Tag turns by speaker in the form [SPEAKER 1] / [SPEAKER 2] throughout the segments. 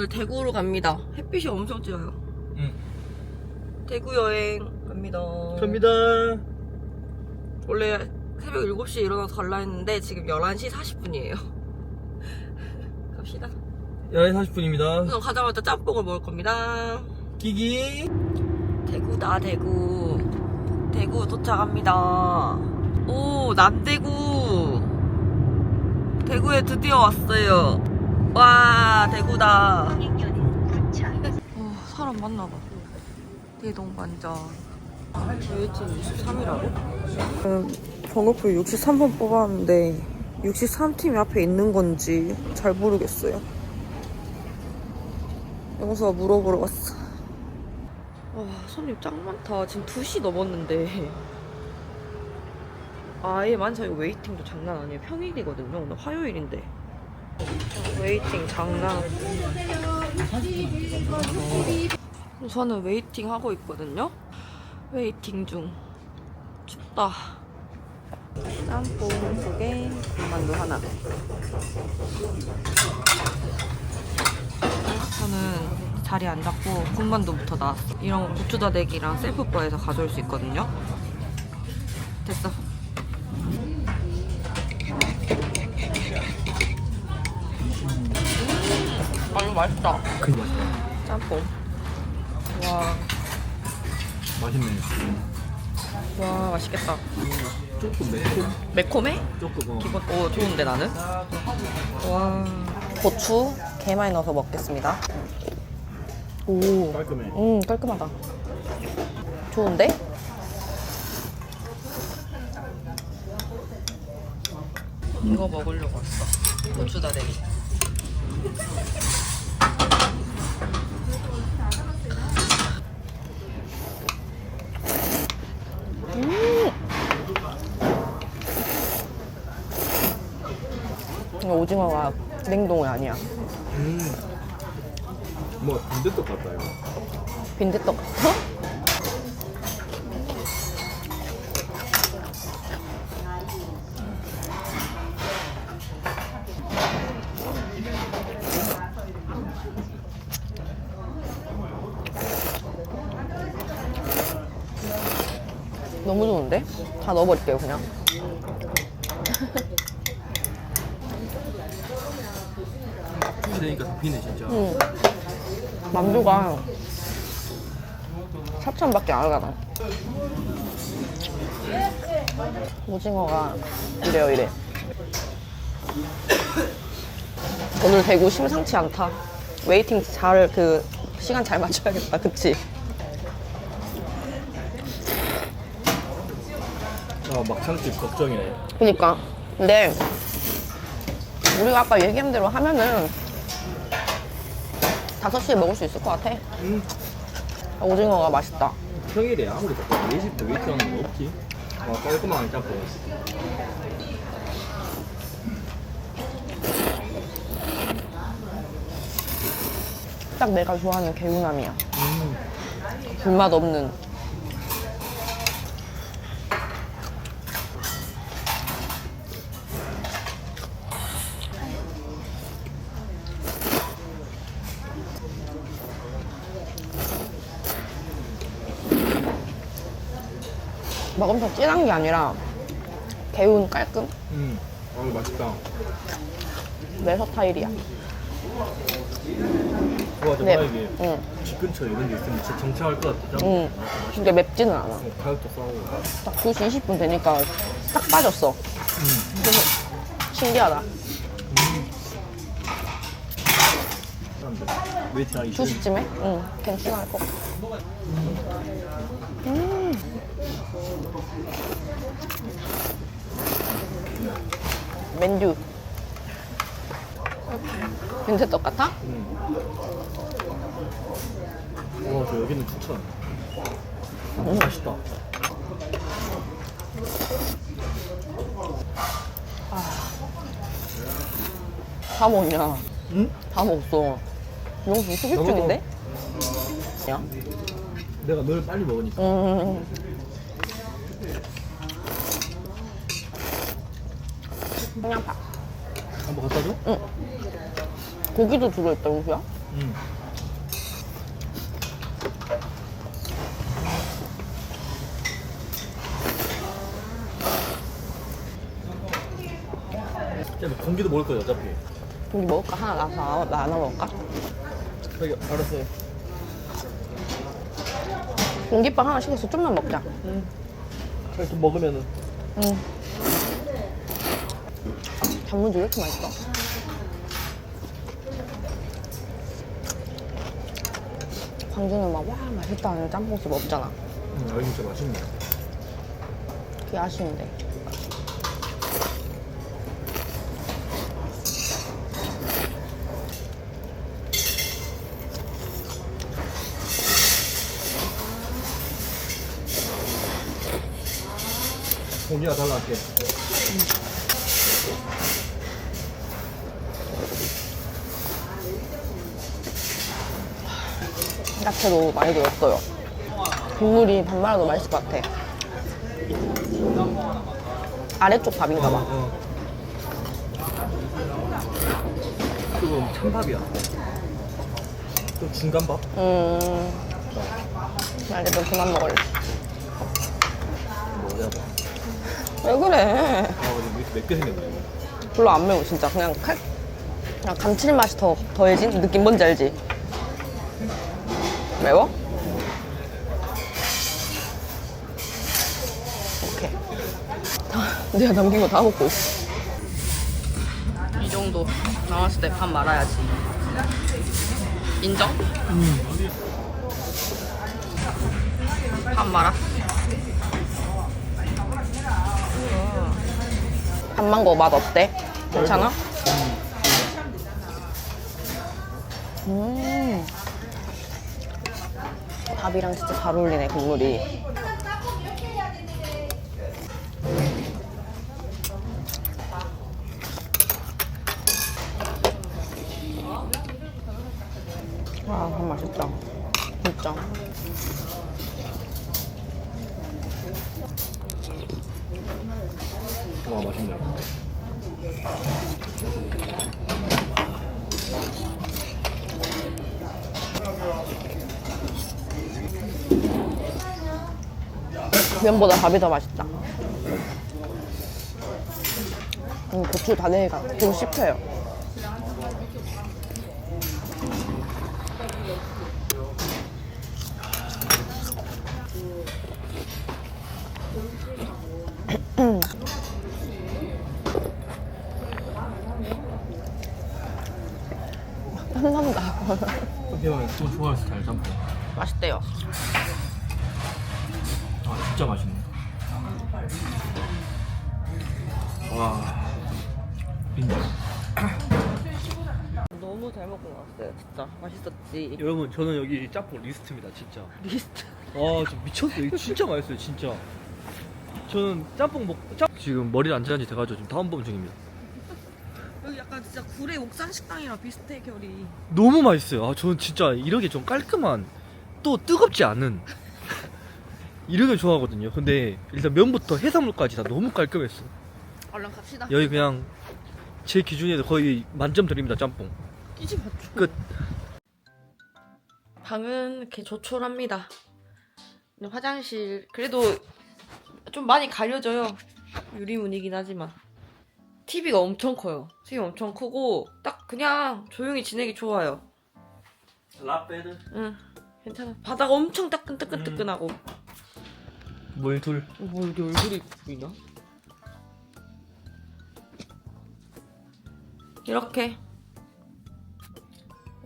[SPEAKER 1] 대구로 갑니다. 햇빛이 엄청 찌어요. 대구 여행 갑니다. 원래 새벽 7시에 일어나서 갈라 했는데 지금 11시 40분이에요. 갑시다.
[SPEAKER 2] 11시 40분입니다.
[SPEAKER 1] 우선 가자마자 짬뽕을 먹을 겁니다.
[SPEAKER 2] 끼기.
[SPEAKER 1] 대구다, 대구. 대구 도착합니다. 오, 남대구. 대구에 드디어 왔어요. 와, 대구다. 사람 많나봐. 대동반전. 저희팀 63이라고? 번호표 63번 뽑았는데 63팀이 앞에 있는 건지 잘 모르겠어요. 영수가 물어보러 왔어. 와, 손님 짱 많다. 지금 2시 넘었는데 아예 많죠. 이거 웨이팅도 장난 아니에요. 평일이거든요. 오늘 화요일인데 웨이팅 장난. 저는 웨이팅 하고 있거든요. 웨이팅 중. 춥다. 짬뽕 2개, 군만두 하나. 저는 자리 안 잡고 군만두부터 나왔어. 이런 거 고추다대기랑 셀프바에서 가져올 수 있거든요. 됐어. 아, 이거 맛있다.
[SPEAKER 2] 그게 맛있다.
[SPEAKER 1] 짬뽕. 와,
[SPEAKER 2] 맛있네.
[SPEAKER 1] 와, 맛있겠다.
[SPEAKER 2] 조금 매콤.
[SPEAKER 1] 매콤해?
[SPEAKER 2] 조금
[SPEAKER 1] 기본, 오, 좋은데 나는? 와. 고추 개 많이 넣어서 먹겠습니다. 오.
[SPEAKER 2] 깔끔해.
[SPEAKER 1] 깔끔하다. 좋은데? 이거 먹으려고 왔어. 고추다대기. 이거 오징어가 냉동이 아니야.
[SPEAKER 2] 뭐 빈대떡 같다 이거.
[SPEAKER 1] 빈대떡 같아? 너무 좋은데? 다 넣어버릴게요 그냥.
[SPEAKER 2] 그러니까 비네 진짜.
[SPEAKER 1] 만두가 4,000밖에 안 하잖아. 오징어가 이래요 이래. 오늘 대구 심상치 않다. 웨이팅 잘 시간 잘 맞춰야겠다. 그치?
[SPEAKER 2] 막창집 걱정이네.
[SPEAKER 1] 그니까. 근데 우리가 아까 얘기한 대로 하면은 5시에 먹을 수 있을 것 같아. 오징어가 맛있다.
[SPEAKER 2] 평일에 아무리 덥고 4시부터 웨이팅하는 건 없지. 깔끔한 짬뽕.
[SPEAKER 1] 딱 내가 좋아하는 개운함이야. 불맛 없는. 막 엄청 진한 게 아니라 개운 깔끔?
[SPEAKER 2] 맛있다.
[SPEAKER 1] 내 스타일이야.
[SPEAKER 2] 와,
[SPEAKER 1] 네.
[SPEAKER 2] 만약에 집 근처에 이런 데 있으면 진짜 정착할 것 같아.
[SPEAKER 1] 근데 맵지는 않아.
[SPEAKER 2] 가격도 싸고.
[SPEAKER 1] 딱 2시 20분 되니까 딱 빠졌어. 그래서 신기하다.
[SPEAKER 2] 웨이팅하기
[SPEAKER 1] 2시쯤에? 응, 괜찮을 것 같아.
[SPEAKER 3] 맨유. 빈대떡 같아?
[SPEAKER 2] 저 여기는 추천. 맛있다.
[SPEAKER 3] 다 먹냐?
[SPEAKER 2] 응?
[SPEAKER 3] 다 먹었어. 영수 휴식
[SPEAKER 2] 너무
[SPEAKER 3] 중인데? 야?
[SPEAKER 2] 내가 늘 빨리 먹으니까.
[SPEAKER 3] 그냥 봐.
[SPEAKER 2] 한번 갖다 줘?
[SPEAKER 3] 응. 고기도 들어있다, 영수야?
[SPEAKER 2] 응. 공기도 먹을 거야 어차피.
[SPEAKER 3] 고기 먹을까? 하나 놔서 나 하나 먹을까?
[SPEAKER 2] 여기 알았어요.
[SPEAKER 3] 공깃밥 하나 시켜서 좀만 먹자.
[SPEAKER 2] 좀 먹으면은.
[SPEAKER 3] 응. 단무지 왜 이렇게 맛있어? 광주는 막 와 맛있다 하는 짬뽕집 없잖아.
[SPEAKER 2] 여기 진짜 맛있네.
[SPEAKER 3] 그게 아쉬운데.
[SPEAKER 2] 공기가 달라할게.
[SPEAKER 3] 야채도 많이 들었어요. 국물이 밥 말아도 맛있을 것 같아. 아래쪽 밥인가 봐.
[SPEAKER 2] 그건 찬밥이야. 좀 중간밥?
[SPEAKER 3] 나 이제 좀 그만 먹을래.
[SPEAKER 2] 뭐야?
[SPEAKER 3] 왜 그래?
[SPEAKER 2] 근데 왜 이렇게 맵게 생겼나 이거?
[SPEAKER 3] 별로 안 매워 진짜. 그냥 그냥 감칠맛이 더 더해진 느낌 뭔지 알지? 매워? 오케이. 내가 남긴 거 다 먹고 있어. 이 정도 나왔을 때 밥 말아야지. 인정? 밥 말아. 밥만 거 맛 어때? 괜찮아? 밥이랑 진짜 잘 어울리네 국물이. 아, 밥 맛있다. 진짜.
[SPEAKER 2] 와 맛있네.
[SPEAKER 3] 면보다 밥이 더 맛있다. 고추 다내기가 좀 씹혀요. 땀난다.
[SPEAKER 2] 형이 또 좋아할 스타일 짬뽕.
[SPEAKER 3] 맛있대요.
[SPEAKER 2] 아 진짜 맛있네. 와. 인정.
[SPEAKER 3] 너무 잘 먹고 나왔어요. 진짜 맛있었지.
[SPEAKER 2] 여러분 저는 여기 짬뽕 리스트입니다 진짜.
[SPEAKER 3] 리스트.
[SPEAKER 2] 와 저 미쳤어요. 이거 진짜 맛있어요 진짜. 저는 짬뽕 지금 머리를 안 자른 지 돼가지고 지금 다운 범 중입니다.
[SPEAKER 3] 여기 약간 진짜 구례 옥상 식당이랑 비슷해 결이.
[SPEAKER 2] 너무 맛있어요. 아 저는 진짜 이렇게 좀 깔끔한 또 뜨겁지 않은 이런 걸 좋아하거든요. 근데 일단 면부터 해산물까지 다 너무 깔끔했어.
[SPEAKER 3] 얼른 갑시다.
[SPEAKER 2] 여기 그냥 제 기준에도 거의 만점 드립니다 짬뽕.
[SPEAKER 3] 끼지 맞죠.
[SPEAKER 2] 끝.
[SPEAKER 1] 방은 이렇게 조촐합니다. 근데 화장실 그래도 좀 많이 가려져요. 유리문이긴 하지만 TV가 엄청 커요. TV 엄청 크고 딱 그냥 조용히 지내기 좋아요.
[SPEAKER 2] 라베드.
[SPEAKER 1] 응, 괜찮아. 바다가 엄청 따끈따끈따끈하고.
[SPEAKER 2] 뭘 둘.
[SPEAKER 1] 뭐 이렇게 얼굴이 보이나? 이렇게.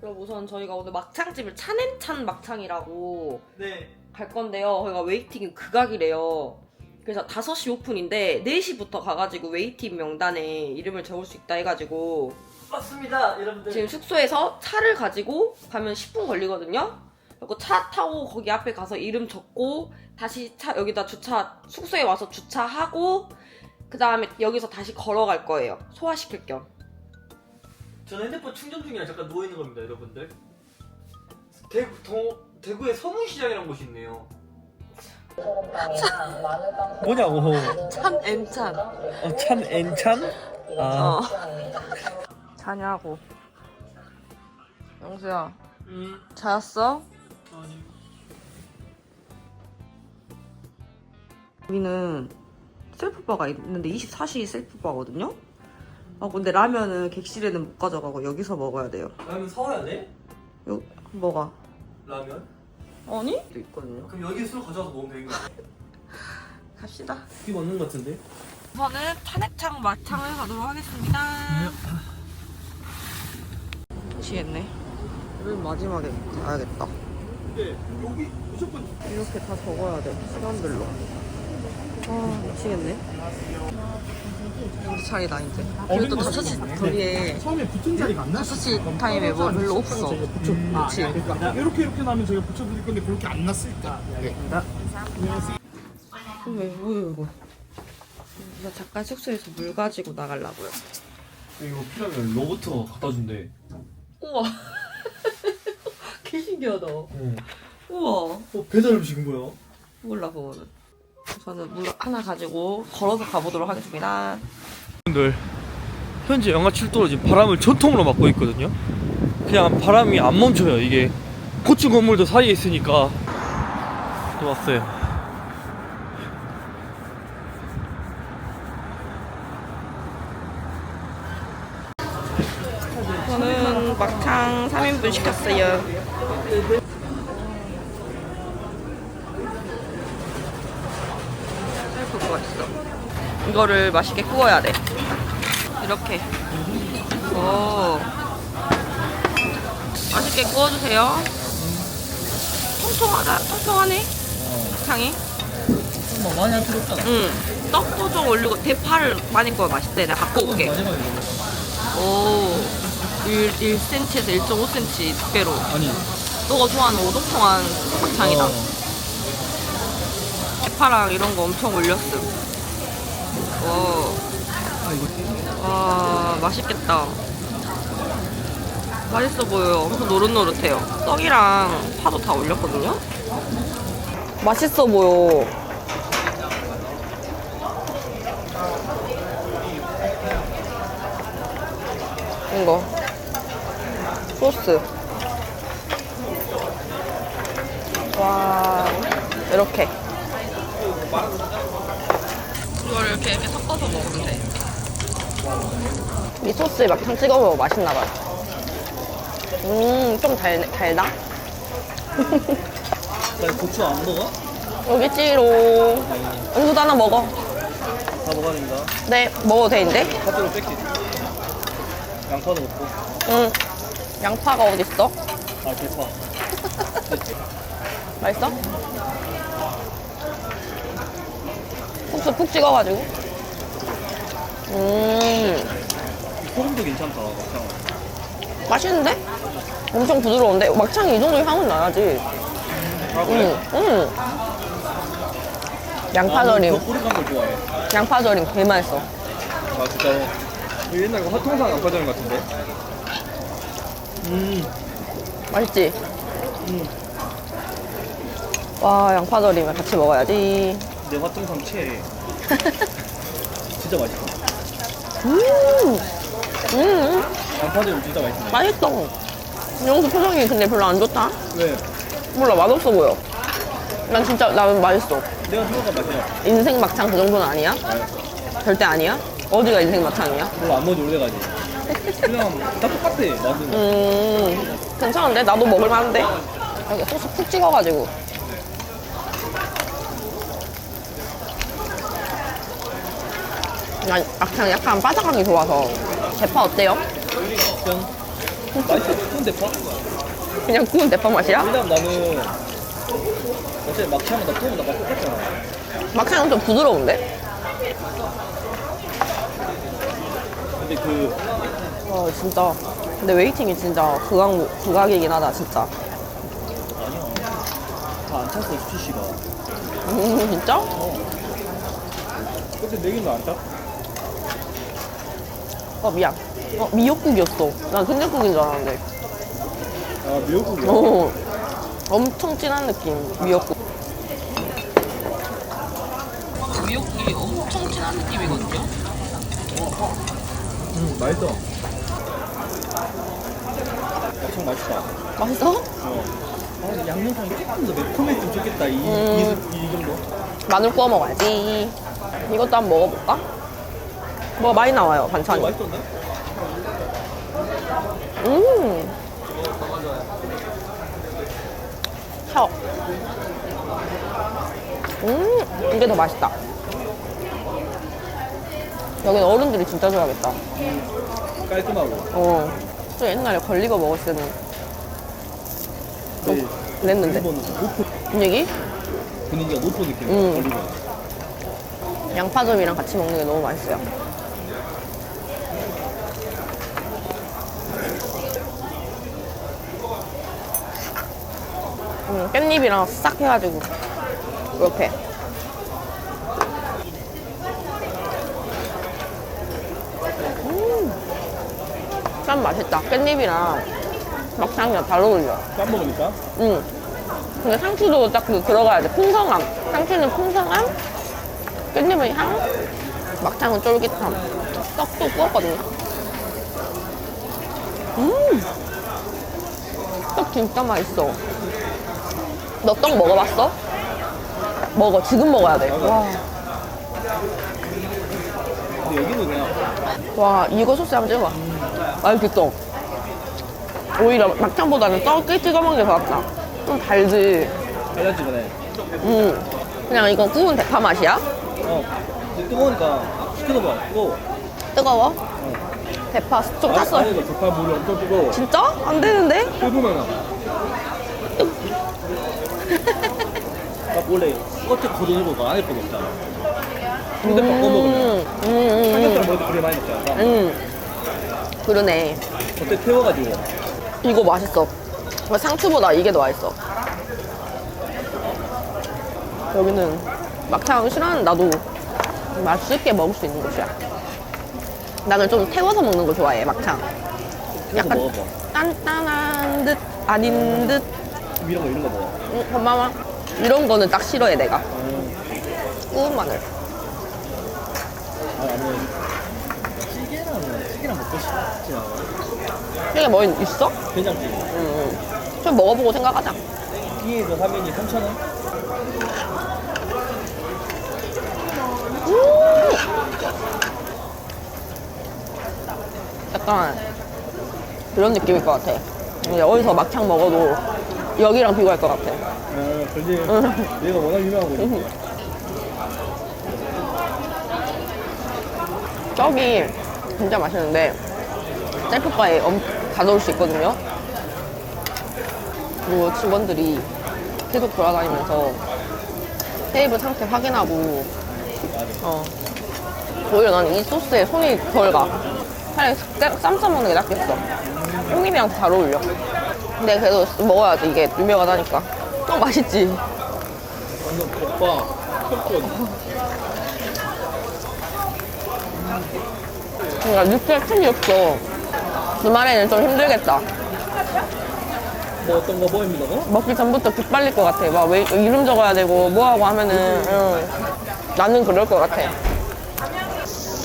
[SPEAKER 1] 그럼 우선 저희가 오늘 막창집을 찬앤찬 막창이라고
[SPEAKER 2] 네.
[SPEAKER 1] 갈 건데요. 저희가 웨이팅이 극악이래요. 그래서 5시 오픈인데 4시부터 가가지고 웨이팅 명단에 이름을 적을 수 있다 해가지고
[SPEAKER 2] 맞습니다, 여러분들.
[SPEAKER 1] 지금 숙소에서 차를 가지고 가면 10분 걸리거든요. 그리고 차 타고 거기 앞에 가서 이름 적고 다시 차 여기다 숙소에 와서 주차하고 그 다음에 여기서 다시 걸어갈 거예요. 소화시킬 겸.
[SPEAKER 2] 저는 핸드폰 충전 중이라 잠깐 누워 있는 겁니다, 여러분들. 대구에 서문시장이라는 곳이 있네요. 뭐냐고?
[SPEAKER 1] 찬 N찬.
[SPEAKER 2] 찬 N찬? 아.
[SPEAKER 1] 자냐고. 영수야,
[SPEAKER 2] 응.
[SPEAKER 1] 자였어?
[SPEAKER 2] 아니.
[SPEAKER 1] 여기는 셀프바가 있는데 24시 셀프바거든요? 근데 라면은 객실에는 못 가져가고 여기서 먹어야 돼요.
[SPEAKER 2] 라면 사와야 돼?
[SPEAKER 1] 뭐가?
[SPEAKER 2] 라면?
[SPEAKER 1] 아니? 또 있거든요.
[SPEAKER 2] 그럼 여기 술 가져와서 먹으면 되는 거야?
[SPEAKER 1] 갑시다.
[SPEAKER 2] 그게 맞는 것 같은데?
[SPEAKER 1] 우선은 탄핵창 막창을 가도록 하겠습니다. 미치겠네. 맨 마지막에 가야겠다.
[SPEAKER 2] 근데 여기 무조건
[SPEAKER 1] 이렇게 다 적어야 돼. 시간별로. 미치겠네. 우리 차례다 이제. 그리고 또 5시 거리에
[SPEAKER 4] 처음에 붙은 자리가 안 났어.
[SPEAKER 1] 5시 타임에 뭐 별로 없어. 그치?
[SPEAKER 4] 그러니까 이렇게 나면 저희가 붙여드릴 건데 그렇게 안 났을까?
[SPEAKER 1] 그럼 왜 뭐예요 이거? 나 잠깐 숙소에서 물 가지고 나가려고요.
[SPEAKER 2] 이거 필요하면 로봇 갖다 준대.
[SPEAKER 1] 우와. 개 신기하다. 우와.
[SPEAKER 2] 배달 음식인 거야?
[SPEAKER 1] 몰라 그거는. 우선은 물 하나 가지고 걸어서 가보도록 하겠습니다.
[SPEAKER 2] 여러분들, 현재 영하 7도로 지금 바람을 전통으로 맞고 있거든요. 그냥 바람이 안 멈춰요. 이게 고층 건물도 사이에 있으니까. 또 왔어요.
[SPEAKER 1] 저는 막창 3인분 시켰어요. 셀프가 있어. 이거를 맛있게 구워야 돼. 이렇게. 오. 맛있게 구워주세요. 통통하네. 막창이.
[SPEAKER 2] 뭐 많이 할 필요 없잖아.
[SPEAKER 1] 응. 떡도 좀 올리고 대파를 많이 구워 맛있대. 내가 갖고 올게. 오. 1cm에서 1.5cm 두께로.
[SPEAKER 2] 아니.
[SPEAKER 1] 너가 좋아하는 오동통한 막창이다. 대파랑 이런 거 엄청 올렸음. 와, 맛있겠다. 맛있어 보여요. 엄청 노릇노릇해요. 떡이랑 파도 다 올렸거든요. 맛있어 보여. 이거 소스. 와, 이렇게. 이걸 이렇게 섞어서 먹으면 돼. 이 소스에 막창 찍어 먹으면 맛있나 봐요. 좀 달다?
[SPEAKER 2] 나 고추 안 먹어?
[SPEAKER 1] 여기 있지롱. 은수도 하나 먹어.
[SPEAKER 2] 다 먹어야 됩니다.
[SPEAKER 1] 네, 먹어도 되는데?
[SPEAKER 2] 카드로 뺄게. 양파도 먹고.
[SPEAKER 1] 응. 양파가 어딨어?
[SPEAKER 2] 아, 대파.
[SPEAKER 1] 맛있어? 국수 푹 찍어가지고.
[SPEAKER 2] 소금도 괜찮다, 막창.
[SPEAKER 1] 맛있는데? 엄청 부드러운데? 막창이 이 정도 향은 나야지.
[SPEAKER 2] 아, 그래?
[SPEAKER 1] 응. 양파절임.
[SPEAKER 2] 더 뿌리간 걸 좋아해.
[SPEAKER 1] 양파절임 개 맛있어.
[SPEAKER 2] 아, 진짜. 이거 옛날 그 화통상 양파전 같은데?
[SPEAKER 1] 맛있지? 와, 양파절임을 같이 먹어야지.
[SPEAKER 2] 내 화통상 최애. 진짜 맛있어. 양파전 진짜 맛있네.
[SPEAKER 1] 맛있어. 영수 표정이 근데 별로 안 좋다?
[SPEAKER 2] 왜?
[SPEAKER 1] 몰라, 맛없어 보여. 난 진짜, 난 맛있어.
[SPEAKER 2] 내가 생각한 맛이야.
[SPEAKER 1] 인생 막창 그 정도는 아니야? 절대 아니야? 어디가 인생 막창이야?
[SPEAKER 2] 별로 안 먹어도 오래가지. 그냥 다 똑같아, 맛은.
[SPEAKER 1] 괜찮은데? 나도 먹을만한데? 여기 소스 푹 찍어가지고. 난 막창 약간 바삭하기 좋아서. 대파 어때요?
[SPEAKER 2] 그냥 맛있어. 좋은 대파?
[SPEAKER 1] 그냥 구운 대파 맛이야?
[SPEAKER 2] 왜냐면 나는 어차피 막창은 나 구우면 다 똑같잖아.
[SPEAKER 3] 막창이 엄청 부드러운데?
[SPEAKER 2] 근데 그
[SPEAKER 3] 진짜. 근데 웨이팅이 진짜 극악이긴 하다, 진짜.
[SPEAKER 2] 아니야. 다 안 찼어 수치씨가.
[SPEAKER 3] 진짜?
[SPEAKER 2] 근데 내기는 안 찼?
[SPEAKER 3] 미안. 미역국이었어. 난 된장국인 줄 알았는데.
[SPEAKER 2] 아 미역국이야.
[SPEAKER 3] 엄청 진한 느낌, 미역국. 미역국이 엄청 진한 느낌이거든요?
[SPEAKER 2] 맛있어. 엄청 맛있다.
[SPEAKER 3] 맛있어?
[SPEAKER 2] 양념장이 조금 더 매콤했으면 좋겠다. 이 정도.
[SPEAKER 3] 마늘 구워 먹어야지. 이것도 한번 먹어볼까? 뭐가 많이 나와요, 반찬이.
[SPEAKER 2] 맛있던데?
[SPEAKER 3] 샤워. 이게 더 맛있다. 여기는 어른들이 진짜 좋아하겠다.
[SPEAKER 2] 깔끔하고.
[SPEAKER 3] 저 옛날에 걸리고 먹었을 때는
[SPEAKER 2] 네.
[SPEAKER 3] 그랬는데.
[SPEAKER 2] 일본 노포
[SPEAKER 3] 분위기?
[SPEAKER 2] 분위기가 노포 느낌. 걸리고.
[SPEAKER 3] 양파점이랑 같이 먹는 게 너무 맛있어요. 깻잎이랑 싹 해가지고 이렇게. 참 맛있다. 깻잎이랑 막창이랑 잘 어울려.
[SPEAKER 2] 쌈 먹으니까.
[SPEAKER 3] 근데 상추도 딱 들어가야 돼. 풍성함. 상추는 풍성함, 깻잎은 향, 막창은 쫄깃함. 떡도 구웠거든요. 떡 진짜 맛있어. 너 떡 먹어봤어? 먹어. 지금 먹어야 돼. 와,
[SPEAKER 2] 근데 여기는 그냥
[SPEAKER 3] 와, 이거 소스 한번 찍어봐. 맛있겠어. 오히려 막창보다는 떡을 찍어 먹는 게 더 낫다. 좀 달지.
[SPEAKER 2] 갈라지네.
[SPEAKER 3] 그냥 이건 구운 대파 맛이야?
[SPEAKER 2] 근데 뜨거우니까 시켜봐. 뜨거워.
[SPEAKER 3] 뜨거워? 대파 좀 탔어.
[SPEAKER 2] 아니, 대파 물이 엄청 뜨거워.
[SPEAKER 3] 진짜? 안 되는데?
[SPEAKER 2] 끓으면 막 원래 겉에 걷어내고 그 안에 거 먹잖아. 근데 바꿔 먹으면 삼겹살 먹을 때 그래 많이 먹잖아.
[SPEAKER 3] 그러네.
[SPEAKER 2] 겉에 태워가지고.
[SPEAKER 3] 이거 맛있어. 상추보다 이게 더 맛있어. 여기는 막창 싫어하는 나도 맛있게 먹을 수 있는 곳이야. 나는 좀 태워서 먹는 거 좋아해, 막창. 약간
[SPEAKER 2] 먹어봐.
[SPEAKER 3] 단단한 듯 아닌 듯.
[SPEAKER 2] 이런 거 먹어.
[SPEAKER 3] 고마워. 이런 거는 딱 싫어해, 내가. 구운 마늘.
[SPEAKER 2] 나는 찌개랑 먹고 싶지 않아.
[SPEAKER 3] 이게 뭐 있어?
[SPEAKER 2] 된장찌개.
[SPEAKER 3] 좀 먹어보고 생각하자.
[SPEAKER 2] 찌개에서 3인이 3,000원?
[SPEAKER 3] 약간 그런 느낌일 것 같아. 이제 어디서 막창 먹어도 여기랑 비교할 것 같아.
[SPEAKER 2] 그지. 얘가 워낙 유명한 거지.
[SPEAKER 3] 떡이 진짜 맛있는데 셀프바에 가져올 수 있거든요. 그리고 직원들이 계속 돌아다니면서 테이블 상태 확인하고 오히려 나는 이 소스에 손이 덜 가. 차라리 쌈 싸먹는 게 낫겠어. 콩잎이랑 잘 어울려. 근데 그래도 먹어야지. 이게 유명하다니까. 맛있지?
[SPEAKER 2] 완전 오빠 컵전.
[SPEAKER 3] 그러니까 육수에 틈이 없어. 주말에는 좀 힘들겠다.
[SPEAKER 2] 뭐 어떤 거 보입니다.
[SPEAKER 3] 먹기 전부터 기빨릴 것 같아. 막 왜 이름 적어야 되고 뭐하고 하면은 나는 그럴 것 같아.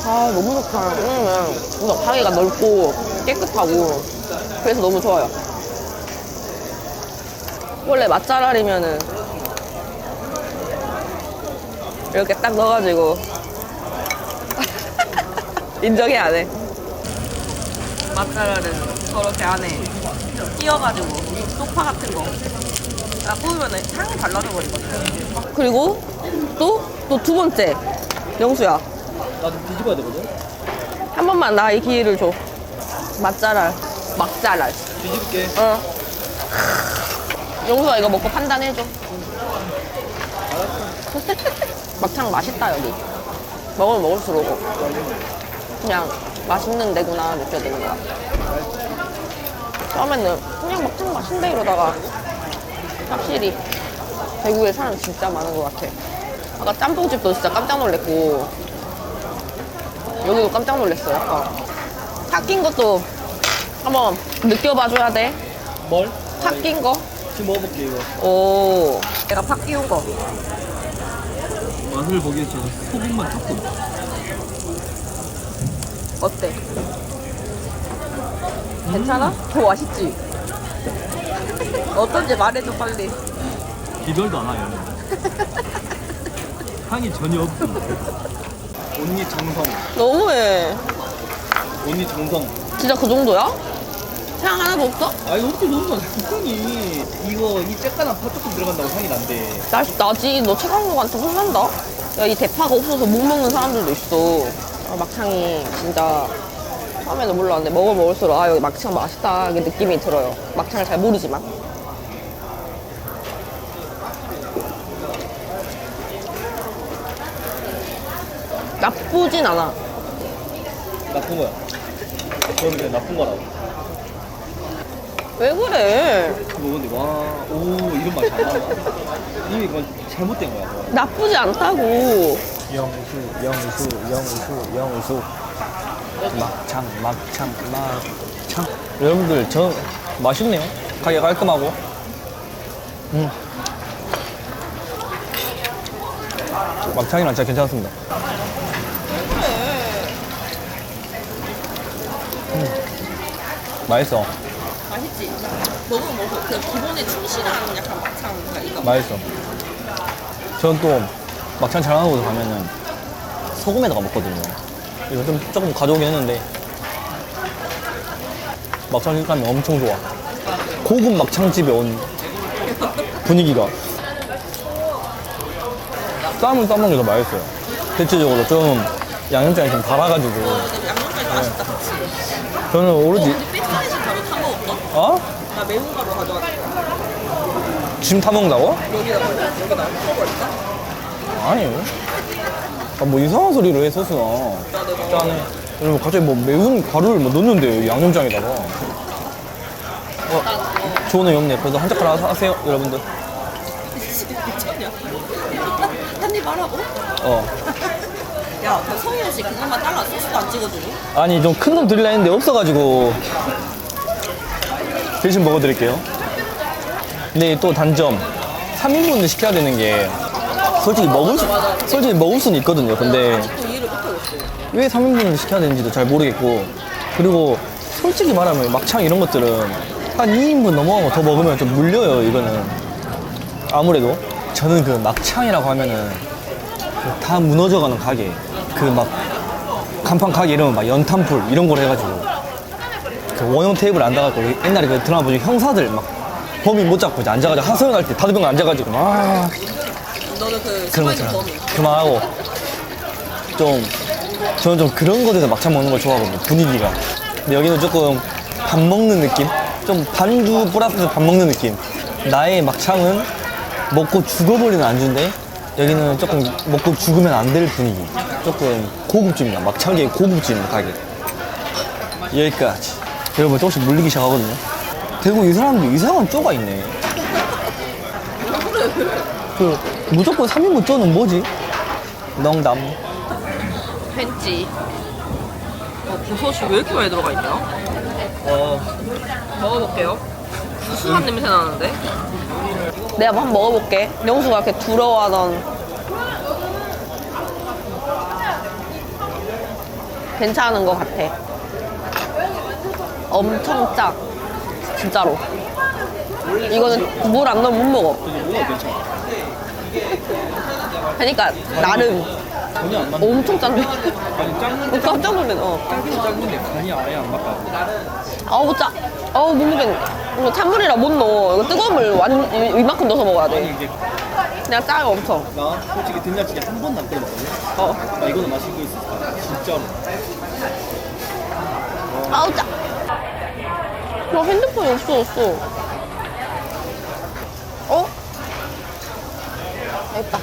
[SPEAKER 3] 아, 너무 좋다. 왜냐면 우선 방에가 넓고 깨끗하고 그래서 너무 좋아요. 원래 맛잘알이면은 이렇게 딱 넣어가지고 인정해야 돼. 맛잘알은 저렇게 안에 띄어가지고 소파 같은 거 구우면은 향이 달라져 버리거든. 그리고 또 두 번째, 영수야.
[SPEAKER 2] 나도 뒤집어야 되거든.
[SPEAKER 3] 한 번만 나 이 기회를 줘. 맛잘알, 막잘알.
[SPEAKER 2] 뒤집을게.
[SPEAKER 3] 영수가 이거 먹고 판단해줘. 막창 맛있다 여기. 먹으면 먹을수록 그냥 맛있는 데구나 느껴지는 거야. 처음에는 그냥 막창 맛있네 이러다가 확실히 대구에 사람 진짜 많은 것 같아. 아까 짬뽕집도 진짜 깜짝 놀랐고 여기도 깜짝 놀랐어. 약간 삭힌 것도 한번 느껴봐줘야 돼.
[SPEAKER 2] 뭘?
[SPEAKER 3] 삭힌 거.
[SPEAKER 2] 지금 먹어볼게 이거.
[SPEAKER 3] 오, 내가 팍 끼운 거.
[SPEAKER 2] 맛을 보기 위해서 소금만 조금.
[SPEAKER 3] 어때? 괜찮아? 더 맛있지? 어떤지 말해줘 빨리.
[SPEAKER 2] 기별도 안 하요. 향이 전혀 없음. 언니 정성.
[SPEAKER 3] 너무해.
[SPEAKER 2] 언니 정성.
[SPEAKER 3] 진짜 그 정도야? 향 하나도 없어?
[SPEAKER 2] 아니 어떻게 너무 향이 이거 이 쬐깐한 파 조금 들어간다고 향이 난대.
[SPEAKER 3] 나지. 너 최강욱한테 혼난다? 야, 이 대파가 없어서 못 먹는 사람들도 있어. 아, 막창이 진짜 처음에는 몰랐는데 먹을수록 아 여기 막창 맛있다 이게 느낌이 들어요. 막창을 잘 모르지만. 나쁘진 않아.
[SPEAKER 2] 나쁜 거야. 그럼 그냥 나쁜 거라고.
[SPEAKER 3] 왜 그래?
[SPEAKER 2] 뭐 근데 와오 이런 맛이 안 나와. 이미 그건 잘못된 거야. 그거.
[SPEAKER 3] 나쁘지 않다고.
[SPEAKER 5] 영수 막창 여러분들 저 맛있네요. 가게 깔끔하고 막창이랑 진짜 괜찮습니다. 맛있어.
[SPEAKER 3] 맛있지? 먹으면 먹어. 그 기본에 충실한 약간 막창 이거.
[SPEAKER 5] 맛있어. 전 또 막창 잘하는 곳에 가면은 소금에다가 먹거든요. 이거 좀 조금 가져오긴 했는데 막창 식감이 엄청 좋아. 고급 막창집에 온 분위기가. 쌈은 싸먹는 게 더 맛있어요. 대체적으로 좀 양념장이 좀 달아가지고.
[SPEAKER 3] 양념까지 맛있다, 그치?
[SPEAKER 5] 저는 오로지
[SPEAKER 3] 근데 빼스타이신 가루 타 먹었어?
[SPEAKER 5] 어?
[SPEAKER 3] 나 매운 가루 가져왔어.
[SPEAKER 5] 지금 타 먹는다고?
[SPEAKER 3] 여기다 먹어버릴까?
[SPEAKER 5] 아니. 아, 뭐 이상한 소리를 해 소스나. 짠해. 여러분 갑자기 뭐 매운 가루를 뭐 넣는데 양념장에다가. 좋은 애 없네. 그래도 한 젓가락 하세요, 여러분들.
[SPEAKER 3] 미쳤냐? 한입 하라고? 야, 그 성현 씨 그것만 잘라 소스도 안 찍어주고?
[SPEAKER 5] 아니 좀 큰 놈 드리려 했는데 없어가지고 대신 먹어드릴게요. 근데 또 단점 3인분을 시켜야 되는 게 솔직히 먹을 수는 있거든요. 근데
[SPEAKER 3] 또 이해를 못하겠어.
[SPEAKER 5] 왜 3인분을 시켜야 되는지도 잘 모르겠고, 그리고 솔직히 말하면 막창 이런 것들은 한 2인분 넘어가고 더 먹으면 좀 물려요. 이거는 아무래도 저는 그 막창이라고 하면은 다 무너져가는 가게, 그 막 간판 가게 이러면 막 연탄불 이런 걸 해가지고 그 원형 테이블 앉아가지고 옛날에 그 드라마 보면 형사들 막 범인 못 잡고 이제 앉아가지고 하소연할 때 다들 병 앉아가지고 막
[SPEAKER 3] 너는 그
[SPEAKER 5] 그런 거
[SPEAKER 3] 스파이시
[SPEAKER 5] 있잖아.
[SPEAKER 3] 범인.
[SPEAKER 5] 그만하고 좀 저는 좀 그런 거에서 막창 먹는 걸 좋아하거든요. 분위기가. 근데 여기는 조금 밥 먹는 느낌? 좀 반주 플러스 밥 먹는 느낌. 나의 막창은 먹고 죽어버리는 안주인데 여기는 조금 먹고 죽으면 안 될 분위기. 조금 고급집입니다. 막창계의 고급집 가게. 여기까지. 여러분 조금씩 물리기 시작하거든요. 대구 이 사람들 이상한 쪼가 있네. 그 무조건 3인분 쪼는 뭐지? 농담.
[SPEAKER 3] 팬찌. 버섯이 왜 이렇게 많이 들어가 있냐? 먹어볼게요. 구수한 냄새 나는데? 내가 한번 먹어볼게. 영수가 이렇게 두려워하던. 괜찮은 것 같아. 엄청 짜. 진짜로. 이거는 물 안 넣으면 못 먹어.
[SPEAKER 2] 뭐가 괜찮아.
[SPEAKER 3] 그러니까 나름
[SPEAKER 2] 전혀 안 맞는.
[SPEAKER 3] 엄청 짠데.
[SPEAKER 2] 아니 짠데
[SPEAKER 3] 깜짝 놀래.
[SPEAKER 2] 짜긴 짠데 간이 아예 안 맞다.
[SPEAKER 3] 아우 짜. 아우 못 먹겠네. 이거 찬물이라 못 넣어. 이거 뜨거운 물 이만큼 넣어서 먹어야
[SPEAKER 2] 아니
[SPEAKER 3] 돼.
[SPEAKER 2] 이게
[SPEAKER 3] 그냥 짜요 엄청.
[SPEAKER 2] 나 솔직히 된장찌개 한 번도 안 끓여 먹거든. 나 이거는 맛있고 있어. 진짜로.
[SPEAKER 3] 아우 짜. 나 핸드폰이 없어졌어. 어? 됐다.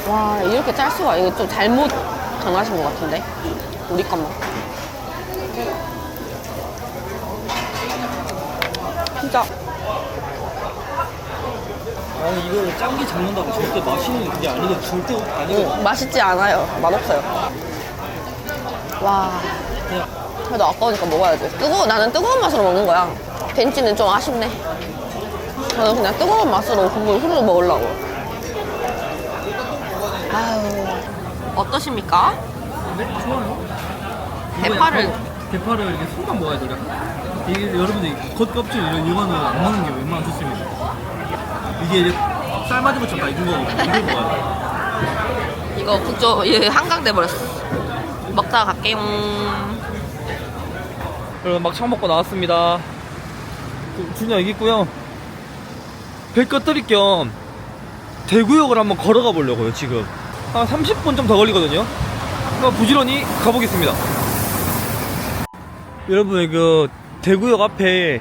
[SPEAKER 3] 와, 이렇게 짤 수가. 이거 좀 잘못 강하신 것 같은데? 우리 것만. 진짜.
[SPEAKER 5] 아니 이거를 짠게 잡는다고 절대 맛있는 게 아니고 절대 아니고
[SPEAKER 3] 맛있지 않아요. 맛없어요. 와. 그래도 아까우니까 먹어야지. 나는 뜨거운 맛으로 먹는 거야. 벤치는 좀 아쉽네. 저는 그냥 뜨거운 맛으로 국물 후루룩 먹으려고. 아유. 어떠십니까?
[SPEAKER 2] 좋아요.
[SPEAKER 3] 대파를.
[SPEAKER 2] 대파를 이렇게 손만 먹어야 돼요. 이게 여러분들 겉껍질 이거는 안 먹는 게 웬만하면 좋습니다. 이게 이제 삶아진 것처럼 다 익은 거거든요. 이걸 먹어야 돼.
[SPEAKER 3] 이거 국조, 얘 한강돼 버렸어. 먹다가 갈게요.
[SPEAKER 2] 여러분 막창 먹고 나왔습니다. 준영 여기 있고요. 배 꺼뜨릴 겸 대구역을 한번 걸어가 보려고요. 지금 한 30분 좀 더 걸리거든요. 그럼 부지런히 가보겠습니다. 여러분 그 대구역 앞에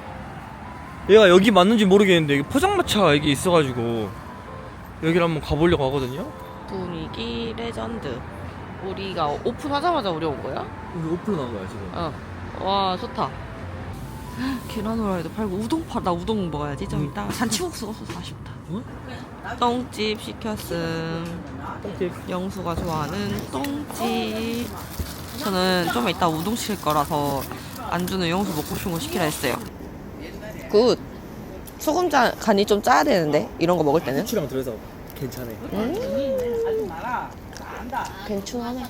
[SPEAKER 2] 얘가 여기 맞는지 모르겠는데 포장마차가 여기 있어가지고 여기를 한번 가보려고 하거든요.
[SPEAKER 3] 분위기 레전드. 우리가 오픈하자마자 우리 온 거야?
[SPEAKER 2] 우리 오픈을 나온 거야 지금.
[SPEAKER 3] 어. 와, 좋다. 계란 후라이도 팔고 나 우동 먹어야지 좀 이따. 잔치국수가 없어서 아쉽다.
[SPEAKER 2] 응?
[SPEAKER 3] 똥집 시켰음. 영수가 좋아하는 똥집. 저는 좀 이따 우동 시킬 거라서 안주는 영수 먹고 싶은 거 시키라 했어요. 굿. 소금 간이 좀 짜야 되는데 이런 거 먹을 때는.
[SPEAKER 2] 후추랑 들어서 괜찮아.
[SPEAKER 3] 괜찮네.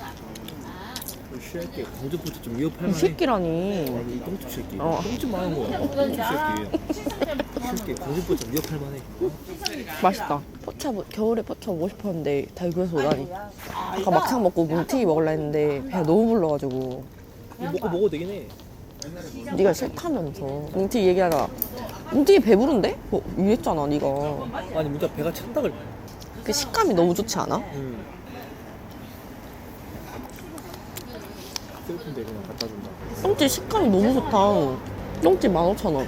[SPEAKER 2] 이 새끼 공주부터 좀 위협할
[SPEAKER 3] 이
[SPEAKER 2] 만해.
[SPEAKER 3] 새끼라니.
[SPEAKER 2] 아니 이 똥집 새끼.
[SPEAKER 3] 어.
[SPEAKER 2] 똥집 많은 거야. 똥집 새끼. 새끼 공주부터 좀 위협할 만해.
[SPEAKER 3] 맛있다. 겨울에 포차 먹고 싶었는데 대구에서 오다니. 아까 막창 먹고 뭉티기 먹으려 했는데 배가 너무 불러가지고.
[SPEAKER 2] 이거 먹어도 되긴 해.
[SPEAKER 3] 네가 싫다면서. 뭉티기 얘기하다가 뭉티기 배부른데? 뭐 이랬잖아 네가.
[SPEAKER 2] 아니 문자 배가 찬다 그래.
[SPEAKER 3] 그 식감이 너무 좋지 않아?
[SPEAKER 2] 슬픈데 그냥 갖다 준다.
[SPEAKER 3] 똥집 식감이 너무 좋다. 똥집 15,000원.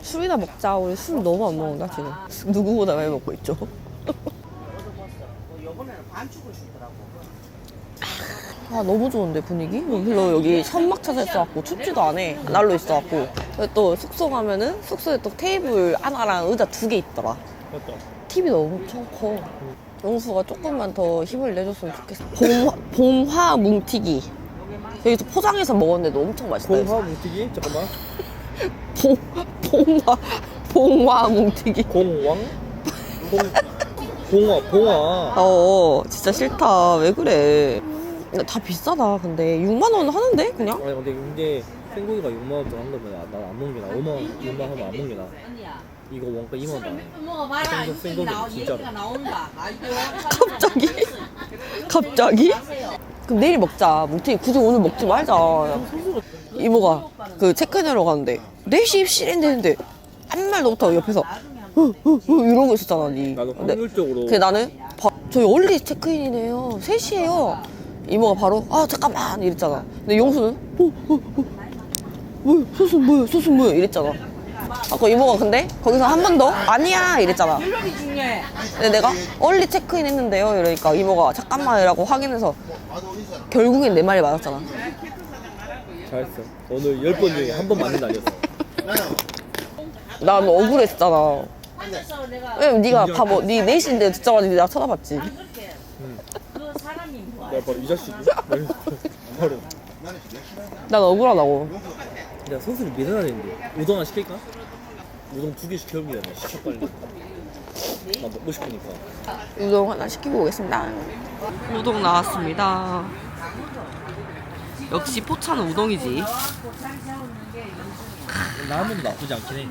[SPEAKER 3] 술이나 먹자. 우리 술 너무 안 먹는다 지금. 누구보다 많이 먹고 있죠. 아 너무 좋은데 분위기? 별로 여기 천막 쳐져 있어갖고 춥지도 않아. 난로 있어갖고. 또 숙소 가면은 숙소에 또 테이블 하나랑 의자 2개 있더라.
[SPEAKER 2] 맞다.
[SPEAKER 3] TV도 엄청 커. 영수가 조금만 더 힘을 내줬으면 좋겠어. 봉화 뭉티기. 여기서 포장해서 먹었는데도 엄청 맛있다.
[SPEAKER 2] 공화 뭉티기? 잠깐만.
[SPEAKER 3] 봉화 뭉티기.
[SPEAKER 2] 공왕? 봉화.
[SPEAKER 3] 진짜 싫다. 왜 그래? 다 비싸다. 근데 6만 원 하는데 그냥?
[SPEAKER 2] 아니 근데 이게 생고기가 6만 원 한 거면 난 안 먹는 게 나. 5만 원, 6만 원 하면 안 먹는 게 나. 이거 원가 2만 원 나.
[SPEAKER 6] 먹어봐라.
[SPEAKER 2] 생고기 진짜로.
[SPEAKER 6] 나온다.
[SPEAKER 3] 갑자기? 그럼 내일 먹자. 뭉티기 굳이 오늘 먹지 말자. 이모가 그 체크인하러 가는데 4시 입실인데 한 말도 못하고 옆에서 이러고 있었잖아 니.
[SPEAKER 2] 나도
[SPEAKER 3] 근데
[SPEAKER 2] 확률적으로
[SPEAKER 3] 근데 나는 저희 얼리 체크인이네요. 3시에요. 이모가 바로 잠깐만 이랬잖아. 근데 영수는 뭐야 소스 뭐야 이랬잖아. 아까 이모가 근데 거기서 한 번 더 아니야 이랬잖아. 근데 내가 얼리 체크인 했는데요 이러니까 이모가 잠깐만이라고 확인해서 결국엔 내 말이 맞았잖아.
[SPEAKER 2] 잘했어. 오늘 10번 중에 한 번 맞는 날이었어.
[SPEAKER 3] 난 억울했잖아. 왜냐면 네가 바보, 네 4시인데 듣자마자 내가 쳐다봤지.
[SPEAKER 2] 내가 바로 이 자식이. 바로.
[SPEAKER 3] 난 억울하다고.
[SPEAKER 2] 내가 선수를 밀어야 되는데 우동 하나 시킬까? 우동 2개 시켜보면 되네. 시켜 빨리. 나 먹고 싶으니까.
[SPEAKER 3] 우동 하나 시키고 오겠습니다. 우동 나왔습니다. 역시 포차는 우동이지.
[SPEAKER 2] 라면도 나쁘지 않긴 해.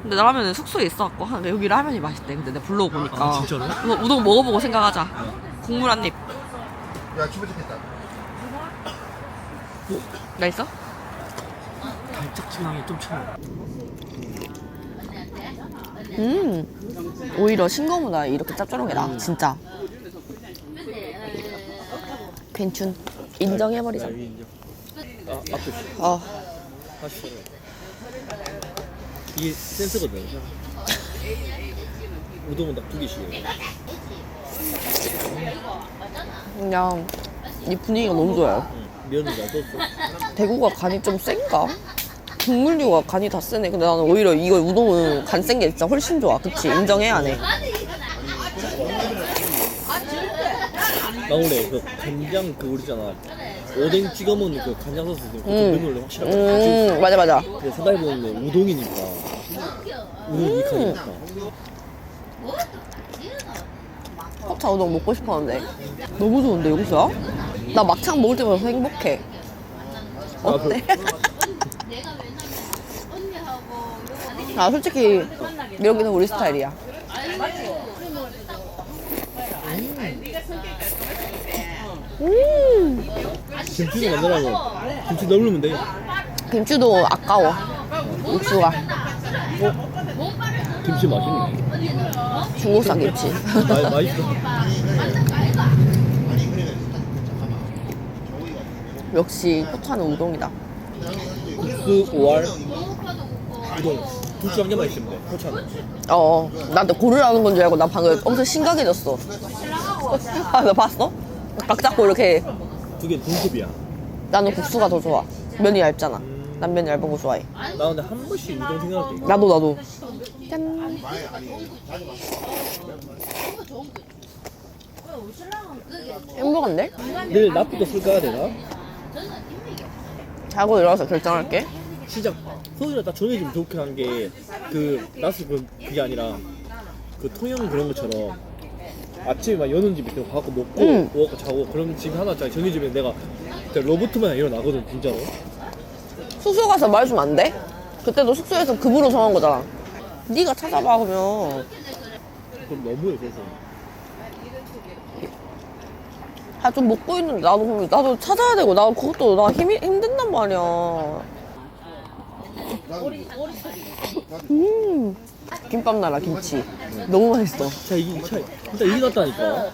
[SPEAKER 3] 근데 라면은 숙소에 있어갖고 여기 라면이 맛있대. 근데 내가 불러보니까 보니까
[SPEAKER 2] 진짜로?
[SPEAKER 3] 우동 먹어보고 생각하자. 국물 한 입.
[SPEAKER 4] 야, 기분 좋겠다.
[SPEAKER 3] 맛있어?
[SPEAKER 2] 달짝지근하게 좀 차.
[SPEAKER 3] 오히려 싱거움보다 이렇게 짭조름한 게 나아. 진짜. 괜춘. 인정해버리자.
[SPEAKER 2] 앞에
[SPEAKER 3] 아,
[SPEAKER 2] 하시죠. 이게 센스거든. 우동은 딱 2개씩이에요.
[SPEAKER 3] 그냥 이 분위기가 너무 좋아요.
[SPEAKER 2] 면이 안 썼어.
[SPEAKER 3] 대구가 간이 좀 센가? 국물류가 간이 다 세네. 근데 나는 오히려 이거 우동은 간 센 게 진짜 훨씬 좋아. 그치? 인정해야 해.
[SPEAKER 2] 나 원래 그 간장 그 우리잖아. 오뎅 찍어 먹는 그 간장 소스 그 면이 원래 확실하고.
[SPEAKER 3] 맞아, 맞아.
[SPEAKER 2] 근데 생각해 보면 우동이니까 우동 이 간이니까.
[SPEAKER 3] 컵차 우동 먹고 싶었는데. 너무 좋은데, 여기서? 나 막창 먹을 때마다 더 행복해. 어때? 아, 솔직히 여기는 우리 스타일이야.
[SPEAKER 2] 김치도 만들라면 김치 넣으면 돼.
[SPEAKER 3] 김치도 아까워. 육수가.
[SPEAKER 2] 김치 맛있네.
[SPEAKER 3] 중국산 김치.
[SPEAKER 2] 맛있어.
[SPEAKER 3] 역시 포차는 우동이다.
[SPEAKER 2] 국수 5알 우동 둘 중 한 개만 있으면 돼. 포차는.
[SPEAKER 3] 나도 고르라는 건 줄 알고 나 방금 엄청 심각해졌어. 아, 너 봤어? 각 잡고 이렇게.
[SPEAKER 2] 두 개 동급이야.
[SPEAKER 3] 나는 국수가 더 좋아. 면이 얇잖아. 난 면 얇은 거 좋아해.
[SPEAKER 2] 나 근데 한 번씩 우동 생각할 때
[SPEAKER 3] 나도. 짠. 행복한데?
[SPEAKER 2] 내일 낮부터 술 까야 되나?
[SPEAKER 3] 자고 일어나서 결정할게.
[SPEAKER 2] 시작 소주를 딱 정해주면 좋게 한 게 그 낮술 그게 아니라 그 통영 그런 것처럼 아침에 막 여는 집 있고 가고 먹고 먹고 자고 그런 집 하나짜리 정해주면 내가 진짜 로봇만 일어나거든 진짜로.
[SPEAKER 3] 숙소 가서 말해주면 안 돼? 그때도 숙소에서 급으로 정한 거잖아. 네가 찾아봐 그러면.
[SPEAKER 2] 그럼 너무해 그래서.
[SPEAKER 3] 좀 먹고 있는데 나도 찾아야 되고 나 그것도 나 힘든단 말이야. 김밥 나라 김치 너무 맛있어.
[SPEAKER 2] 자 이게 진짜 이게 낫다니까.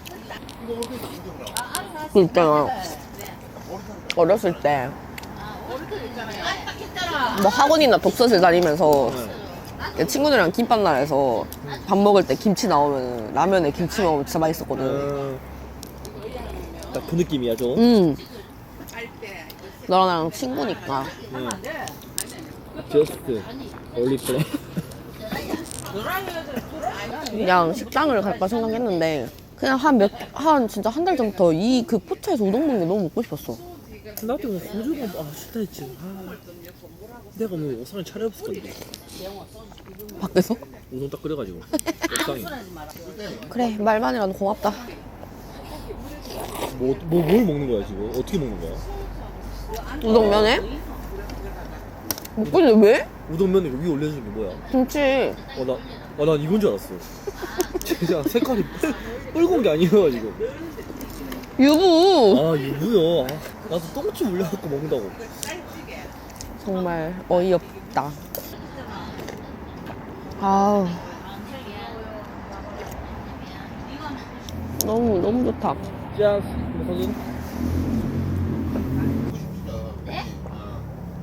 [SPEAKER 3] 그 있잖아 어렸을 때 뭐 학원이나 독서실 다니면서 친구들이랑 김밥 나라에서 밥 먹을 때 김치 나오면 라면에 김치 먹으면 진짜 맛있었거든.
[SPEAKER 2] 딱 그 느낌이야 좀.
[SPEAKER 3] 너랑 나랑 친구니까.
[SPEAKER 2] 저스트 올리플레.
[SPEAKER 3] 그냥 식당을 갈까 생각했는데 그냥 한 진짜 한 달 전부터 그 포차에서 우동 먹는 게 너무 먹고 싶었어.
[SPEAKER 2] 나 같은 경우 소주가 싫다 했지. 내가 뭐 옷상에 차려없을 건데
[SPEAKER 3] 밖에서?
[SPEAKER 2] 우동 딱 끓여가지고 옥상에.
[SPEAKER 3] 그래 말만이라도 고맙다.
[SPEAKER 2] 뭘 먹는 거야 지금? 어떻게 먹는 거야?
[SPEAKER 3] 우동면에? 먹고 있는데 왜?
[SPEAKER 2] 우동면에 위에 올려주는 게 뭐야?
[SPEAKER 3] 김치.
[SPEAKER 2] 난 이건 줄 알았어. 진짜 색깔이 붉은 게 아니어가지고.
[SPEAKER 3] 유부.
[SPEAKER 2] 아 유부요. 나도 똥집 올려갖고 먹는다고.
[SPEAKER 3] 정말 어이없다. 아우 너무 좋다.
[SPEAKER 2] 짠. 거기.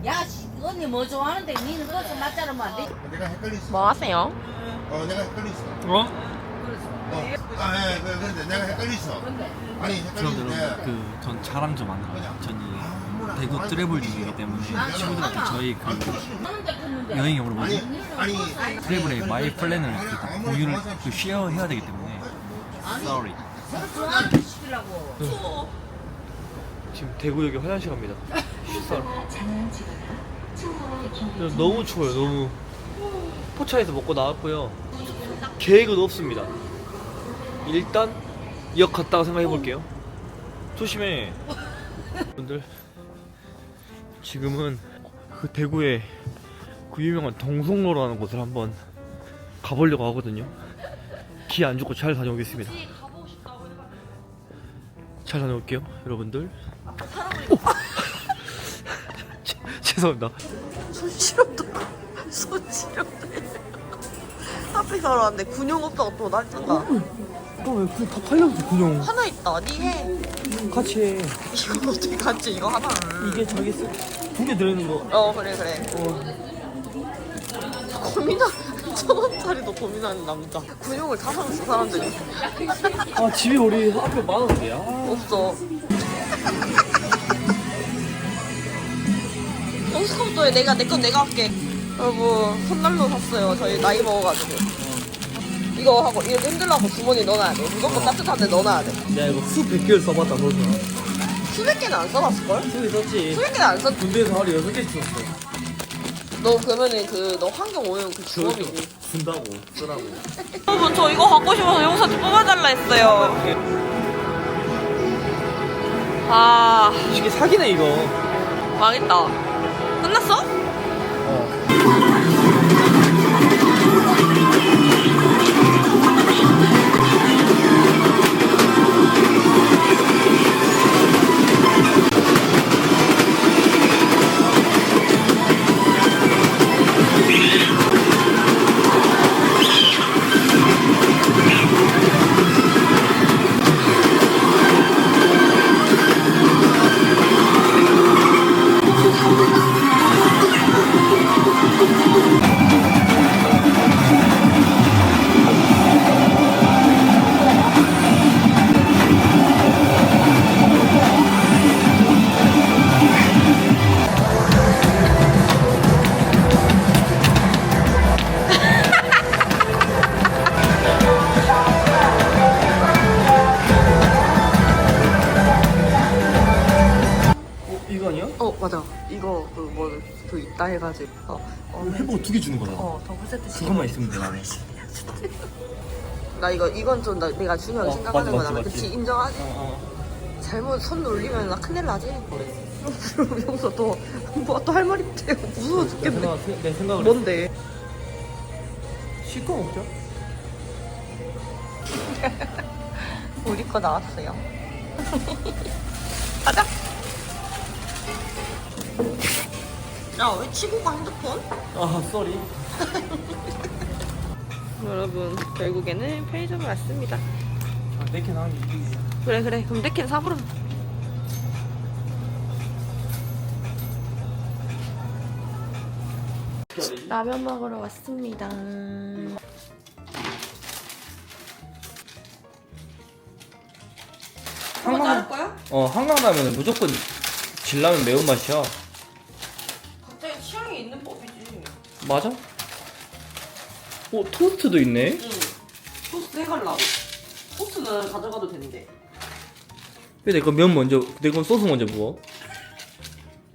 [SPEAKER 6] 야, 언니 뭐 좋아하는데 니는 그것도 맞자르면 안 돼?
[SPEAKER 4] 내가 헷갈렸어.
[SPEAKER 3] 뭐 하세요?
[SPEAKER 4] 내가 헷갈렸어. 그런데 내가 헷갈렸어. 아니 헷갈리는데.
[SPEAKER 7] 전 자랑 좀 안 나와요. 전이 대구 트래블 중이기 때문에 친구들한테 저희 그 여행에 오늘 뭐지? 트래블의 마이 플랜을 다 공유를 쉐어해야 되기 때문에 sorry.
[SPEAKER 2] 지금 대구역에 화장실 갑니다. 너무 추워요. 너무. 포차에서 먹고 나왔고요. 계획은 없습니다. 일단 역 갔다가 생각해 볼게요. 조심해. 분들 지금은 그 대구에 그 유명한 동성로라는 곳을 한번 가보려고 하거든요. 기 안 죽고 잘 다녀오겠습니다. 잘 다녀올게요, 여러분들. 죄송합니다.
[SPEAKER 3] 손 시렵다. 앞에 사러 왔는데 군용 없다고 또 날짠가.
[SPEAKER 2] 다 팔렸어, 그냥.
[SPEAKER 3] 하나 있다. 니 해.
[SPEAKER 2] 같이 해.
[SPEAKER 3] 이거 어떻게 갔지? 이거 하나를.
[SPEAKER 2] 이게 자기 두 개 들어있는 거.
[SPEAKER 3] 그래. 고민아
[SPEAKER 1] 5,000원짜리도 고민하는 남자. 근육을 다 사놨어 사람들이.
[SPEAKER 2] 아 집이 우리 앞에 많은데. 아.
[SPEAKER 1] 없어. 홈스컴도에 내가 내 건 내가 할게. 여러분 손난로 샀어요. 저희 나이 먹어가지고. 이거 하고 이렇게 흔들라고 주머니 넣어놔야 돼. 무조건 따뜻한데 넣어놔야 돼.
[SPEAKER 2] 내가 이거 수백 개를 써봤다 너는.
[SPEAKER 1] 수백 개는 안 써봤을걸?
[SPEAKER 2] 수백 썼지.
[SPEAKER 1] 수백 개는 안 썼.
[SPEAKER 2] 군대에서 하루 6개씩 썼어.
[SPEAKER 1] 너 그러면은 너 환경 오염 그 주범이지.
[SPEAKER 2] 준다고 쓰라고.
[SPEAKER 1] 여러분 저 이거 갖고 싶어서 영상 좀 뽑아달라 했어요. 아
[SPEAKER 2] 이게 사기네 이거.
[SPEAKER 1] 망했다. 끝났어?
[SPEAKER 2] 이거 아니야?
[SPEAKER 1] 맞아. 이거 그 있다 해가지고.
[SPEAKER 2] 햄버거 2개 주는 거야.
[SPEAKER 1] 더블 세트
[SPEAKER 2] 그것만 있으면 돼 나는.
[SPEAKER 1] 나 이건 좀 내가 중요하게 생각하는
[SPEAKER 2] 맞지,
[SPEAKER 1] 거잖아.
[SPEAKER 2] 맞지.
[SPEAKER 1] 그치? 인정하지? 잘못 손 놀리면 나 큰일 나지? 그럼 여기서 또 할 말 있대. 무서워 죽겠네.
[SPEAKER 2] 내 생각을.
[SPEAKER 1] 뭔데?
[SPEAKER 2] 실컷 먹자.
[SPEAKER 1] 우리 거 나왔어요. 가자. 야, 왜 치고 가 핸드폰?
[SPEAKER 2] 아 쏘리.
[SPEAKER 1] 여러분, 결국에는 편의점에 왔습니다.
[SPEAKER 2] 내게 나온 게
[SPEAKER 1] 그래. 그럼 내캔 사부로. 라면 먹으러 왔습니다. 한번 자를 거야?
[SPEAKER 2] 한강라면은 무조건 진라면 매운맛이야.
[SPEAKER 1] 각자의 취향이 있는 법이지.
[SPEAKER 2] 맞아? 토스트도 있네?
[SPEAKER 1] 응. 토스트 해갈라고. 토스트는 가져가도 되는데.
[SPEAKER 2] 왜 내 거 면 먼저, 내 건 소스 먼저 부어?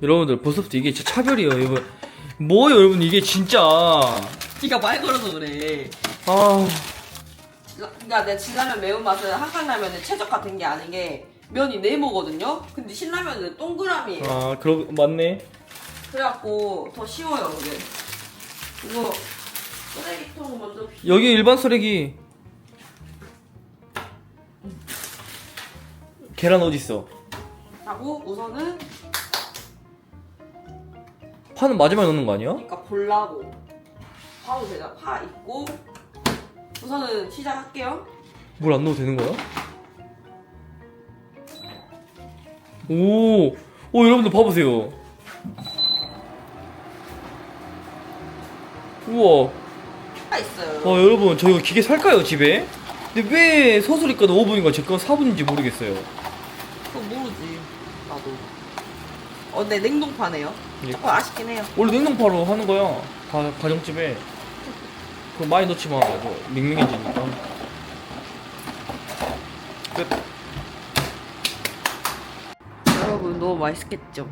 [SPEAKER 2] 여러분들 벌써부터 이게 진짜 차별이에요 여러분. 뭐예요 여러분 이게 진짜.
[SPEAKER 1] 네가 말 걸어서 그래.
[SPEAKER 2] 아
[SPEAKER 1] 그러니까 내 진라면 매운맛은 한강라면은 최저가 된 게 아닌 게 면이 네모거든요? 근데 신라면은 동그라미예요.
[SPEAKER 2] 맞네.
[SPEAKER 1] 그래갖고 더 쉬워요 그게. 이거 쓰레기통 먼저
[SPEAKER 2] 여기 일반 쓰레기. 계란 어딨어?
[SPEAKER 1] 하고 우선은
[SPEAKER 2] 파는 마지막에 넣는 거 아니야?
[SPEAKER 1] 그러니까 볼라고 파도 되잖아. 파 있고 우선은 시작할게요.
[SPEAKER 2] 물 안 넣어도 되는 거야? 오, 여러분들 봐보세요. 우와.
[SPEAKER 1] 파 있어요.
[SPEAKER 2] 여러분 저 이거 기계 살까요 집에? 근데 왜 서술이 거는 5분인가 제 건 4분인지 모르겠어요.
[SPEAKER 1] 그거 모르지 나도. 근데 냉동파네요.
[SPEAKER 2] 예.
[SPEAKER 1] 조금 아쉽긴 해요.
[SPEAKER 2] 원래 냉동파로 하는 거야. 가정집에. 그거 많이 넣지만 밍밍해지니까. 끝.
[SPEAKER 1] 여러분 너무 맛있겠죠?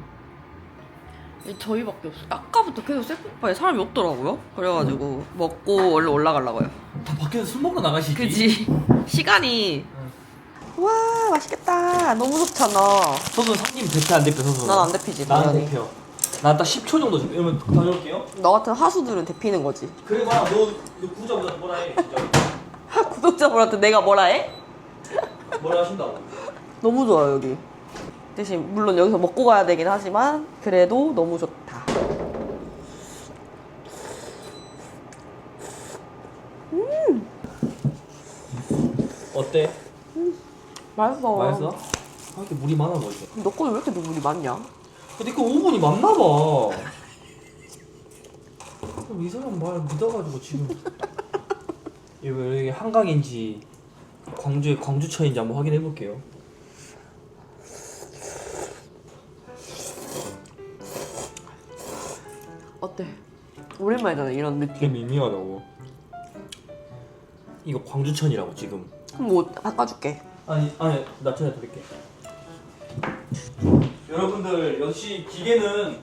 [SPEAKER 1] 저희밖에 없어요. 아까부터 계속 셀프파에 사람이 없더라고요. 그래가지고 먹고 얼른 올라가려고요.
[SPEAKER 2] 다 밖에서 술 먹으러 나가시지.
[SPEAKER 1] 그지? 시간이 와 맛있겠다. 너무 좋잖아.
[SPEAKER 2] 서수 상님 대표 안 대표 서수?
[SPEAKER 1] 난 안 데피지
[SPEAKER 2] 난
[SPEAKER 1] 당연히.
[SPEAKER 2] 대표. 난 딱 10초 정도 좀 이러면 다녀올게요.
[SPEAKER 1] 너 같은 하수들은 데피는 거지.
[SPEAKER 2] 그래 봐. 너 구독자보다 뭐라 해 진짜.
[SPEAKER 1] 구독자분한테 내가 뭐라 해?
[SPEAKER 2] 뭐라 하신다고.
[SPEAKER 1] 너무 좋아 여기. 대신 물론 여기서 먹고 가야 되긴 하지만 그래도 너무 좋다.
[SPEAKER 2] 어때?
[SPEAKER 1] 맛있어.
[SPEAKER 2] 맛있어? 아, 이렇게 물이 많아 보이죠?
[SPEAKER 1] 너 거는 왜 이렇게 눈물이 많냐?
[SPEAKER 2] 근데 그 5분이 맞나 봐. 이 사람 말 믿어가지고 지금 이게 한강인지 광주의 광주천인지 한번 확인해 볼게요.
[SPEAKER 1] 어때? 오랜만이잖아 이런
[SPEAKER 2] 되게
[SPEAKER 1] 느낌.
[SPEAKER 2] 밍밍하다고. 이거 광주천이라고 지금.
[SPEAKER 1] 그럼 뭐 바꿔줄게.
[SPEAKER 2] 아니 나 전에 드릴게. 여러분들 역시 기계는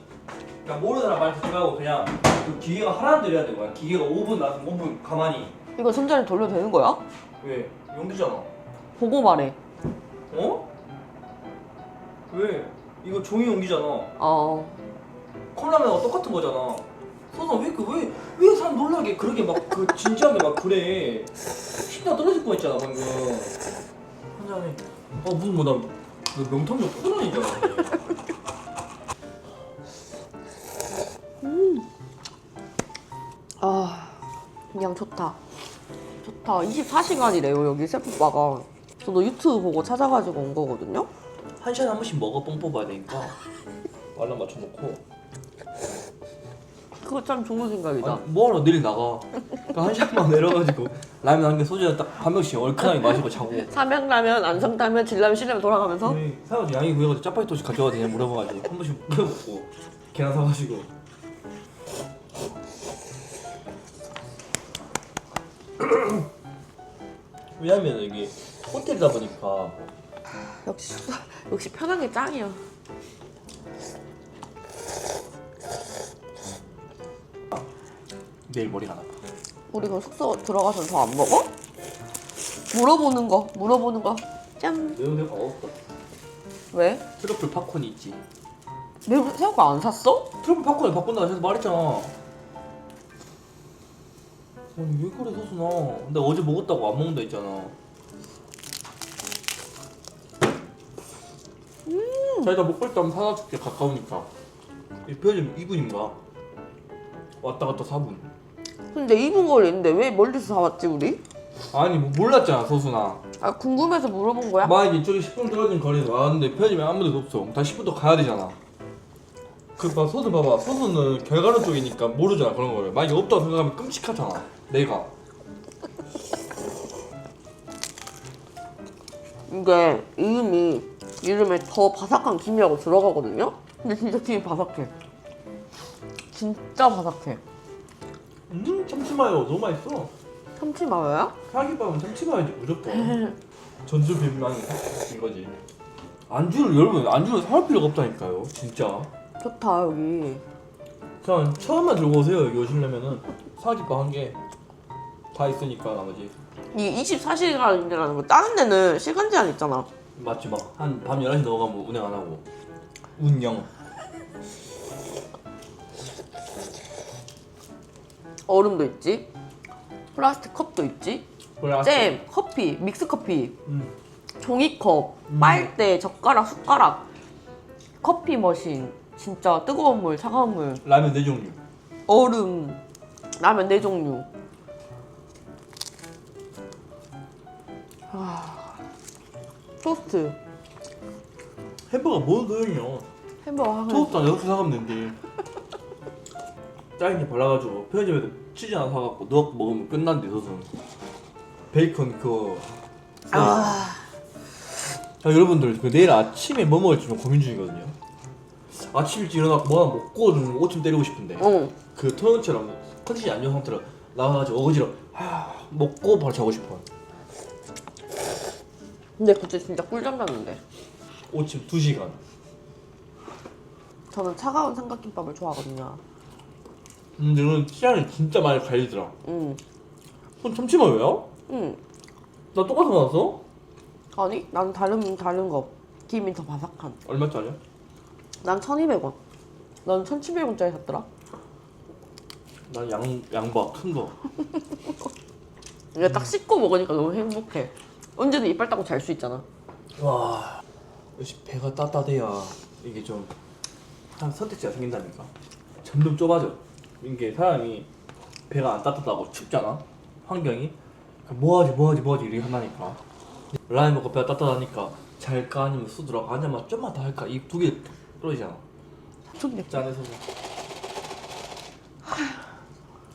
[SPEAKER 2] 그냥 모르는 사람 말 듣지 말고 그냥 그 기계가 하라는 대로 해야 되는 거야. 기계가 5분 나서 5분 가만히.
[SPEAKER 1] 이거 손자를 돌려도 되는 거야?
[SPEAKER 2] 왜? 용기잖아.
[SPEAKER 1] 보고 말해.
[SPEAKER 2] 어? 왜? 이거 종이 용기잖아. 컵라면하고 똑같은 거잖아. 소나 왜 사람 놀라게 그렇게 막 그 진지하게 막 그래. 심장 떨어질 뻔했잖아 방금. 한 잔에 무슨 뭐나 명탐정 토론이잖아.
[SPEAKER 1] 그냥 좋다. 24시간이래요 여기 셰프바가. 저도 유튜브 보고 찾아가지고 온 거거든요.
[SPEAKER 2] 한 시간에 한 번씩 먹어 뽕 뽑아야 되니까 알람 맞춰놓고.
[SPEAKER 1] 그거 참 좋은 생각이다.
[SPEAKER 2] 아니, 뭐하러 내일 나가. 그러니까 한 시간만 내려가지고 라면 한 개 소주 딱 한 병씩 얼큰하게 마시고 자고.
[SPEAKER 1] 삼양라면, 안성라면, 진라면, 신라면 돌아가면서
[SPEAKER 2] 사가지고 양이 구해가지고 짜파게티 가져와도 되냐 물어봐가지고 한 번씩 물어보고 계란 사가지고. 왜냐면 여기 호텔이다 보니까
[SPEAKER 1] 역시 편한 게 짱이야.
[SPEAKER 2] 내일 머리가 나빠.
[SPEAKER 1] 우리 그럼 숙소 들어가서 더 안 먹어? 물어보는 거. 짠.
[SPEAKER 2] 매운 새우가 없어.
[SPEAKER 1] 왜?
[SPEAKER 2] 트러플 팝콘이 있지.
[SPEAKER 1] 매운 새우가 안 샀어?
[SPEAKER 2] 트러플 팝콘을 바꾼다고 해서 말했잖아. 아니 왜 그래 서순아. 근데 어제 먹었다고 안 먹는다 했잖아. 자 일단 먹을 때 한번 사다 줄게. 가까우니까. 이 편의점 2분인가? 왔다 갔다 4분.
[SPEAKER 1] 근데 2분 걸리는데 왜 멀리서 사왔지 우리?
[SPEAKER 2] 아니 뭐 몰랐잖아 서순아.
[SPEAKER 1] 아 궁금해서 물어본 거야?
[SPEAKER 2] 만약에 이쪽에 10분 떨어진 거리에서 왔는데 편의점에 아무 데도 없어. 다 10분 더 가야 되잖아. 서순 봐봐. 서순은 결과론 쪽이니까 모르잖아 그런 거를. 만약에 없다고 생각하면 끔찍하잖아 내가.
[SPEAKER 1] 이게 이름에 더 바삭한 김이라고 들어가거든요? 근데 진짜 김이 바삭해. 진짜 바삭해.
[SPEAKER 2] 참치마요 너무 맛있어.
[SPEAKER 1] 참치마요야?
[SPEAKER 2] 사기밥은 참치마요지 무조건. 전주 비빔면이 이거지. 안주를 사올 필요가 없다니까요 진짜.
[SPEAKER 1] 좋다 여기.
[SPEAKER 2] 그냥 처음만 들고 오세요. 여기 오시려면은 사기밥 한 개 다 있으니까 나머지.
[SPEAKER 1] 이게 24시간이라는 거 다른 데는 시간 제한 있잖아.
[SPEAKER 2] 맞지 막 한 밤 11시 넘어가면 운행 안 하고. 운영.
[SPEAKER 1] 얼음도 있지. 플라스틱 컵도 있지. 잼, 커피, 믹스 커피, 종이컵, 빨대, 젓가락, 숟가락, 커피 머신, 진짜 뜨거운 물, 차가운 물,
[SPEAKER 2] 라면 4종류.
[SPEAKER 1] 얼음, 라면 4종류. 토스트,
[SPEAKER 2] 햄버거 뭔 소용이야.
[SPEAKER 1] 햄버거 하나.
[SPEAKER 2] 토스트 한 6개 사가면 된대. 짜장면 발라가지고 편의점에서 치즈 하나 사갖고 넣어갖고 먹으면 끝난대 서순. 베이컨 그거. 자 여러분들 그 내일 아침에 뭐 먹을지 좀 고민 중이거든요. 아침 일찍 일어나고 뭐 하나 먹고 좀 오줌 때리고 싶은데 그 토요일처럼 컨디션이 안 좋은 상태로 나와가지고 어거지로 먹고 바로 자고 싶어.
[SPEAKER 1] 근데 그때 진짜 꿀잠 잤는데.
[SPEAKER 2] 오침 2시간.
[SPEAKER 1] 저는 차가운 삼각김밥을 좋아하거든요.
[SPEAKER 2] 너는 취향이 진짜 많이 갈리더라.
[SPEAKER 1] 응.
[SPEAKER 2] 그럼 참치마요야?
[SPEAKER 1] 응.
[SPEAKER 2] 나 똑같은 거 나왔어?
[SPEAKER 1] 아니, 난 다른 거. 김이 더 바삭한.
[SPEAKER 2] 얼마짜리야?
[SPEAKER 1] 난 1,200원. 넌 1,700원짜리 샀더라.
[SPEAKER 2] 난 양바 큰 거.
[SPEAKER 1] 이게 딱 씻고 먹으니까 너무 행복해. 언제든 이빨 닦고 잘 수 있잖아.
[SPEAKER 2] 와, 역시 배가 따뜻해야 이게 좀 한 선택지가 생긴다니까. 점점 좁아져. 이게 사람이 배가 안 따뜻하고 춥잖아. 환경이. 뭐하지 이렇게 한다니까. 라면 먹고 배가 따뜻하니까 잘까 아니면 수두라고 아니면 좀만 더 할까. 이 두 개 떨어지잖아.
[SPEAKER 1] 좋네.
[SPEAKER 2] 짠해서.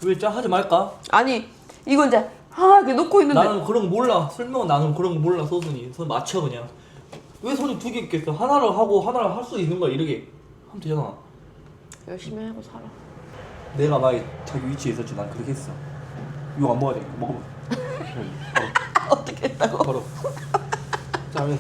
[SPEAKER 2] 왜 짜 하지 말까?
[SPEAKER 3] 아니 이건 이제 이렇게 놓고 있는데
[SPEAKER 2] 나는 그런 거 몰라. 설명은 나는 그런 거 몰라. 소순이. 손 맞춰 그냥. 왜 손이 두 개 있겠어? 하나를 하고 하나를 할 수 있는 거야. 이렇게 하면 되잖아.
[SPEAKER 3] 열심히 하고 살아.
[SPEAKER 2] 내가 만약 자기 위치에 있었지 난 그렇게 했어. 이거 안 먹어야 돼. 먹어봐.
[SPEAKER 3] 어떻게 했다고?
[SPEAKER 2] 바로. 짜면.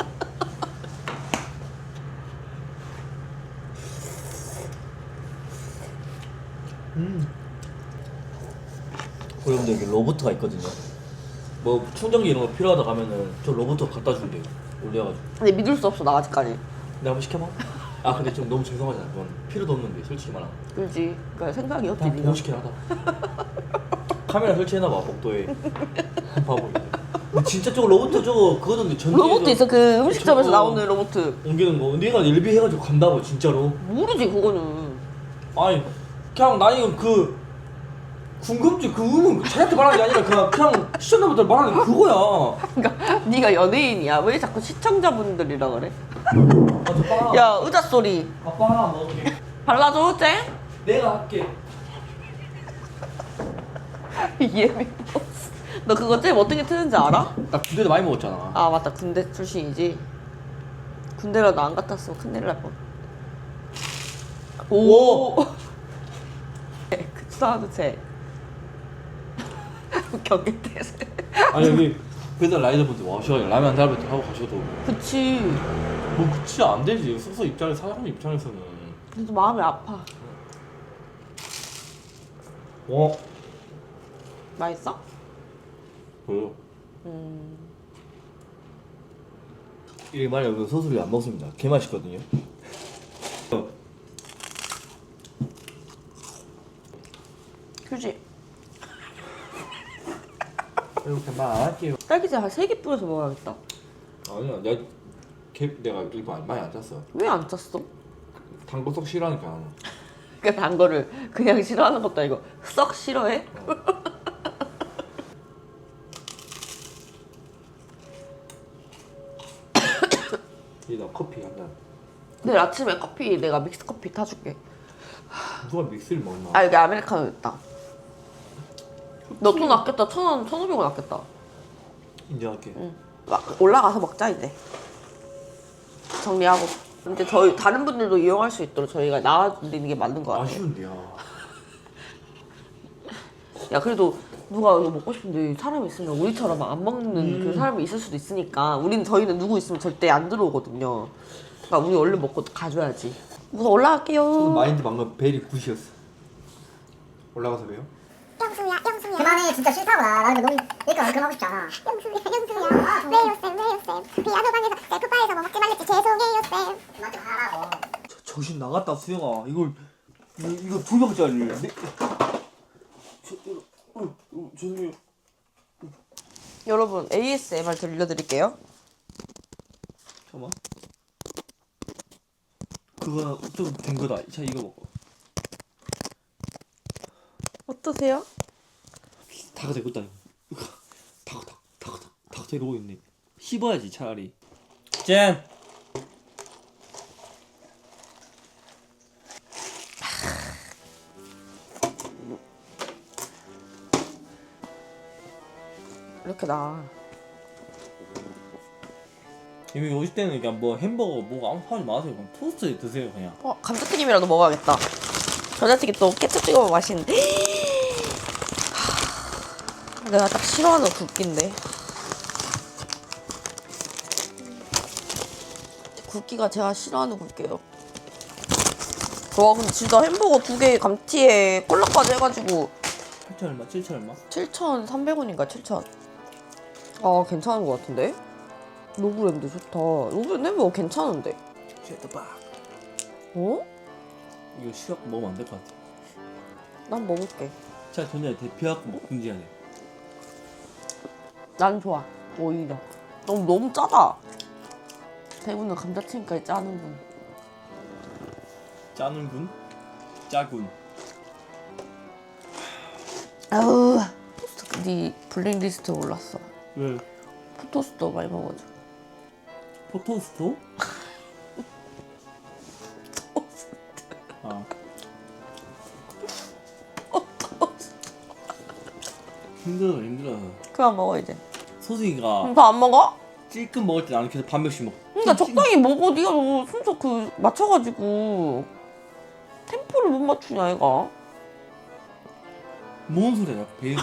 [SPEAKER 2] 여러분들 여기 로봇가 있거든요. 뭐 충전기 이런 거 필요하다 가면은 저 로봇 갖다 준대요. 올려가지고.
[SPEAKER 3] 근데 믿을 수 없어 나 아직까지.
[SPEAKER 2] 내가 한번 시켜봐. 아 근데 좀 너무 죄송하잖아. 그건 필요도 없는데 솔직히 말하면.
[SPEAKER 3] 그렇지. 그러니까 생각이 없지.
[SPEAKER 2] 다
[SPEAKER 3] 네가.
[SPEAKER 2] 보고 싶긴 하다. 카메라 설치해놔봐 복도에. 바보. 진짜 저거 로봇 저거 그거던데 전기.
[SPEAKER 3] 로봇도 있어. 그 음식점에서
[SPEAKER 2] 저거
[SPEAKER 3] 나오는 로봇.
[SPEAKER 2] 옮기는 거. 내가 일비해가지고 간다고 진짜로.
[SPEAKER 3] 모르지 그거는.
[SPEAKER 2] 아니 그냥 나 이거 그 궁금증 그 의문 자기한테 말하는 게 아니라 그냥 시청자분들 말하는 게 그거야.
[SPEAKER 3] 그러니까 네가 연예인이야. 왜 자꾸 시청자분들이라 그래?
[SPEAKER 2] 저 빵.
[SPEAKER 3] 야 의자 소리.
[SPEAKER 2] 아빠 하나 먹을게.
[SPEAKER 3] 발라줘 쨍?
[SPEAKER 2] 내가 할게.
[SPEAKER 3] 예미 버스. 너 그거 잼 어떻게 트는지 알아?
[SPEAKER 2] 나 군대도 많이 먹었잖아.
[SPEAKER 3] 아 맞다 군대 출신이지. 군대라도 안 갔다 왔으면 큰일 날 뻔. 오. 그 사운드 제. 경기대에서.
[SPEAKER 2] 아니 여기 배달 라이더분들 와셔 라면 한 달부터 하고 가셔도
[SPEAKER 3] 그치.
[SPEAKER 2] 뭐 그치 안 되지. 숙소 입장에서 사장님 입장에서는.
[SPEAKER 3] 그래도 마음이 아파. 맛있어?
[SPEAKER 2] 보여. 이게 만약 여기 소스를 안 먹습니다. 개 맛있거든요.
[SPEAKER 3] 그지?
[SPEAKER 2] 이렇게 말 안 할게요.
[SPEAKER 3] 딸기잼 한 3개 뿌려서 먹어야겠다.
[SPEAKER 2] 아니야 내가 이거 많이 안 짰어.
[SPEAKER 3] 왜 안 짰어?
[SPEAKER 2] 단 거 썩 싫어하니까.
[SPEAKER 3] 그 단 거를 그냥 싫어하는 것도 아니고 썩 싫어해?
[SPEAKER 2] 얘나 커피 한 잔.
[SPEAKER 3] 내일 아침에 커피 내가 믹스 커피 타줄게.
[SPEAKER 2] 누가 믹스를 먹나?
[SPEAKER 3] 아 여기 아메리카노 있다. 너 돈 아꼈다. 1,000원, 1,500원 아꼈다.
[SPEAKER 2] 인정할게.
[SPEAKER 3] 응. 올라가서 먹자 이제. 정리하고. 이제 저희 다른 분들도 이용할 수 있도록 저희가 나와드리는 게 맞는 것 같아요.
[SPEAKER 2] 아쉬운데요.
[SPEAKER 3] 야 그래도 누가 이거 먹고 싶은데 사람이 있으면 우리처럼 안 먹는 그 사람이 있을 수도 있으니까 저희는 누구 있으면 절대 안 들어오거든요. 그러니까 우리 얼른 먹고 가줘야지. 우선 올라갈게요.
[SPEAKER 2] 저는 마인드 방금 벨이 굿이었어. 올라가서 왜요?
[SPEAKER 8] 영수야 그만해 진짜 싫다고 나는 너무 그러니까 그만하고 싶지 않아. 영수야 왜요 쌤 피아노방에서 셀프바에서 뭐 먹지 말랬지 죄송해요 쌤. 그만 좀 하라고.
[SPEAKER 2] 정신 나갔다 수영아. 이거 2병짜리. 죄송해요.
[SPEAKER 3] 여러분 ASMR 들려드릴게요.
[SPEAKER 2] 잠깐만. 그거 좀 된 거다. 자 이거 먹어.
[SPEAKER 3] 어떠세요?
[SPEAKER 2] 다가 되고 있다. 다가 이러고 있네. 씹어야지 차라리. 짠.
[SPEAKER 3] 이렇게 나.
[SPEAKER 2] 이미 오실 때는 그냥 뭐 햄버거 뭐가 아무 하지 마세요. 그냥 토스트 드세요 그냥.
[SPEAKER 3] 감자튀김이라도 먹어야겠다. 감자튀김 또 케첩 찍어 먹으면 맛있는데. 내가 딱 싫어하는 굵기인데. 굵기가 제가 싫어하는 굵기예요. 와 근데 진짜 햄버거 2개 감튀에 콜라까지 해가지고
[SPEAKER 2] 8천 얼마? 7천 얼마?
[SPEAKER 3] 7,300원인가 7,000. 아 괜찮은 것 같은데? 로브랜드 좋다. 로브랜드 햄버거 괜찮은데?
[SPEAKER 2] 쉐드박.
[SPEAKER 3] 어?
[SPEAKER 2] 이거 시갖고 먹으면 안 될 것 같아.
[SPEAKER 3] 난 먹을게.
[SPEAKER 2] 자 전에 대피하고 먹든지 해야 돼.
[SPEAKER 3] 난 좋아. 오히려. 너무 짜다. 대부분 감자튀김까지 짜는군.
[SPEAKER 2] 짜는군? 짜군.
[SPEAKER 3] 아우. 네 블랙리스트에 올랐어.
[SPEAKER 2] 왜?
[SPEAKER 3] 포토스도 많이 먹어줘.
[SPEAKER 2] 포토스토? 아. 힘들어.
[SPEAKER 3] 그만 먹어 이제.
[SPEAKER 2] 소승이가
[SPEAKER 3] 더 안 먹어?
[SPEAKER 2] 찔끔 먹을 때 나는 계속 반병씩 먹어.
[SPEAKER 3] 그러니까 적당히 먹어. 네가 너무 순서 그 맞춰가지고 템포를 못 맞추냐 얘가.
[SPEAKER 2] 뭔 소리야? 배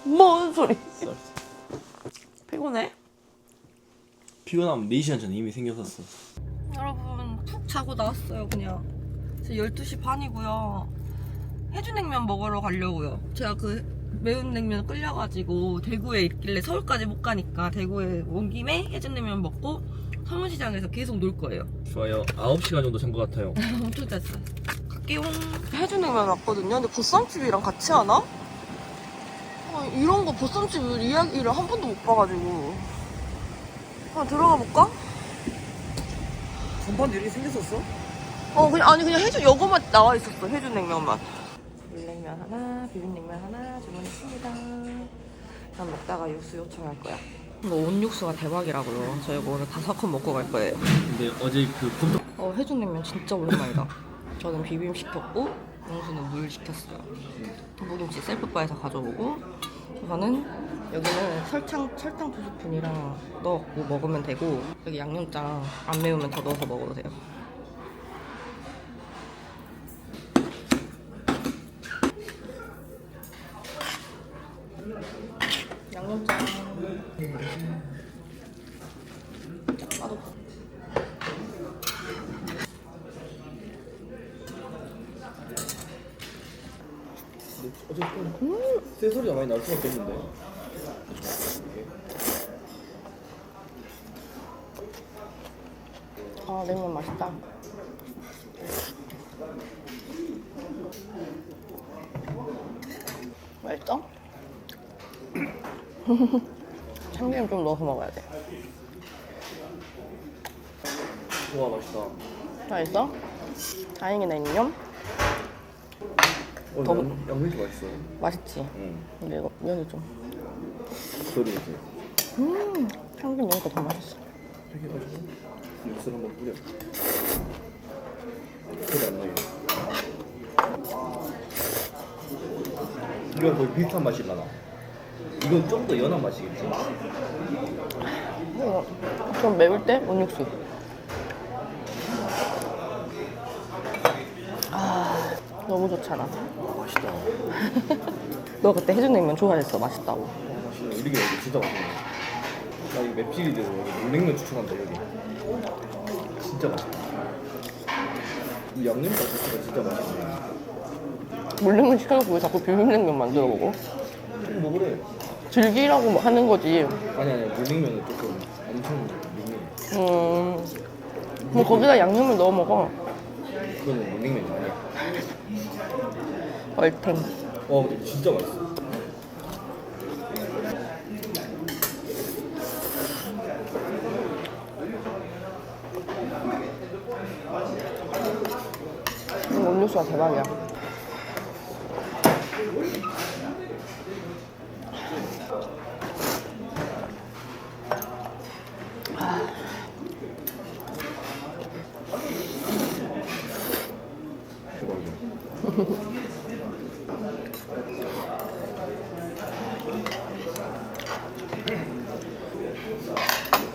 [SPEAKER 3] 뭔 소리. 피곤해?
[SPEAKER 2] 피곤하면 4시간 전에 이미 생겼었어.
[SPEAKER 1] 여러분 푹 자고 나왔어요 그냥. 지금 12시 반이고요. 해주냉면 먹으러 가려고요. 제가 그 매운 냉면 끌려가지고 대구에 있길래 서울까지 못 가니까 대구에 온 김에 해주냉면 먹고 서문시장에서 계속 놀 거예요.
[SPEAKER 2] 좋아요. 9시간 정도 잔 것 같아요.
[SPEAKER 1] 엄청 잤어. 갈게요.
[SPEAKER 3] 해주냉면 왔거든요. 근데 보쌈집이랑 같이 하나? 이런 거 보쌈집 이야기를 한 번도 못 봐가지고 한번 들어가 볼까?
[SPEAKER 2] 전반 이렇게 생겼었어?
[SPEAKER 3] 그냥 해주 요거만 나와 있었어. 해주냉면만. 물냉면 하나, 비빔냉면 하나 주문했습니다. 난 먹다가 육수 요청할 거야.
[SPEAKER 1] 이거 온육수가 대박이라고요. 저 이거 오늘 5컵 먹고 갈 거예요.
[SPEAKER 2] 근데 어제 그 곰탕
[SPEAKER 1] 해주냉면 진짜 오랜만이다. 저는 비빔 시켰고 영수는 물 시켰어요. 무김치 셀프바에서 가져오고 저는 여기는 설탕 2스푼이랑 넣고 먹으면 되고 여기 양념장 안 매우면 더 넣어서 먹어도 돼요. 양념장
[SPEAKER 2] 어제 새 소리가 많이 날 수밖에 없는데.
[SPEAKER 3] 냉면 맛있다. 맛있어? 참기름 좀 넣어서 먹어야 돼.
[SPEAKER 2] 와 맛있다.
[SPEAKER 3] 맛있어? 다행이네, 인념. 더-
[SPEAKER 2] 양념이 맛있어.
[SPEAKER 3] 맛있지?
[SPEAKER 2] 응.
[SPEAKER 3] 근데 이거 면이 좀.
[SPEAKER 2] 저도 이제
[SPEAKER 3] 참기름 넣으니까 더 맛있어.
[SPEAKER 2] 이렇게 해가지고 육수를 한번 뿌려. 소리 안 나게. 이건 거의 비슷한 맛이 나나. 이건 좀 더 연한 맛이겠지?
[SPEAKER 3] 좀 매울 때 온육수. 너무 좋잖아.
[SPEAKER 2] 맛있다.
[SPEAKER 3] 너 그때 해준냉면 좋아했어. 맛있다고.
[SPEAKER 2] 맛있네. 이렇게 여기 진짜 맛있네. 나 이거 맵찔이대로 여기 물냉면 추천한다 여기. 진짜 맛있다. 이 양념 자체가 진짜 맛있네.
[SPEAKER 3] 물냉면 시켜놓고 왜 자꾸 비빔냉면 만들어보고?
[SPEAKER 2] 조금 먹으래.
[SPEAKER 3] 즐기라고 하는 거지.
[SPEAKER 2] 아니 물냉면은 조금 엄청 밍밍해.
[SPEAKER 3] 뭐 거기다 양념을 넣어 먹어.
[SPEAKER 2] 그거는 물냉면이 아니야.
[SPEAKER 3] 얼탱.
[SPEAKER 2] 근데 진짜 맛있어.
[SPEAKER 3] 온육수가 대박이야.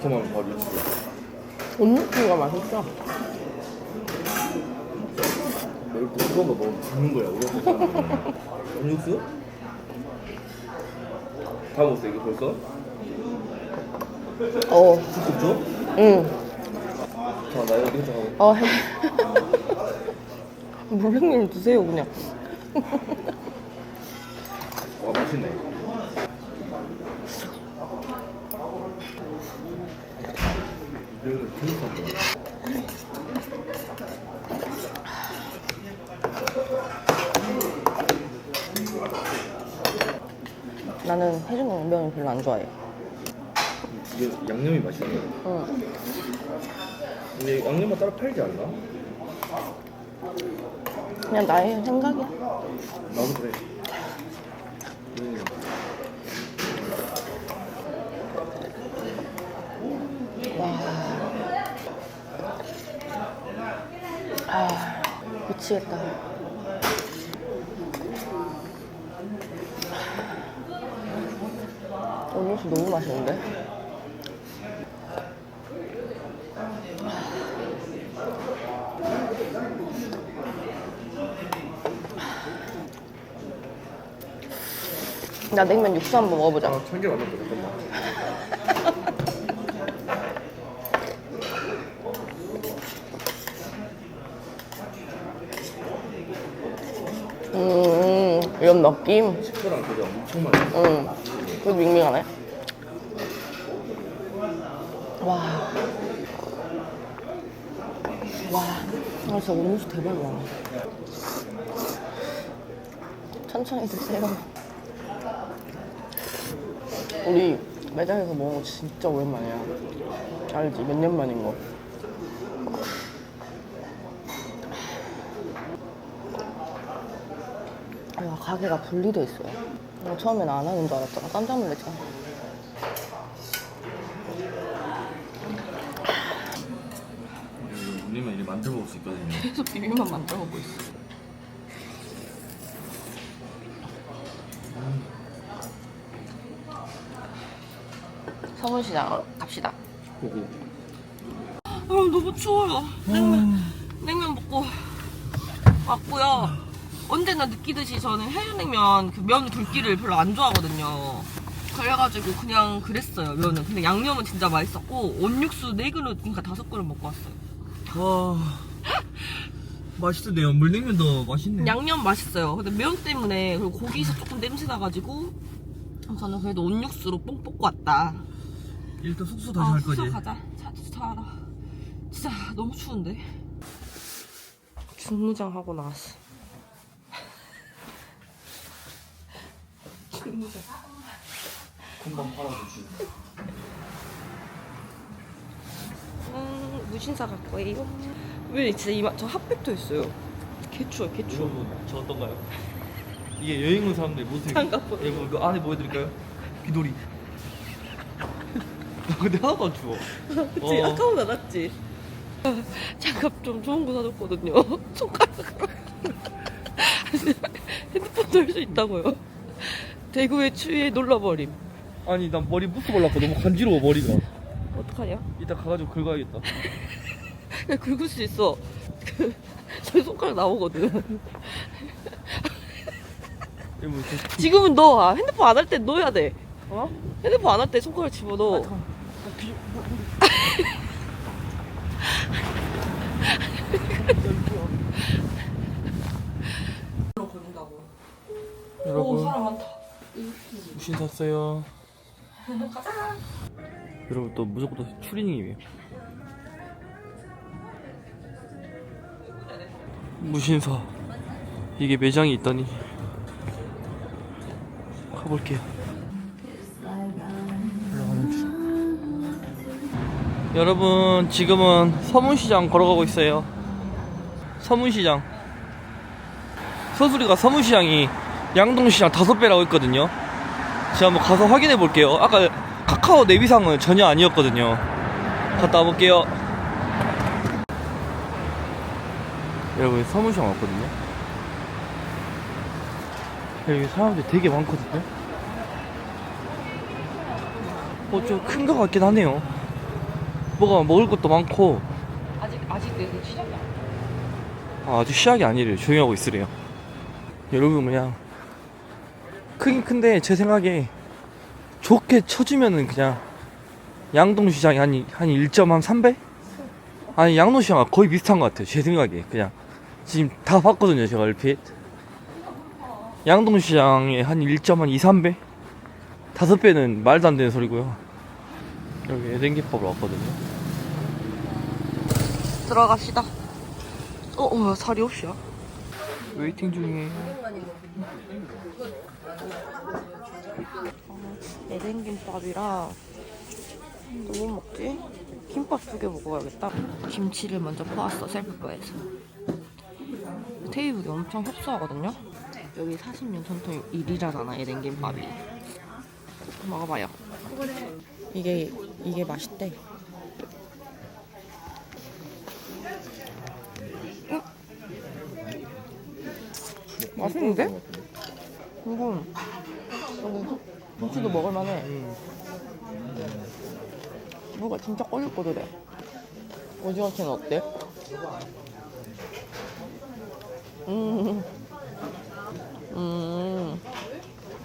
[SPEAKER 2] 그만 바로 육수.
[SPEAKER 3] 온육수가 맛있어.
[SPEAKER 2] 매울 때 그런 거 먹으면 죽는 거야. 우리 음육수? 다 먹었어 이거 벌써? 국수 줘?
[SPEAKER 3] 응.
[SPEAKER 2] 자, 나 이거 하고.
[SPEAKER 3] 물냉면 드세요 그냥.
[SPEAKER 2] 와 맛있네. 이거 재밌었어.
[SPEAKER 3] 나는 해준냉면을 별로 안 좋아해.
[SPEAKER 2] 이게 양념이 맛있네.
[SPEAKER 3] 응.
[SPEAKER 2] 근데 양념만 따로 팔지 않나?
[SPEAKER 3] 그냥 나의 생각이야.
[SPEAKER 2] 나도 그래.
[SPEAKER 3] 미치겠다. 맛있는데? 나 냉면 육수 한번 먹어보자.
[SPEAKER 2] 참기름 안 넣었다 잠깐만.
[SPEAKER 3] 이런 느낌?
[SPEAKER 2] 식초랑 그게 엄청 많아.
[SPEAKER 3] 그래도 밍밍하네. 와. 와. 아, 진짜 음료수 대박이야. 천천히 드세요. 우리 매장에서 먹은 거 진짜 오랜만이야. 알지? 몇 년 만인 거. 야, 가게가 분리돼 있어요. 나 처음엔 안 하는 줄 알았잖아. 깜짝 놀랐잖아.
[SPEAKER 7] 우리만 이렇게 만들어 먹을 수 있거든요.
[SPEAKER 3] 계속 비빔만 만들어 보고 있어. 서문시장 갑시다. 너무 추워요. 냉면 먹고 왔고요. 언제나 느끼듯이 저는 해양냉면 그 면 굵기를 별로 안 좋아하거든요. 그래가지고 그냥 그랬어요, 면은. 근데 양념은 진짜 맛있었고 온육수 4그릇, 그러니까 5그릇 먹고 왔어요.
[SPEAKER 2] 와 맛있던데요. 물냉면도 맛있네.
[SPEAKER 3] 양념 맛있어요. 근데 면 때문에, 그리고 고기에서 조금 냄새 나가지고 저는 그래도 온육수로 뽕 뽑고 왔다.
[SPEAKER 2] 일단 숙소 다시 할 거지.
[SPEAKER 3] 숙소 가자. 자라. 진짜 너무 추운데. 중무장 하고 나왔어. 중무장.
[SPEAKER 2] 금방 팔아주지.
[SPEAKER 3] 무신사 갈 거예요. 왜 진짜 저 핫팩도 있어요. 개추워.
[SPEAKER 2] 여러분 저 어떤가요? 이게 여행 온 사람들의 모습이.
[SPEAKER 3] 장갑 보여.
[SPEAKER 2] 여러분 그 안에 보여드릴까요? 귀돌이. 근데 하나도 안 추워.
[SPEAKER 3] 그치? 아까보다 낫지? 장갑 좀 좋은 거 사줬거든요. 손가락으로. 핸드폰도 할 수 있다고요. 대구의 추위에 놀라버림.
[SPEAKER 2] 아니 난 머리 부스 발랐고 너무 간지러워 머리가.
[SPEAKER 3] 어떡하냐?
[SPEAKER 2] 이따 가가지고 긁어야겠다.
[SPEAKER 3] 야, 긁을 수 있어. 저기 손가락 나오거든.
[SPEAKER 2] 여러분
[SPEAKER 3] 지금은 넣어. 핸드폰 안 할 때 넣어야 돼. 어? 핸드폰 안 할 때 손가락 집어넣어.
[SPEAKER 2] 여러분
[SPEAKER 3] 사람 많다.
[SPEAKER 2] 무신 샀어요. 여러분 또 무조건 또 추리닝이에요. 무신사 이게 매장이 있다니. 가볼게요. 올라가는 중. 여러분 지금은 서문시장 걸어가고 있어요. 서문시장. 서술이가 서문시장이 양동시장 5배라고 했거든요. 제가 한번 가서 확인해 볼게요. 아까 카카오 내비상은 전혀 아니었거든요. 갔다 와볼게요. 여러분 서문시장 왔거든요. 여기 사람들이 되게 많거든요. 좀 큰 거 같긴 하네요. 뭐가 먹을 것도 많고.
[SPEAKER 3] 아직 내 시작이 안 돼.
[SPEAKER 2] 아직 시작이 아니래요. 조용히 하고 있으래요. 여러분 그냥 크긴 큰데 제 생각에 좋게 쳐주면은 그냥 양동시장이 한 1.3배? 아니 양동시장과 거의 비슷한 것 같아요. 제 생각에. 그냥 지금 다 봤거든요. 제가 얼핏 양동시장에 한 1.2, 3배? 5배는 말도 안 되는 소리고요. 여기 에덴김밥으로 왔거든요.
[SPEAKER 3] 들어갑시다. 살이 없이야.
[SPEAKER 2] 웨이팅 중이에요.
[SPEAKER 3] 에덴김밥이랑 또 뭐 먹지? 김밥 2개 먹어야겠다. 김치를 먼저 퍼왔어, 셀프바에서. 테이블이 엄청 협소하거든요. 여기 40년 전통 일이라잖아, 에덴김밥이. 먹어봐요. 이게 맛있대. 맛있는데? 이거 김치도 먹을만해. 뭐가 진짜 꼬들꼬들해. 오징어채는 어때?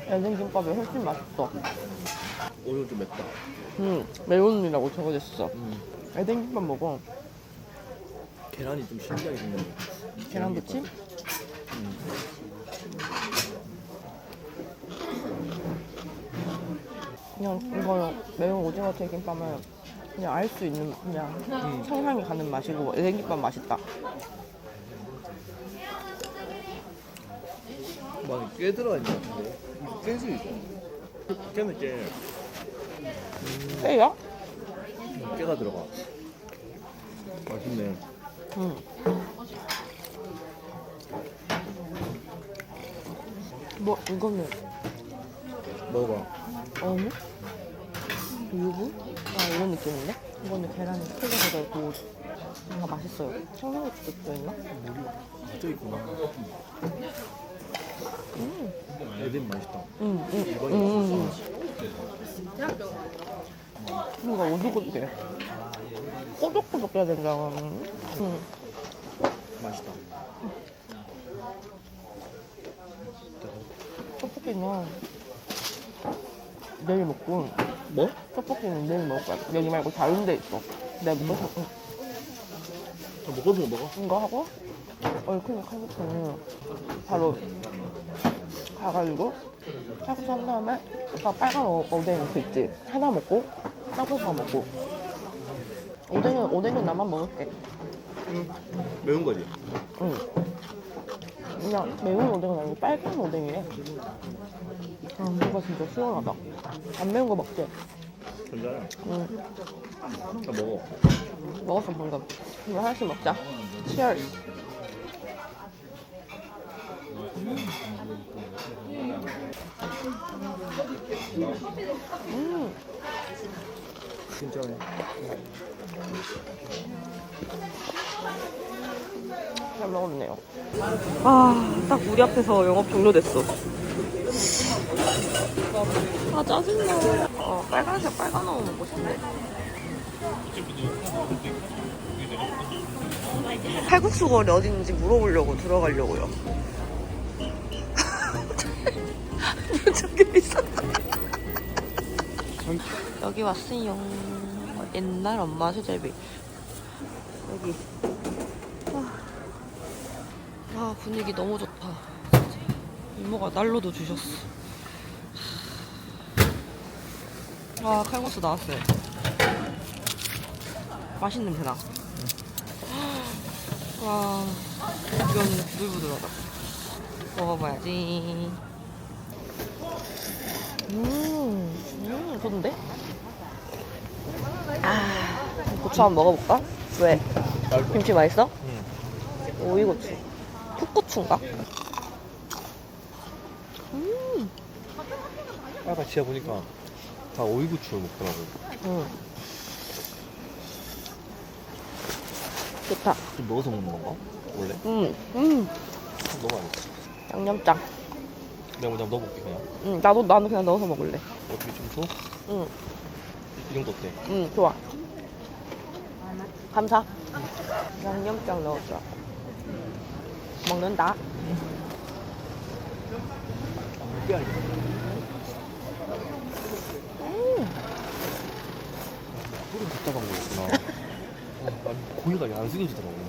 [SPEAKER 3] 에덴김밥이 훨씬 맛있어.
[SPEAKER 2] 오늘 좀 맵다.
[SPEAKER 3] 매운이라고 적어졌어. 에덴김밥 먹어.
[SPEAKER 2] 계란이 좀 신기하게 생겼네.
[SPEAKER 3] 계란부침? 그냥 이거 매운 오징어채 김밥은 그냥 알 수 있는 그냥 상상이 가는 맛이고 에덴김밥 맛있다.
[SPEAKER 2] 많이 깨 들어가 있는 것 같은데. 깨지 이거. 깨는 깨.
[SPEAKER 3] 세요?
[SPEAKER 2] 깨가 들어가. 맛있네.
[SPEAKER 3] 뭐 이거는
[SPEAKER 2] 먹어봐.
[SPEAKER 3] 어묵? 유부? 아 이런 느낌인데? 이거는 계란이 크게 들어있고 뭔가 맛있어요. 청양고추도 들어있나?
[SPEAKER 2] 또 있구나. 애들 맛있다.
[SPEAKER 3] 뭔가 오죽오죽해. 꼬독꼬독해야 된다고.
[SPEAKER 2] 맛있다.
[SPEAKER 3] 떡볶이는 내일 먹고.
[SPEAKER 2] 뭐?
[SPEAKER 3] 떡볶이는 내일 먹을 거야. 여기 말고 다른 데 있어. 내가 먹어서
[SPEAKER 2] 먹어도 먹어.
[SPEAKER 3] 이거 하고 얼큰이 칼국수는 바로 가가지고 칼국수 한 다음에 아까 빨간 오뎅 그 있지? 하나 먹고 쌍꺼풀 먹고 오뎅은 나만 먹을게.
[SPEAKER 2] 매운 거지?
[SPEAKER 3] 응. 그냥 매운 오뎅은 아니고 빨간 오뎅이래. 아, 뭔가 진짜 시원하다. 안 매운 거 먹지?
[SPEAKER 2] 괜찮아.
[SPEAKER 3] 응.
[SPEAKER 2] 다 먹어.
[SPEAKER 3] 먹었어 방금. 이거 하나씩 먹자. 치얼.
[SPEAKER 2] 진짜네.
[SPEAKER 3] 잘 먹었네요. 아, 딱 우리 앞에서 영업 종료됐어. 아, 짜증나. 빨간색 빨간 거 먹고 싶네. 칼국수 거리 어디 있는지 물어보려고 들어가려고요. 저기 있어. 여기 왔어요. 옛날 엄마 수제비. 여기. 아, 분위기 너무 좋다. 진짜. 이모가 난로도 주셨어. 아, 칼국수 나왔어요. 맛있는 냄새나. 와, 이건 부들부들하다. 먹어봐야지. 좋은데? 아, 고추 한번 먹어볼까? 왜? 김치 맛있어? 응. 오이고추. 풋고추인가?
[SPEAKER 2] 아까 지하 보니까 다 오이고추를 먹더라고.
[SPEAKER 3] 응. 좋다.
[SPEAKER 2] 좀 넣어서 먹는 건가? 원래? 넣어야겠다.
[SPEAKER 3] 양념장.
[SPEAKER 2] 내가 먼저 넣어볼게 그냥.
[SPEAKER 3] 나도 그냥 넣어서 먹을래.
[SPEAKER 2] 어떻게 좀 줘?
[SPEAKER 3] 응.
[SPEAKER 2] 이 정도 어때?
[SPEAKER 3] 좋아. 감사. 양념장 넣어줘. 먹는다.
[SPEAKER 2] 소금 복잡한 거였구나. 아니, 고기가 안 숙여지더라고.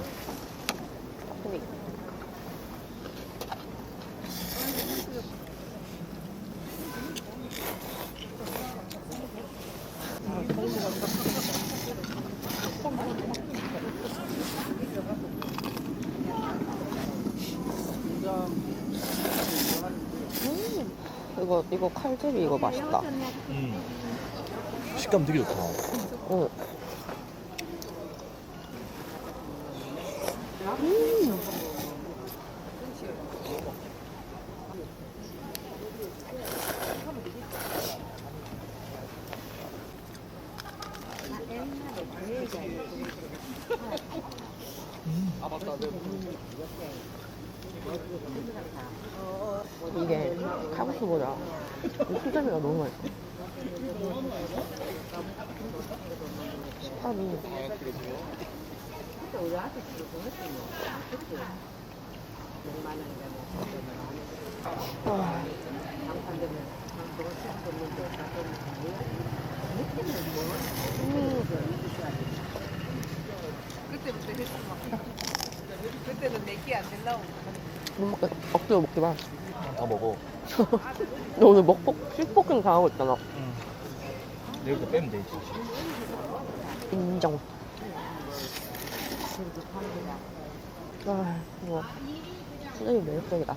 [SPEAKER 3] 이거 칼제비 이거 맛있다.
[SPEAKER 2] 식감 되게 좋다.
[SPEAKER 3] 응. 이게 칼국수보다 이 수제비가 너무 맛있어. 못 먹겠어. 억지로 먹지 마.
[SPEAKER 5] 다 먹어.
[SPEAKER 3] 너 오늘 식폭행 당하고 있잖아.
[SPEAKER 5] 내일부터 빼면 되지.
[SPEAKER 3] 인정. 아, 이거 수제비 매력적이다.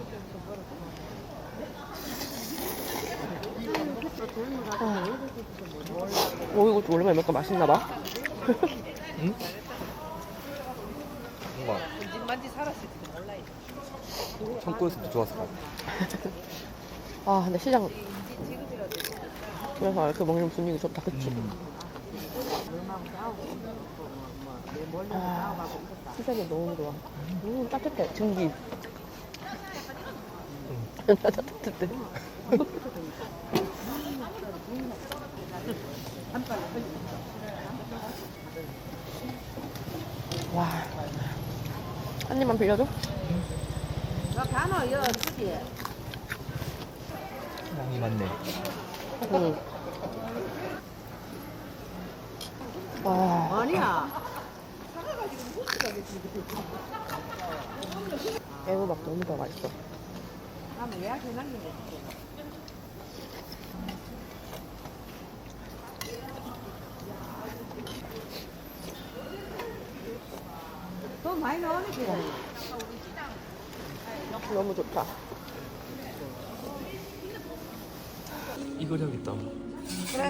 [SPEAKER 3] 오, 이거 원래 먹으니까 맛있나 봐.
[SPEAKER 5] 응? 뭔가 참고였으면 좋았을 것 같아.
[SPEAKER 3] 아, 근데 시장 그래서 이렇게 먹는 분위기 좋다, 그치? 아, 수제비 너무 좋아. 따뜻해, 증기. 따뜻해. 와, 한 입만 빌려줘?
[SPEAKER 5] 양이 많네.
[SPEAKER 3] 응. 와. 애호박 너무 더 맛있어. 너무 좋다.
[SPEAKER 5] 이걸 해야겠다.
[SPEAKER 3] 그래?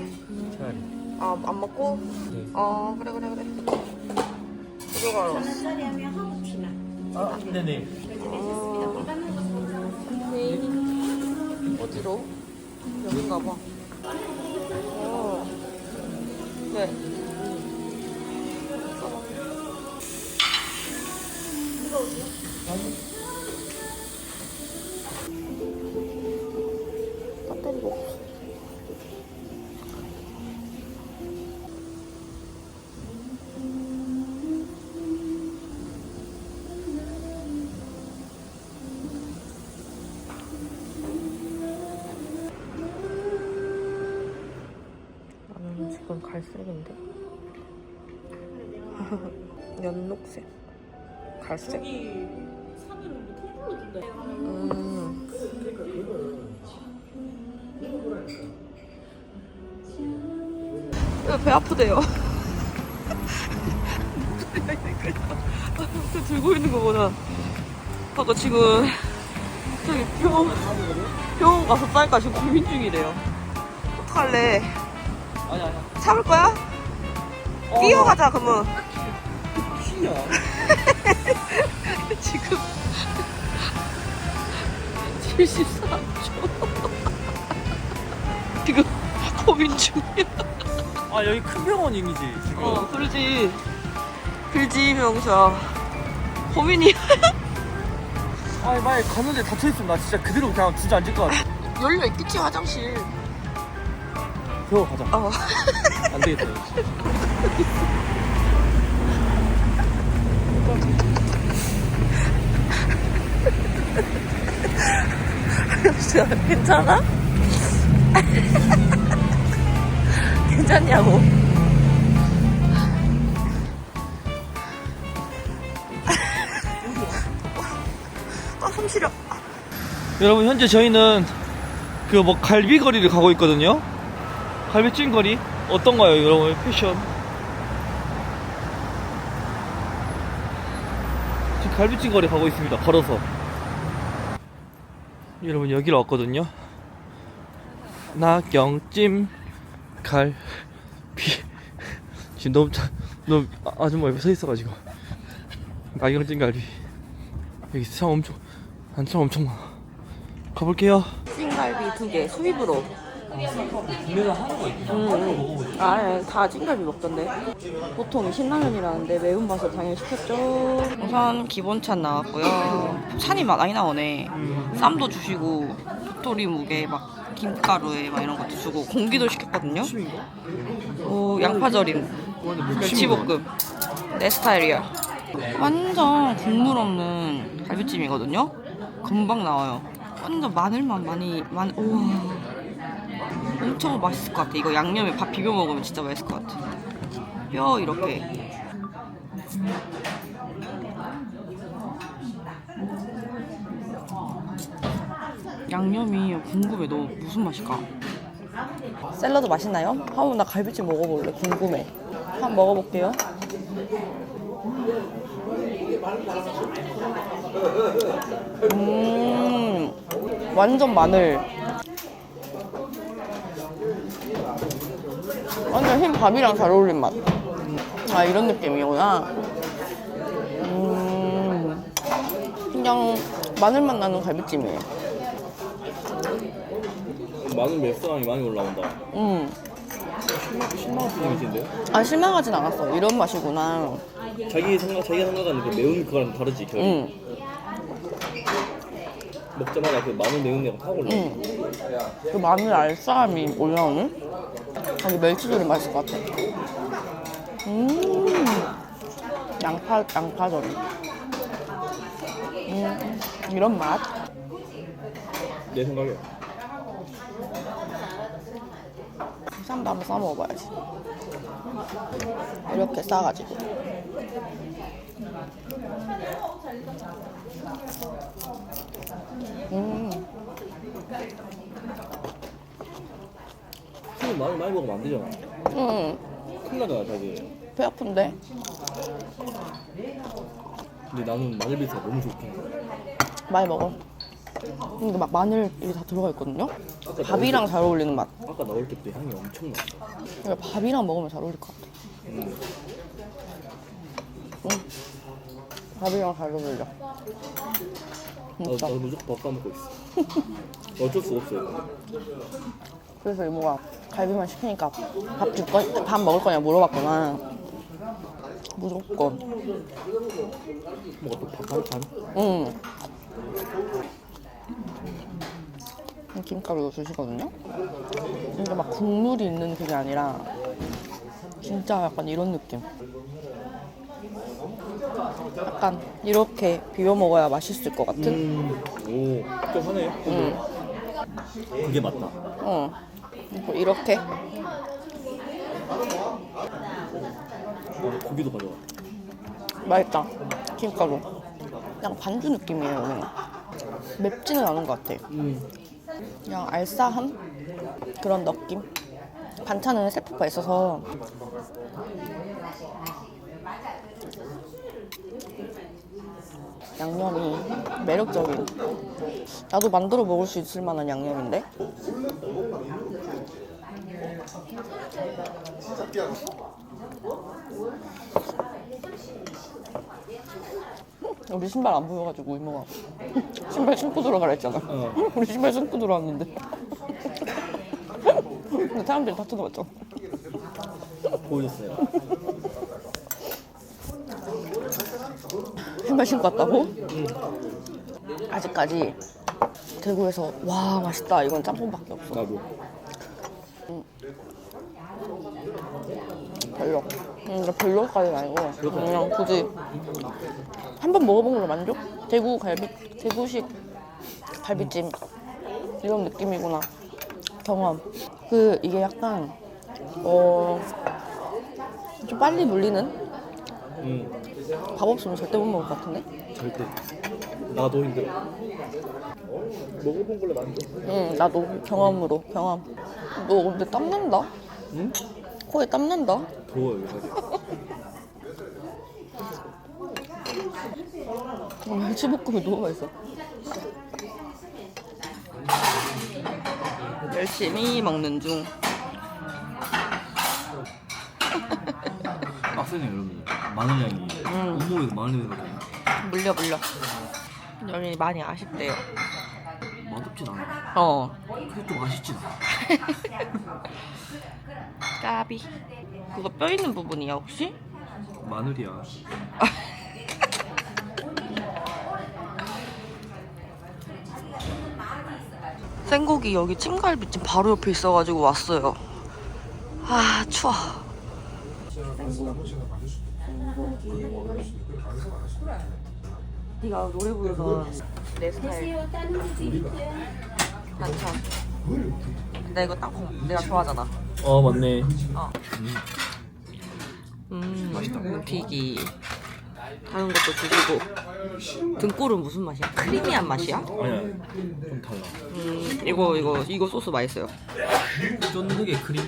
[SPEAKER 5] 차라리.
[SPEAKER 3] 아, 안 먹고?
[SPEAKER 5] 네.
[SPEAKER 3] 그래. 들어가라.
[SPEAKER 5] 아, 네네.
[SPEAKER 3] 어디로? 여긴가 봐. 네. 배터리가 없어. 나는 지금 갈색인데. 연녹색. 갈색. 배 아프대요. 들고 있는 거보다 아까 지금 저기 병원 가서 쌀까 지금 고민 중이래요. 어떡할래?
[SPEAKER 5] 아니야.
[SPEAKER 3] 참을 거야? 뛰어가자 그러면.
[SPEAKER 5] 쉬야.
[SPEAKER 3] 지금 74초. 지금 고민 중이야.
[SPEAKER 2] 아 여기 큰 병원이지 지금.
[SPEAKER 3] 그러지 명수야. 고민이야.
[SPEAKER 2] 아니 만약에 갔는데 닫혀있으면 나 진짜 그대로 그냥 주저앉을 것 같아.
[SPEAKER 3] 열려 있겠지 화장실.
[SPEAKER 2] 그거 가자. 안 되겠다
[SPEAKER 3] 명수야 괜찮아? 괜찮냐고. 숨 쉬려.
[SPEAKER 2] 여러분 현재 저희는 그 뭐 갈비거리를 가고 있거든요. 갈비찜거리 어떤가요 여러분 패션? 지금 갈비찜거리 가고 있습니다. 걸어서. 여러분 여기로 왔거든요. 낙경찜 갈비. 지금 너무 아줌마 옆에 서 있어가지고. 낙경찜 갈비. 여기 사람 엄청 많아. 가볼게요.
[SPEAKER 3] 찐갈비 2개 수입으로.
[SPEAKER 2] 구매가 하는 거 있구나.
[SPEAKER 3] 아, 다 찐갈비 먹던데. 보통 신라면이라는데 매운맛을 당연히 시켰죠. 우선 기본찬 나왔고요. 찬이 많이 나오네. 쌈도 주시고 도토리 묵에 막 김가루에 막 이런 것도 주고 공기도 시켰거든요. 양파절임.
[SPEAKER 1] 멸치볶음 내 스타일이야. 완전 국물 없는 갈비찜이거든요. 금방 나와요. 완전 마늘만 우와, 엄청 맛있을 것 같아. 이거 양념에 밥 비벼 먹으면 진짜 맛있을 것 같아. 뼈 이렇게. 양념이 궁금해. 너 무슨 맛일까? 샐러드 맛있나요? 한번 나 갈비찜 먹어볼래. 궁금해. 한번 먹어볼게요. 완전 마늘. 완전 흰 밥이랑 잘 어울린 맛. 아, 이런 느낌이구나. 그냥 마늘맛 나는 갈비찜이에요.
[SPEAKER 2] 마늘 맵상이 많이 올라온다. 실망 분위기인데요?
[SPEAKER 1] 아, 실망하진 않았어. 이런 맛이구나.
[SPEAKER 2] 자기가 생각하는 그 매운 그거랑 다르지 결이. 먹자마자 그 마늘 매운 데가 확 올라.
[SPEAKER 1] 그 마늘 알싸함이 올라오는? 여기 멸치조림 맛있을 것 같아. 양파조림. 이런 맛?
[SPEAKER 2] 내 생각에.
[SPEAKER 1] 쌈도 한번 싸 먹어봐야지. 이렇게 싸가지고.
[SPEAKER 2] 술 많이 먹으면 안 되잖아. 큰일 나잖아 자기.
[SPEAKER 1] 배 아픈데.
[SPEAKER 2] 근데 나는 마늘 비스가 너무 좋긴 해.
[SPEAKER 1] 많이 먹어. 근데 막 마늘이 다 들어가 있거든요. 밥이랑 잘 어울리는 맛.
[SPEAKER 2] 아까 나올 때부터 향이 엄청 났어.
[SPEAKER 1] 그러니까 밥이랑 먹으면 잘 어울릴 것 같아. 밥이랑 잘 어울려. 진짜.
[SPEAKER 2] 나도 무조건 밥 싸먹고 있어. 어쩔 수 없어요.
[SPEAKER 1] 그래서 이모가 갈비만 시키니까 밥 먹을 거냐 물어봤구나. 무조건.
[SPEAKER 2] 뭐가 또 밥 한 판?
[SPEAKER 1] 응. 김가루 주시거든요. 근데 막 국물이 있는 그게 아니라 진짜 약간 이런 느낌. 약간 이렇게 비벼 먹어야 맛있을 것 같은.
[SPEAKER 2] 오, 좀 하네. 그게 맞다.
[SPEAKER 1] 그리고 이렇게
[SPEAKER 2] 고기도 가져와.
[SPEAKER 1] 맛있다. 김가루. 그냥 반주 느낌이에요. 오늘. 맵지는 않은 것 같아. 그냥 알싸한 그런 느낌. 반찬은 셀프가 있어서 양념이 매력적인. 나도 만들어 먹을 수 있을 만한 양념인데. 우리 신발 안 보여가지고 이모가 신발 신고 들어가라 했잖아. 우리 신발 신고 들어왔는데. 근데 사람들이 다 쳐다봤죠.
[SPEAKER 2] 보여줬어요.
[SPEAKER 1] 신발 신고 왔다고? 아직까지 대구에서 와 맛있다 이건 짬뽕밖에 없어.
[SPEAKER 2] 나도.
[SPEAKER 1] 별로. 별로까지는 아니고 그냥 굳이 한 번 먹어본 걸로 만족? 대구식 갈비찜 이런 느낌이구나. 경험. 이게 약간 좀 빨리 물리는? 밥 없으면 절대 못 먹을 것 같은데?
[SPEAKER 2] 절대. 나도 힘들어. 먹어본 걸로 만족.
[SPEAKER 1] 나도 경험. 너 근데 땀난다?
[SPEAKER 2] 응?
[SPEAKER 1] 코에 땀난다?
[SPEAKER 2] 더워요 여기.
[SPEAKER 1] 멸치볶음이 너무 맛있어. 열심히 먹는 중.
[SPEAKER 2] 빡세네 여러분. 마늘향이. 온몸에서 마늘 냄새가.
[SPEAKER 1] 물려. 여기 많이 아쉽대요.
[SPEAKER 2] 맛없진 않아. 그게 좀 맛있진 않아.
[SPEAKER 1] 까비. 그거 뼈 있는 부분이야 혹시?
[SPEAKER 2] 마늘이야.
[SPEAKER 1] 생고기 여기 찜갈비찜 바로 옆에 있어가지고 왔어요. 아 추워. 네가 노래 부르던 내 스타일 반찬. 나 이거 땅콩 내가 좋아하잖아.
[SPEAKER 2] 맞네.
[SPEAKER 1] 맛있다. 튀기. 다른 것도 드시고. 등골은 무슨 맛이야? 크리미한 맛이야?
[SPEAKER 2] 아니야, 좀 달라.
[SPEAKER 1] 이거 소스 맛있어요.
[SPEAKER 2] 쫀득이 크림.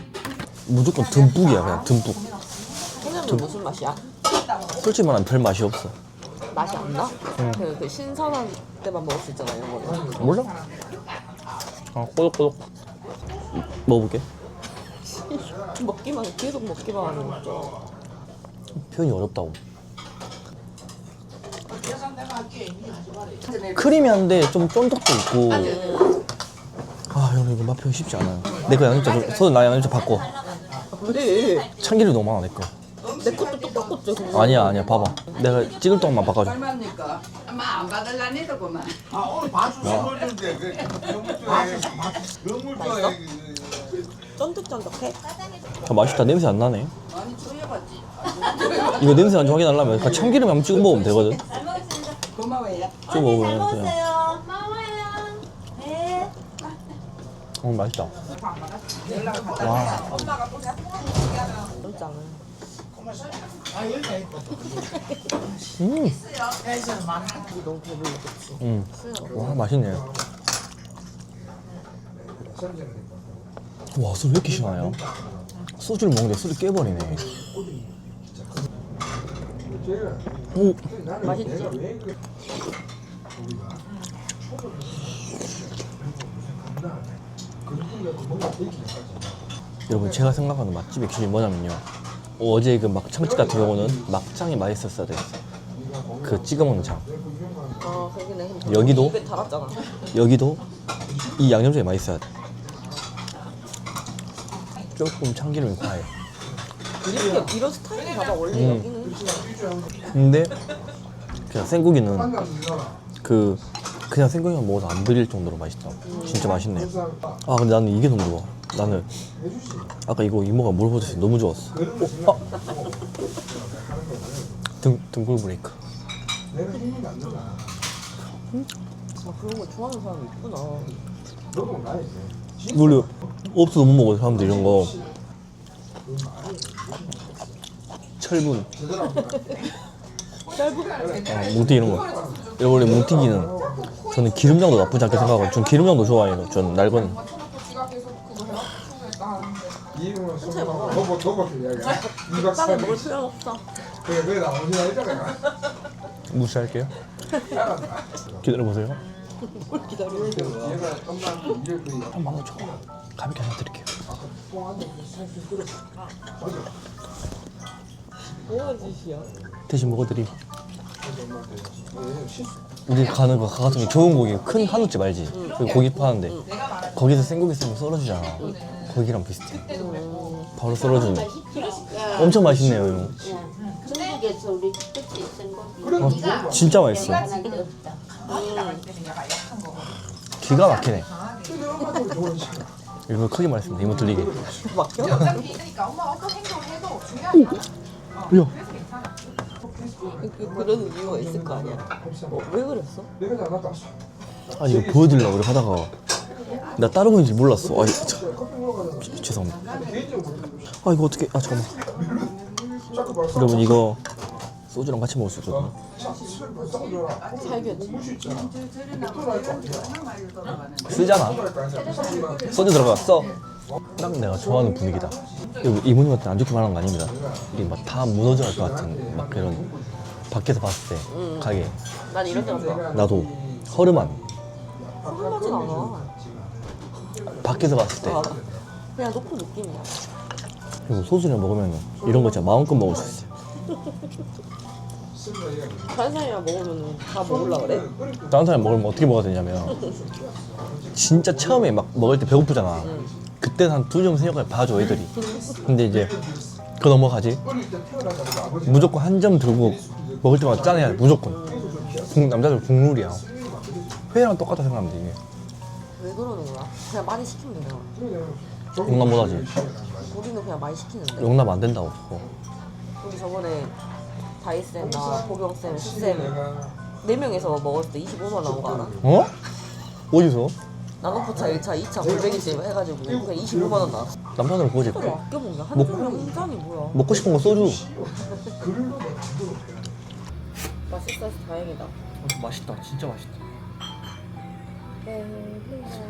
[SPEAKER 5] 무조건 듬뿍이야 그냥 듬뿍.
[SPEAKER 1] 소면은 무슨 맛이야?
[SPEAKER 5] 솔직히 말하면 별 맛이 없어.
[SPEAKER 1] 맛이 안 나? 그 신선한 때만 먹을 수 있잖아 이런 거는.
[SPEAKER 5] 몰라? 꼬독꼬독. 먹어볼게.
[SPEAKER 1] 계속 먹기만 하는 거.
[SPEAKER 5] 표현이 어렵다고. 크리미한데 좀 쫀득도 있고. 아 여러분 이거 맛 표현 쉽지 않아요. 내 거 양념장 좀 서울 나 양념장 바꿔.
[SPEAKER 1] 왜?
[SPEAKER 5] 참기름 너무 많아 내 거.
[SPEAKER 1] 내 것도 똑같지.
[SPEAKER 5] 아니야 봐봐. 내가 찍을 동안만 바꿔줘.
[SPEAKER 6] 얼마입니까? 아마 안 받을라니더구만.
[SPEAKER 4] 오늘 봐주신 건데 너무
[SPEAKER 1] 쫀득쫀득해?
[SPEAKER 5] 아, 맛있다. 냄새 안 나네.
[SPEAKER 6] 많이 줄여봤지.
[SPEAKER 5] 이거 냄새 안 확인하려면 그냥 참기름 한번 찍어 먹으면 되거든.
[SPEAKER 6] 고마워요.
[SPEAKER 5] 찍어 먹으면 그냥. 맛있다. 와.
[SPEAKER 1] 쫀짱은. 너무 배불렀겠지.
[SPEAKER 5] 와 맛있네. 와 술 왜 이렇게 시원해요? 소주를 먹는데 술이 깨버리네. 오.
[SPEAKER 1] 맛있지?
[SPEAKER 5] 여러분 제가 생각하는 맛집의 기준이 뭐냐면요, 어제 그 막창집 같은 경우는 막창이 맛있었어야 됐어. 그 찍어 먹는 창. 여기도
[SPEAKER 1] 입에 달았잖아.
[SPEAKER 5] 여기도 이 양념장이 맛있어야 돼. 조금 참기름이 과해.
[SPEAKER 1] 이런 스타일이 봐봐 원래 여기는.
[SPEAKER 5] 근데 그냥 생고기는 그냥 생고기만 먹어도 안 비릴 정도로 맛있다. 진짜 맛있네. 아 근데 나는 이게 너무 좋아. 나는 아까 이거 이모가 물어보듯이 너무 좋았어. 등골 브레이크.
[SPEAKER 1] 그런 거 좋아하는 사람이 있구나.
[SPEAKER 5] 원래 없어도 못 먹어 사람들 이런 거. 철분. 뭉튀기 이런 거. 원래 뭉튀기는 저는 기름장도 나쁘지 않게 생각하고 전 기름장도 좋아해요. 전 날거는.
[SPEAKER 1] 땀에 먹을 필요는 없어.
[SPEAKER 5] 무시할게요. 기다려보세요.
[SPEAKER 1] 뭘 기다려.
[SPEAKER 5] 한 15,000원 가볍게 하나 드릴게요.
[SPEAKER 1] 뭐야 짓이야?
[SPEAKER 5] 대신 먹어드림. 우리 가는 거 같은 게 좋은 고기 큰 한우집 알지? 그 고기 파는데 거기서 생고기 쓰면 썰어주잖아. 거기랑 비슷해. 바로 썰어주는. 엄청 맛있네요 이거.
[SPEAKER 6] 중국에서 우리 끝이 생고기.
[SPEAKER 5] 진짜 맛있어. 기가 막히네. 이거 크게 말했습니다. 이모 들리게.
[SPEAKER 1] 막혀?
[SPEAKER 5] 야.
[SPEAKER 1] 그런 이유가 있을 거 아니야. 왜 그랬어?
[SPEAKER 5] 아니 이거 보여드리려고 그래 하다가 나 다른 건지 몰랐어. 아이 죄송합니다. 아 이거 어떻게 잠깐만. 여러분 이거 소주랑 같이 먹을 수 있거든요.
[SPEAKER 1] 살겠지.
[SPEAKER 5] 쓰잖아. 소주 들어갔어. 딱 내가 좋아하는 분위기다. 이모님한테 안 좋게 말하는 거 아닙니다. 이게 막 다 무너져 갈 것 같은 막 그런 밖에서 봤을 때 가게.
[SPEAKER 1] 난 이런 데가 좋아.
[SPEAKER 5] 나도 허름한
[SPEAKER 1] 흥하진 않아.
[SPEAKER 5] 밖에서 봤을 때.
[SPEAKER 1] 그냥 높은 느낌이야.
[SPEAKER 5] 그리고 소주를 먹으면 이런 거 진짜 마음껏 먹을 수 있어요.
[SPEAKER 1] 다른 사람이랑 먹으면 다 먹으려 그래?
[SPEAKER 5] 다른 사람 먹으면 어떻게 먹어야 되냐면 진짜 처음에 막 먹을 때 배고프잖아. 그때 한 2점 3점까지 봐줘 애들이. 근데 이제 그거 넘어가지. 무조건 한 점 들고 먹을 때마다 짠해야 돼 무조건. 남자들 국룰이야. 회랑 똑같다 생각하면 돼 이게.
[SPEAKER 1] 왜 그러는 거야? 그냥 많이 시키면 되잖아.
[SPEAKER 5] 용납 못하지.
[SPEAKER 1] 우리는 그냥 많이 시키는데.
[SPEAKER 5] 용납 안 된다고. 그거.
[SPEAKER 3] 우리 저번에 다이쌤, 나, 보경쌤, 수쌤 4명이서 먹었을 때 25만 원 나온 거 알아?
[SPEAKER 5] 어? 어디서?
[SPEAKER 3] 나노포차 1차, 2차 골뱅이찜 해가지고 그냥 25만 원 나왔어.
[SPEAKER 5] 남편으로 구워줄
[SPEAKER 3] 그래,
[SPEAKER 5] 게.
[SPEAKER 3] 아껴 먹냐? 한
[SPEAKER 5] 먹-
[SPEAKER 3] 그냥 인간이 뭐야?
[SPEAKER 5] 먹고 싶은 거 소주.
[SPEAKER 3] 맛있어서 다행이다.
[SPEAKER 2] 맛있다. 진짜 맛있다.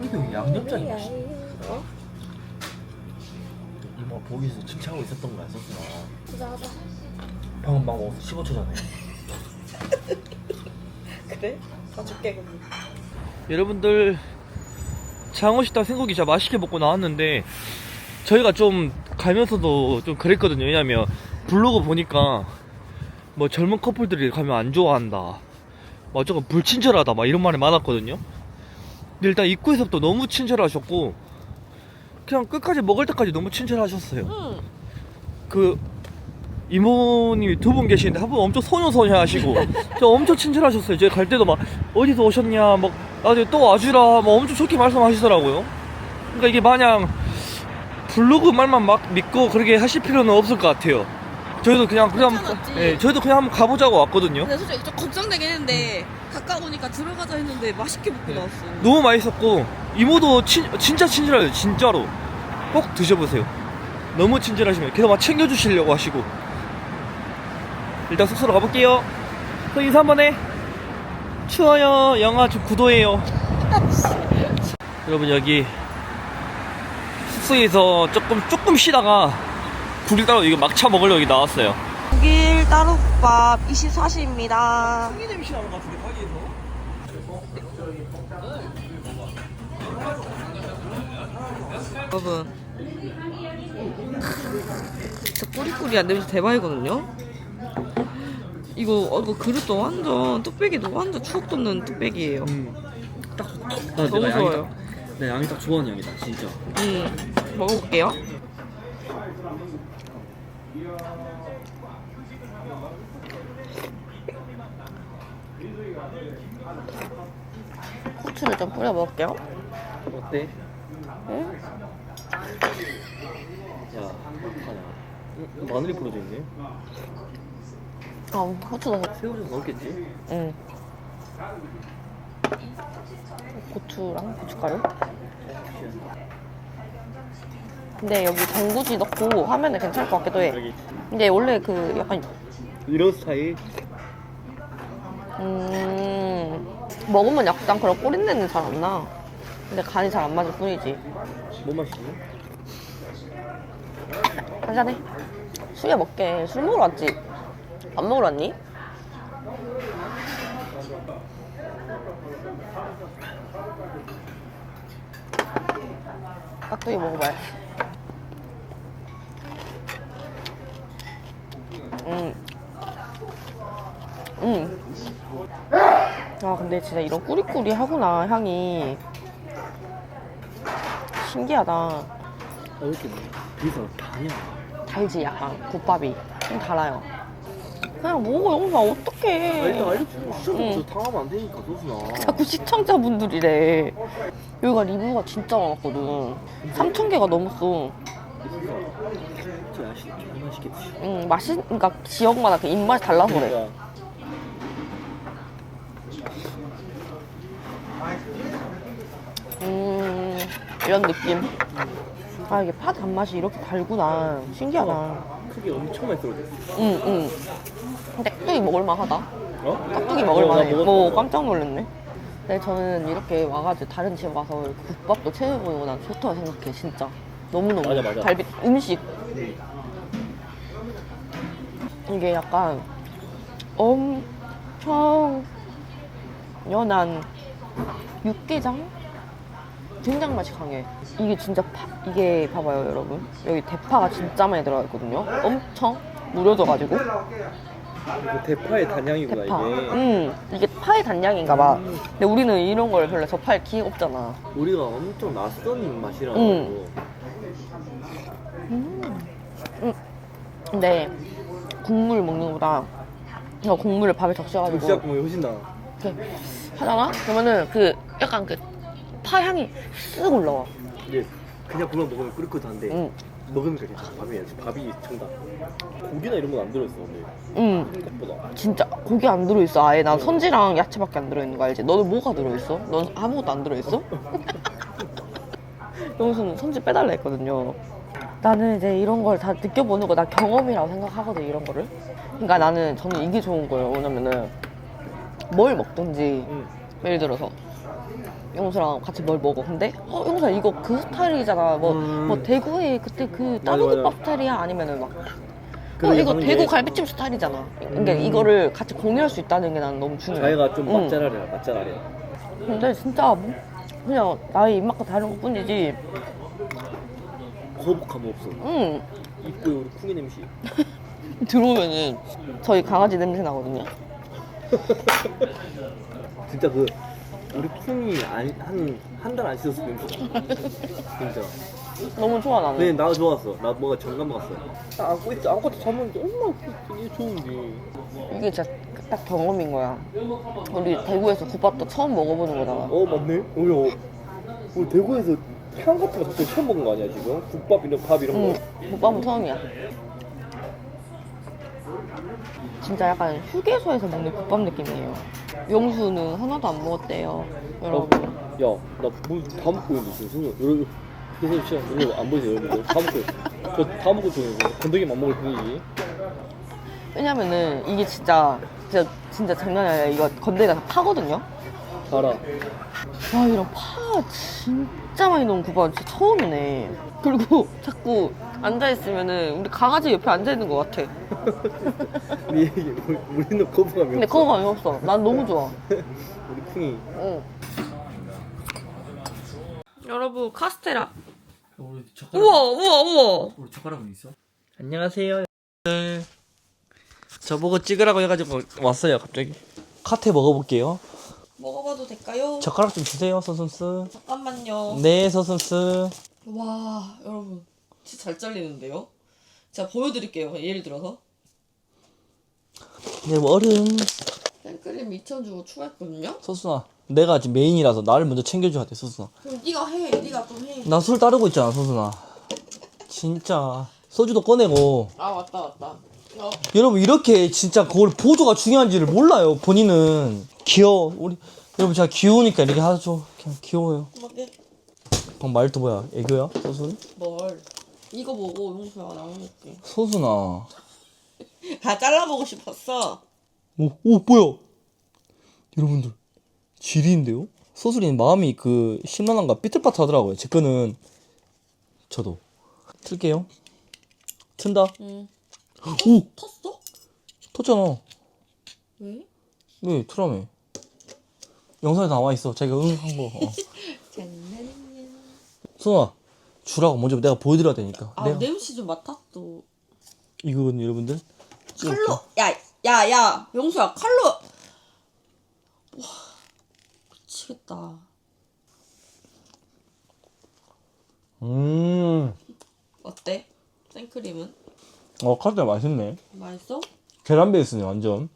[SPEAKER 2] 이거 양념장이 맛있다.
[SPEAKER 3] 어?
[SPEAKER 2] 이모 보기에서 칭찬하고 있었던 거야, 소스나. 방금 막 먹었어, 15초 전에.
[SPEAKER 3] 그래? 사줄게 그럼.
[SPEAKER 2] 여러분들, 장어식당 생고기 진짜 맛있게 먹고 나왔는데 저희가 좀 가면서도 좀 그랬거든요. 왜냐면 블로그 보니까 뭐 젊은 커플들이 가면 안 좋아한다, 뭐 저거 불친절하다, 막 이런 말이 많았거든요. 근데 일단 입구에서부터 너무 친절하셨고 그냥 끝까지 먹을 때까지 너무 친절하셨어요. 그 이모님이 2분 계시는데 한 분 엄청 소녀소녀 하시고 저 엄청 친절하셨어요. 저희 갈 때도 막 어디서 오셨냐, 막 나중에 또 와주라, 막 엄청 좋게 말씀하시더라고요. 그러니까 이게 마냥 블로그 말만 막 믿고 그렇게 하실 필요는 없을 것 같아요. 저희도 그냥 예, 저희도 그냥 한번 가보자고 왔거든요.
[SPEAKER 1] 근데 솔직히 좀 걱정되긴 했는데 가까우니까 들어가자 했는데 맛있게 먹고 나왔어.
[SPEAKER 2] 너무 맛있었고 이모도 진짜 친절해요. 진짜로 꼭 드셔보세요. 너무 친절하시면 계속 막 챙겨주시려고 하시고. 일단 숙소로 가볼게요. 또 인사 한번 해. 추워요. 영하 좀 9도예요. 여러분, 여기 숙소에서 조금 쉬다가 국일 따로 이거 막차 먹으려고 여기 나왔어요.
[SPEAKER 3] 국일 따로밥 24시입니다.
[SPEAKER 2] 이 냄새 나는 것 같은데, 가게에서.
[SPEAKER 3] 여러분, 진짜 꾸리꾸리한 냄새 대박이거든요. 이거 그릇도 완전 뚝배기도 완전 추억 돋는 뚝배기예요.
[SPEAKER 2] 딱
[SPEAKER 3] 너무 좋아요.
[SPEAKER 2] 내 양이 딱 좋아하는 양이다, 진짜.
[SPEAKER 3] 먹어볼게요. 후추를 좀 뿌려 먹을게요.
[SPEAKER 2] 어때?
[SPEAKER 3] 응?
[SPEAKER 2] 야, 마늘이 뿌려져 있네.
[SPEAKER 3] 후추 넣어.
[SPEAKER 2] 새우 좀 넣었겠지?
[SPEAKER 3] 응. 고추랑 고춧가루. 근데 여기 전구지 넣고 하면은 괜찮을 것 같기도 해.
[SPEAKER 2] 여기
[SPEAKER 3] 근데 원래 그 약간
[SPEAKER 2] 이런 스타일.
[SPEAKER 3] 먹으면 약간 그런 꼬린내는 잘 안 나. 근데 간이 잘 안 맞을 뿐이지.
[SPEAKER 2] 뭐 맛이지?
[SPEAKER 3] 한잔해. 술에 먹게. 술 먹으러 왔지? 밥 먹으러 왔니? 깍두기 먹어봐야지. 아, 근데 진짜 이런 꾸리꾸리하구나, 향이. 신기하다.
[SPEAKER 2] 왜 이렇게 비서 다냐?
[SPEAKER 3] 달지, 약간. 국밥이. 좀 달아요. 그냥 먹어, 영수아. 어떡해.
[SPEAKER 2] 알려주면 당하면 안 되니까, 소스나.
[SPEAKER 3] 자꾸 시청자분들이래. 여기가 리뷰가 진짜 많았거든. 3,000개가 넘었어.
[SPEAKER 2] 진짜 맛있겠지.
[SPEAKER 3] 그러니까 지역마다 그 입맛이 달라서 그래.
[SPEAKER 2] 그러니까.
[SPEAKER 3] 이런 느낌. 아, 이게 파 단맛이 이렇게 달구나. 신기하다.
[SPEAKER 2] 크게 엄청 많이 떨어졌어.
[SPEAKER 3] 근데 깍두기 먹을만 하다.
[SPEAKER 2] 어?
[SPEAKER 3] 깍두기 먹을만 해.
[SPEAKER 2] 나 먹었어.
[SPEAKER 3] 깜짝 놀랐네. 근데 저는 이렇게 와가지고 다른 집 와서 국밥도 채워보고 난 좋다고 생각해, 진짜. 너무너무.
[SPEAKER 2] 맞아.
[SPEAKER 3] 갈비, 음식. 이게 약간 엄청 연한 육개장? 된장 맛이 강해. 이게 진짜 이게 봐봐요, 여러분. 여기 대파가 진짜 많이 들어가 있거든요. 엄청 무뎌져가지고.
[SPEAKER 2] 그 대파의 단양이구나,
[SPEAKER 3] 대파.
[SPEAKER 2] 이게.
[SPEAKER 3] 이게 파의 단양인가 봐. 근데 우리는 이런 걸 별로 접할 기회가 없잖아.
[SPEAKER 2] 우리가 엄청 낯선 맛이라고.
[SPEAKER 3] 근데 국물 먹는 것보다 이거 국물을 밥에 적셔가지고
[SPEAKER 2] 진짜 국물이 훨씬 나.
[SPEAKER 3] 이렇게 하잖아? 그러면은 그 약간 그 파 향이 쓱 올라와.
[SPEAKER 2] 근데 그냥 그만 먹으면 끓을것도 한데
[SPEAKER 5] 먹으니까 괜찮아. 밥이 정답. 고기나 이런 건 안 들어있어 근데 생각보다.
[SPEAKER 3] 진짜 고기 안 들어있어 아예. 난 선지랑 야채밖에 안 들어있는 거 알지? 너는 뭐가 들어있어? 넌 아무것도 안 들어있어? 영수는 선지 빼달라 했거든요. 나는 이제 이런 걸 다 느껴보는 거 나 경험이라고 생각하거든 이런 거를. 그러니까 저는 이게 좋은 거예요. 왜냐면은 뭘 먹든지 예를 들어서 영수랑 같이 뭘 먹어. 근데 영수야 이거 그 스타일이잖아. 뭐 대구에 그때 그 따로국밥 스타일이야? 아니면은 막 이거 대구 갈비찜 스타일이잖아. 그러니까 이거를 같이 공유할 수 있다는 게 난 너무 중요해.
[SPEAKER 5] 자기가 좀 맛잘알이야.
[SPEAKER 3] 근데 진짜 그냥 나의 입맛과 다른 것 뿐이지.
[SPEAKER 5] 거북함 없어. 입구에 우리 쿵이 냄새.
[SPEAKER 3] 들어오면은 저희 강아지 냄새 나거든요.
[SPEAKER 5] 진짜 우리 쿵이 한 달 안 씻었을 냄새. 진짜.
[SPEAKER 3] 너무 좋아 나는.
[SPEAKER 5] 네, 나 좋았어. 나 뭔가 정감 갔어. 나 안고 있지. 안고도 자면 얼마나 되게 좋은데.
[SPEAKER 3] 이게 진짜 딱 경험인 거야. 우리 대구에서 국밥도 처음 먹어보는 거잖아.
[SPEAKER 5] 맞네. 우리 대구에서 향 같은 거 자꾸 처음 먹은 거 아니야 지금? 국밥 이런 밥 이런 거.
[SPEAKER 3] 국밥은 처음이야. 진짜 약간 휴게소에서 먹는 국밥 느낌이에요. 용수는 하나도 안 먹었대요, 여러분.
[SPEAKER 5] 야, 나 뭐 다 먹고 있는데 지금 여러분. 그래서 진짜 이거 안 보이세요 여러분들? 다 먹고 있어. 저다 먹고 있어요. 건더기만 먹을 뿐이지.
[SPEAKER 3] 왜냐면은 이게 진짜 장난이 아니라 이거 건더기가 다 파거든요.
[SPEAKER 5] 알아.
[SPEAKER 3] 와 이런 파 진짜 많이 넣은 국밥은 진짜 처음이네. 그리고 자꾸 앉아있으면은 우리 강아지 옆에 앉아있는 것 같아.
[SPEAKER 5] 우리는 거부감이 없어.
[SPEAKER 3] 근데 거부감이 없어. 난 너무 좋아.
[SPEAKER 5] 우리 쿵이.
[SPEAKER 3] 응.
[SPEAKER 1] 여러분 카스테라.
[SPEAKER 7] 우리 젓가락.
[SPEAKER 1] 우와.
[SPEAKER 7] 우리 젓가락은 있어?
[SPEAKER 2] 안녕하세요. 저보고 찍으라고 해가지고 왔어요 갑자기. 카테 먹어볼게요.
[SPEAKER 1] 먹어봐도 될까요?
[SPEAKER 2] 젓가락 좀 주세요 서슴스.
[SPEAKER 1] 잠깐만요.
[SPEAKER 2] 네 서슴스.
[SPEAKER 1] 와 여러분 진짜 잘 잘리는데요? 제가 보여드릴게요. 예를 들어서
[SPEAKER 2] 네 얼음.
[SPEAKER 1] 생크림 2,000 주고 추가했거든요.
[SPEAKER 2] 서순아 내가 지금 메인이라서 나를 먼저 챙겨줘야 돼 서순아.
[SPEAKER 1] 그럼 네가 해. 네가 좀 해.
[SPEAKER 2] 나 술 따르고 있잖아 서순아. 진짜 소주도 꺼내고.
[SPEAKER 1] 아 맞다.
[SPEAKER 2] 여러분 이렇게 진짜 그걸 보조가 중요한지를 몰라요 본인은. 귀여워. 우리 여러분 제가 귀여우니까 이렇게 하죠. 그냥 귀여워요.
[SPEAKER 1] 먹게.
[SPEAKER 2] 방금 말도 뭐야 애교야 서순?
[SPEAKER 1] 뭘? 이거 보고 용수야 나눠 먹게.
[SPEAKER 2] 서순아.
[SPEAKER 1] 다 잘라보고 싶었어.
[SPEAKER 2] 오 뭐야 여러분들 지리인데요? 서술이는 마음이 심란한가 삐뚤빠뚤 하더라고요. 제 거는 저도 틀게요. 튼다.
[SPEAKER 1] 응.
[SPEAKER 2] 오
[SPEAKER 1] 텄어?
[SPEAKER 2] 텄잖아.
[SPEAKER 1] 왜?
[SPEAKER 2] 왜 틀라며. 영상에 나와 있어 자기가 응 한 거.
[SPEAKER 1] 장난이야.
[SPEAKER 2] 선아 주라고 먼저 내가 보여드려야 되니까.
[SPEAKER 1] 아 냄새 좀 맡았어.
[SPEAKER 2] 이거는 여러분들
[SPEAKER 1] 칼로. 야 용수야 칼로. 와 미치겠다. 어때? 생크림은?
[SPEAKER 2] 카스테라 맛있네.
[SPEAKER 1] 맛있어?
[SPEAKER 2] 계란 베이스네 완전.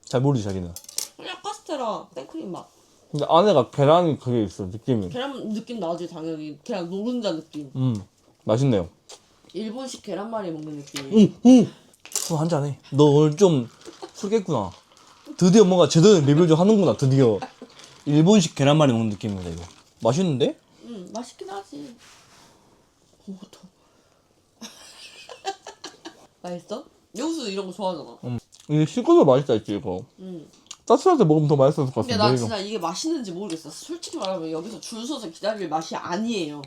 [SPEAKER 2] 잘 모르지 자기는.
[SPEAKER 1] 그냥 카스테라 생크림 맛.
[SPEAKER 2] 근데 안에가 계란이 그게 있어 느낌이.
[SPEAKER 1] 계란 느낌 나지 당연히. 그냥 노른자 느낌.
[SPEAKER 2] 맛있네요.
[SPEAKER 1] 일본식 계란말이 먹는 느낌.
[SPEAKER 2] 술 한잔해. 너 오늘 좀 술겠구나. 드디어 뭔가 제대로 리뷰 좀 하는구나. 드디어 일본식 계란말이 먹는 느낌입니다 이거. 맛있는데?
[SPEAKER 1] 맛있긴 하지. 오, 더. 맛있어? 영수 이런 거 좋아하잖아.
[SPEAKER 2] 이게 식어서 맛있다 했지 이거. 따뜻할 때 먹으면 더 맛있었을 것
[SPEAKER 1] 근데
[SPEAKER 2] 같은데.
[SPEAKER 1] 나
[SPEAKER 2] 이거.
[SPEAKER 1] 진짜 이게 맛있는지 모르겠어. 솔직히 말하면 여기서 줄 서서 기다릴 맛이 아니에요.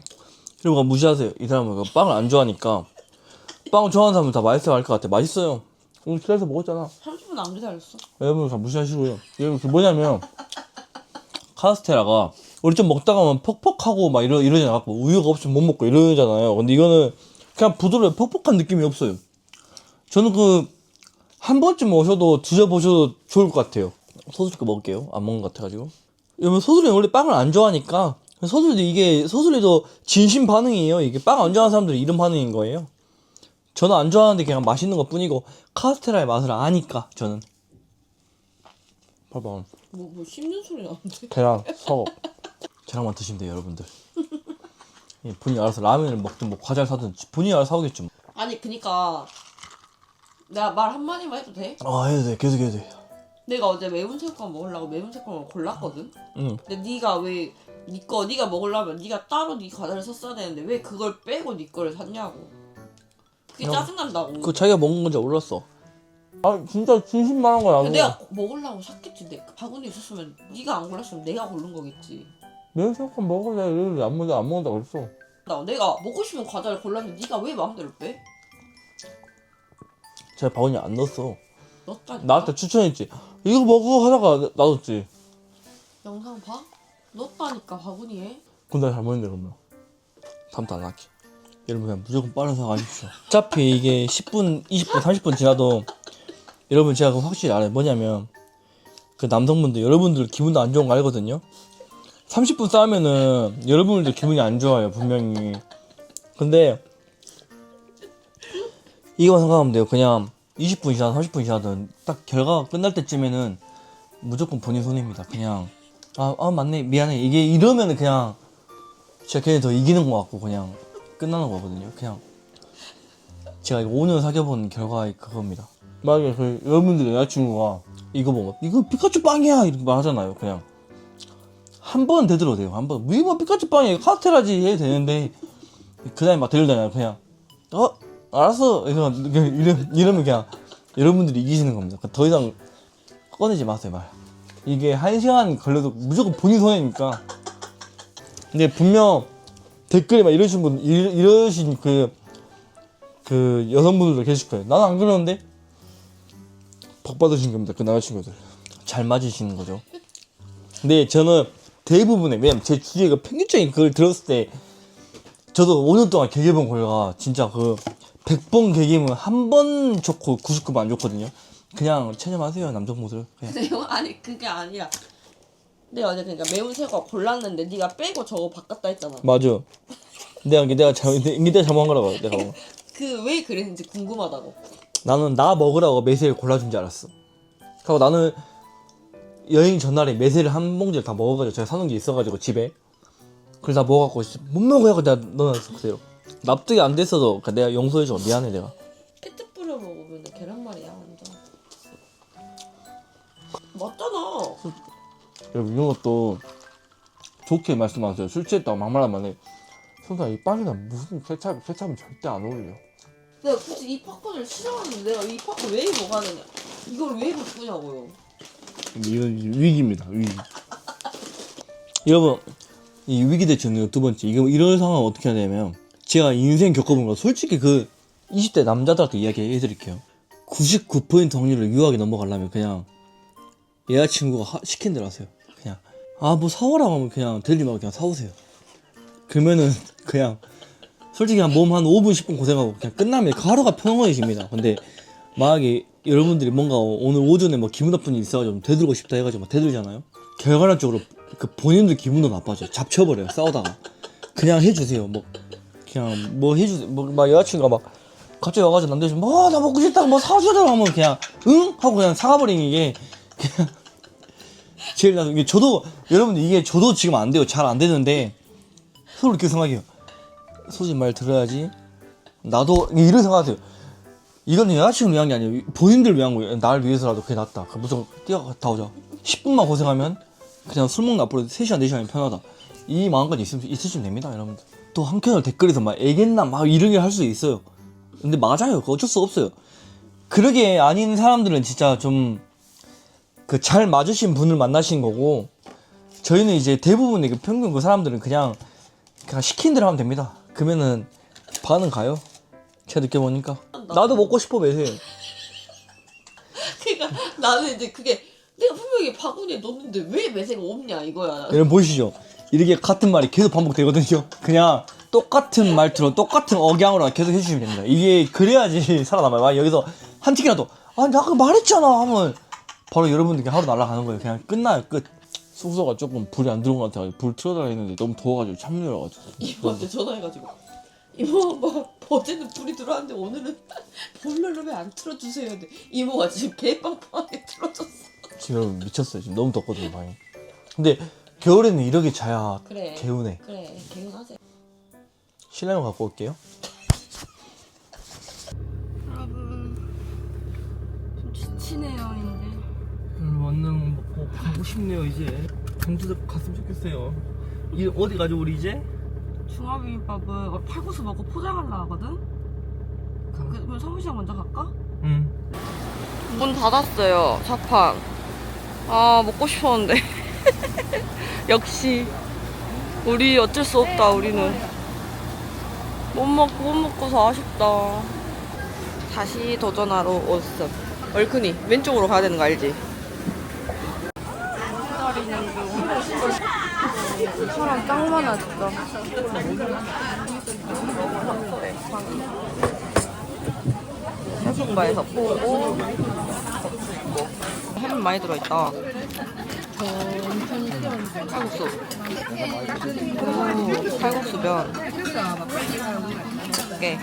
[SPEAKER 2] 그리고 무시하세요. 이 사람은 빵을 안 좋아하니까. 빵을 좋아하는 사람은 다 맛있어 할 것 같아. 맛있어요. 오늘 기다려서 먹었잖아.
[SPEAKER 1] 30분 안 기다렸어.
[SPEAKER 2] 여러분 다 무시하시고요. 여러분 그 뭐냐면 카스테라가 우리 좀 먹다가 보면 퍽퍽하고 막 이러지 않고 우유가 없으면 못 먹고 이러잖아요. 근데 이거는 그냥 부드러워 퍽퍽한 느낌이 없어요. 저는 한 번쯤 오셔도 드셔보셔도 좋을 것 같아요. 소스리도 먹을게요. 안 먹은 것 같아가지고. 여러분 소스리는 원래 빵을 안 좋아하니까 소스리도 진심 반응이에요. 이게 빵 안 좋아하는 사람들이 이런 반응인 거예요. 저는 안 좋아하는데 그냥 맛있는 것 뿐이고 카스테라의 맛을 아니까 저는. 봐봐.
[SPEAKER 1] 뭐 씹는 소리 나는데?
[SPEAKER 2] 계란, 서거. 계란만 드시면 돼요 여러분들.
[SPEAKER 5] 본인이 알아서 라면을 먹든 뭐 과자를 사든 본인이 알아서 사오겠죠 뭐.
[SPEAKER 1] 아니 그니까 내가 말 한마디만 해도 돼?
[SPEAKER 5] 아 해도 돼 계속 해도 돼.
[SPEAKER 1] 내가 어제 매운 새우깡 먹으려고 매운 새우깡을 골랐거든?
[SPEAKER 5] 응.
[SPEAKER 1] 근데 네가 왜 네가 먹으려면 네가 따로 네 과자를 샀어야 되는데 왜 그걸 빼고 네 거를 샀냐고. 그게 짜증난다고.
[SPEAKER 5] 그거 자기가 먹은 건지 몰랐어. 아 진짜 진심 말한 거야. 나도.
[SPEAKER 1] 내가 먹으려고 샀겠지. 내 바구니 있었으면 네가 안 골랐으면 내가 고른 거겠지.
[SPEAKER 5] 매운 새우깡 먹으래 이러는데 안 먹는다 그랬어.
[SPEAKER 1] 내가 먹고 싶은 과자를 골랐는데 네가 왜 마음대로 빼?
[SPEAKER 5] 제가 바구니에 안 넣었어.
[SPEAKER 1] 넣었다니까.
[SPEAKER 5] 나한테 추천했지. 이거 먹어 하다가 놔뒀지.
[SPEAKER 1] 영상 봐? 넣었다니까 바구니에.
[SPEAKER 5] 근데 잘못했네 그러면. 다음부터 안 할게. 여러분 그냥 무조건 빠른 사과하십시오. 어차피 이게 10분, 20분, 30분 지나도 여러분 제가 그거 확실히 알아요. 뭐냐면 그 남성분들 여러분들 기분도 안 좋은 거 알거든요. 30분 싸우면은 여러분들도 기분이 안 좋아요 분명히. 근데 이거만 생각하면 돼요. 그냥 20분 지나든 30분 지나든 딱 결과가 끝날 때쯤에는 무조건 본인 손해입니다. 그냥 맞네 미안해 이게 이러면은 그냥 진짜 걔네 더 이기는 것 같고 그냥 끝나는 거거든요. 그냥 제가 이거 5년 사귀어본 결과의 그겁니다. 만약에 그 여러분들 여자친구가 이거 보고 이거 피카츄 빵이야 이렇게 말하잖아요. 그냥 한 번 되들어도 돼요. 한 번 이거 피카츄 빵이야 카스테라지 해도 되는데 그 다음에 막 되들잖아요. 그냥 알았어 이러면 그냥 여러분들이 이기시는 겁니다. 더 이상 꺼내지 마세요 말. 이게 1시간 걸려도 무조건 본인 손해니까. 근데 분명 댓글에 막 이러신 분 이러신 그 여성분들도 계실 거예요. 나는 안 그러는데 복 받으신 겁니다. 그 남자친구들 잘 맞으시는 거죠. 근데 저는 대부분의 왜냐면 제 주위에 평균적인 그걸 들었을 때 저도 5년 동안 개개봉 걸가 진짜 그 100번 개개봉 한 번 좋고 99번 안 좋거든요. 그냥 체념하세요 남성분들.
[SPEAKER 1] 근데 아니 그게 아니라 내가 어제 그러니까 매운 새우가 골랐는데 네가 빼고 저거 바꿨다 했잖아.
[SPEAKER 5] 맞아. 내가 잘못한 거라고 내가.
[SPEAKER 1] 그 왜 그랬는지 궁금하다고.
[SPEAKER 5] 나는 나 먹으라고 매세를 골라준 줄 알았어. 그리고 나는 여행 전날에 매세를 한 봉지를 다 먹어가지고 제가 사놓은 게 있어가지고 집에 그래서 다 먹어갖고 못 먹어요 내가 넣어놨어 그대로. 납득이 안 됐어도 내가 용서해줘. 미안해 내가.
[SPEAKER 1] 케첩 뿌려 먹으면 계란말이야 완전. 맞잖아.
[SPEAKER 5] 여러분 이런 것도 좋게 말씀하세요. 술 취했다고 막말하면 해. 선생님 이 빵이랑 무슨 케찹은 절대 안 어울려.
[SPEAKER 1] 내가 굳이 이 팝콘을 싫어하는데 내가 이 팝콘 왜 먹하느냐. 이걸 왜 바꾸냐고요.
[SPEAKER 5] 이건 위기입니다 위기. 여러분 이 위기 대처는 두 번째 이런 상황을 어떻게 해야 되냐면 제가 인생 겪어본 거 솔직히 그 20대 남자들한테 이야기 해드릴게요. 99% 확률로 유학에 넘어가려면 그냥 여자친구가 시킨 대로 하세요. 그냥 뭐 사오라고 하면 그냥 들지 말고 그냥 사오세요. 그러면은 그냥 솔직히 몸 한 5분 10분 고생하고 그냥 끝나면 그 하루가 평온해집니다. 근데 만약에 여러분들이 뭔가 오늘 오전에 뭐 기분 나쁜 일 있어가지고 되들고 싶다 해가지고 막 되들잖아요. 결과론적으로 그 본인들 기분도 나빠져요. 잡쳐버려요 싸우다가. 그냥 해주세요. 뭐 그냥 뭐 해주세요. 막 여자친구가 막 갑자기 와가지고 남자친구 나 먹고 싶다고 뭐 사주더라 하면 그냥 응? 하고 그냥 사가버리는 게 그냥 제일 나도 이게 저도 여러분들 이게 저도 지금 안 돼요. 잘 안 되는데 서로 이렇게 생각해요. 소진 말 들어야지. 나도 이런 생각하세요. 이건 여자친구 위한 게 아니에요. 본인들 위한 거예요. 날 위해서라도 그게 낫다. 무조건 뛰어갔다 오자. 10분만 고생하면 그냥 술 먹는 앞으로 3시간 4시간이 편하다. 이 마음까지 있으시면 됩니다 여러분들. 또 한편으로 댓글에서 막 애겠나 막 이렇게 할 수 있어요. 근데 맞아요. 그거 어쩔 수 없어요. 그러게 아닌 사람들은 진짜 좀 그 잘 맞으신 분을 만나신 거고 저희는 이제 대부분의 그 평균 그 사람들은 그냥 시킨 대로 하면 됩니다. 그러면은 반은 가요. 제가 느껴보니까 나도 먹고 싶어 매세요.
[SPEAKER 1] 그러니까 나는 이제 그게 내가 분명히 바구니에 넣었는데 왜 매세가 없냐 이거야.
[SPEAKER 5] 여러분 보이시죠? 이렇게 같은 말이 계속 반복되거든요. 그냥 똑같은 말투로 똑같은 억양으로 계속 해주시면 됩니다. 이게 그래야지 살아남아요. 만약 여기서 한 틱이라도 나 아까 말했잖아 하면 바로 여러분들께 하루 날아가는 거예요. 그냥 끝나요. 끝. 숙소가 조금 불이 안 들어온 것 같아요. 불 틀어달라 했는데 너무 더워가지고 참느라가지고
[SPEAKER 1] 이모한테 전화해가지고 이모 어제는 불이 들어왔는데 오늘은 보일러를 왜 안 틀어주세요. 근데 이모가 지금 개빵빵하게 틀어줬어.
[SPEAKER 5] 지금 미쳤어요. 지금 너무 덥거든요 방이. 근데 겨울에는 이렇게 자야
[SPEAKER 1] 그래.
[SPEAKER 5] 개운해.
[SPEAKER 1] 그래 개운하세요.
[SPEAKER 5] 신라면 갖고 올게요.
[SPEAKER 1] 여러분 좀 지치네요 이제.
[SPEAKER 2] 만나는 먹고 가고 싶네요 이제. 경주 잡고 갔으면 좋겠어요. 이 어디 가죠 우리 이제?
[SPEAKER 1] 중화비빔밥을 팔국수 먹고 포장하려 하거든? 그럼 성시장 먼저 갈까?
[SPEAKER 2] 응.
[SPEAKER 1] 문 닫았어요 자판. 아 먹고 싶었는데 역시 우리 어쩔 수 없다. 우리는 못 먹고서 아쉽다. 다시 도전하러 왔음. 얼큰이 왼쪽으로 가야 되는 거 알지? 사람 짱 많아 진짜. 해수바에서 보고 햄 많이 들어있다. 칼국수. 칼국수면. 네.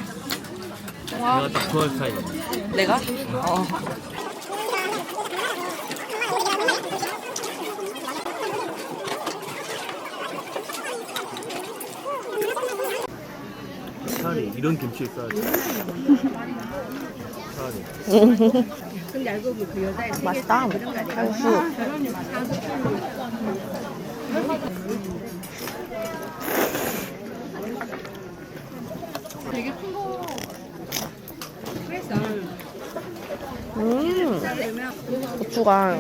[SPEAKER 2] 내가 딱 좋아할 스타일.
[SPEAKER 1] 내가?
[SPEAKER 2] 차라리 이런 김치 있어야지. 차라리.
[SPEAKER 3] 맛있다. 칼국수. 고추가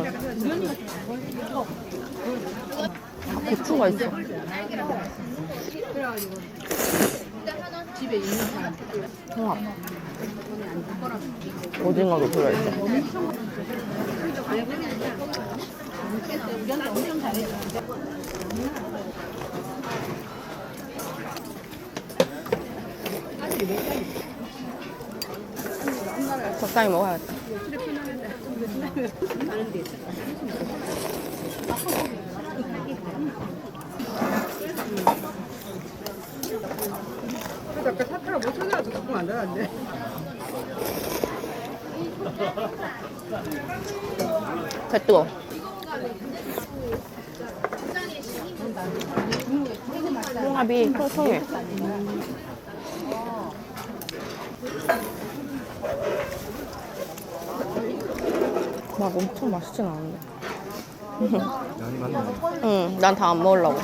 [SPEAKER 3] 고추가 있어. 홍합. 오징어도 들어있어. 적당히 먹어야겠다.
[SPEAKER 6] 아까 사태가 못 찾아가지고 조금 안 들어갔네.
[SPEAKER 3] 배 뜨거. 홍합이 통통해. 막 엄청 맛있진 않은데.
[SPEAKER 2] 양이 많네.
[SPEAKER 3] 응, 난 다 안 먹으려고.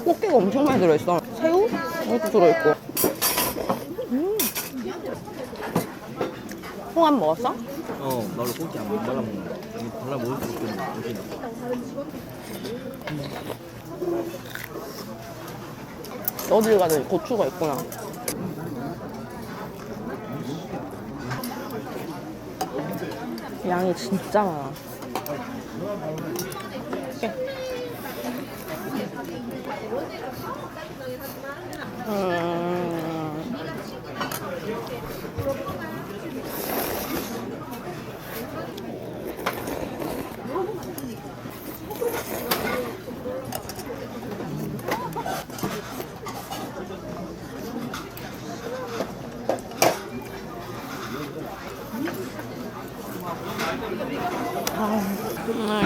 [SPEAKER 3] 꽃게가 엄청 많이 들어있어. 새우? 이것도 들어있고. 홍합 먹었어?
[SPEAKER 2] 나도 고기 안 말라 먹는다. 이거 발라 먹을 수 있겠네.
[SPEAKER 3] 어딜 가든 고추가 있구나. 양이 진짜 많아.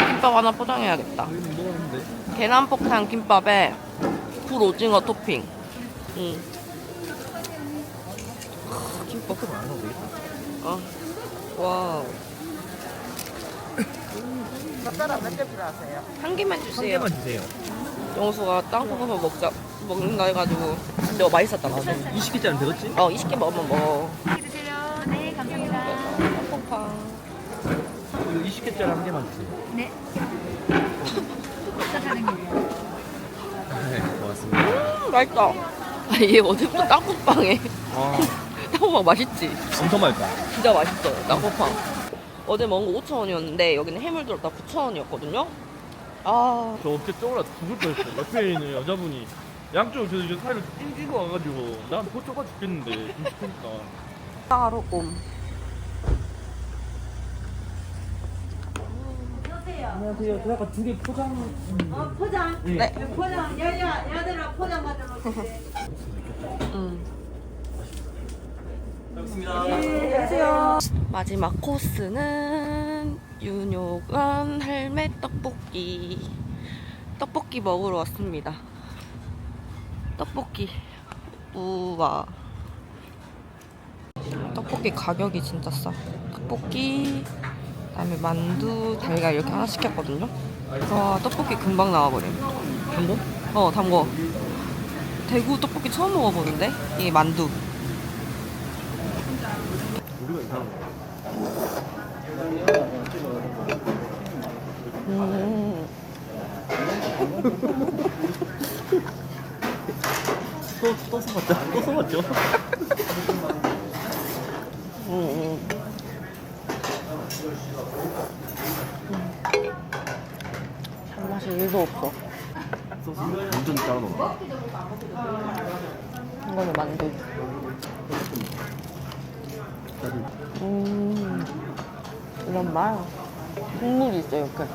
[SPEAKER 1] 김밥 하나 포장해야겠다. 계란폭탄 김밥에 풀 오징어 토핑. 김밥
[SPEAKER 2] 안 하도 되겠다.
[SPEAKER 1] 와우.
[SPEAKER 6] 젓가락 몇 개 필요하세요?
[SPEAKER 1] 한 개만
[SPEAKER 2] 한
[SPEAKER 1] 주세요.
[SPEAKER 2] 개만 주세요.
[SPEAKER 1] 영수가 땅콩 버섯 먹는다 해가지고 근데 맛있었다.
[SPEAKER 2] 20개짜리 되겠지?
[SPEAKER 1] 20개 먹으면 먹어.
[SPEAKER 8] 네, 감사합니다.
[SPEAKER 1] 팡팡.
[SPEAKER 2] 이거 20개짜리 한 개만 주세요.
[SPEAKER 8] 네.
[SPEAKER 2] 네, 고맙습니다.
[SPEAKER 1] 맛있다. 얘 어제부터 땅콩빵에 땅콩빵 맛있지?
[SPEAKER 2] 엄청 맛있다.
[SPEAKER 1] 진짜 맛있어요. 땅콩빵. 어제 먹은 거 5,000원이었는데 여기는 해물 들었다 9,000원이었거든요. 아,
[SPEAKER 2] 저 어깨 쪼그라 죽을 뻔했어. 옆에 있는 여자분이 양쪽으로 저 사이를 띵기고 와가지고 난 포초가 죽겠는데 좀 시키니까.
[SPEAKER 1] 따로 옴.
[SPEAKER 2] 안녕하세요. 저 약간 두 개 포장.
[SPEAKER 6] 포장?
[SPEAKER 1] 네.
[SPEAKER 6] 포장, 여자들아 포장 가져놓을게
[SPEAKER 1] 마지막 코스는 윤효관 할매 떡볶이. 떡볶이 먹으러 왔습니다. 떡볶이. 우와. 떡볶이 가격이 진짜 싸. 떡볶이, 그다음에 만두, 달걀 이렇게 하나 시켰거든요. 와, 떡볶이 금방 나와버려.
[SPEAKER 2] 담궈?
[SPEAKER 1] 담궈. 대구 떡볶이 처음 먹어보는데? 이게 만두.
[SPEAKER 2] 우리가 이상한 거. 또 써봤죠? 또 써봤죠?
[SPEAKER 3] 단맛이 1도 없어.
[SPEAKER 2] 소스 완전 따로 넣어.
[SPEAKER 3] 이거는 만두. 이런 말. 국물이 있어, 이렇게.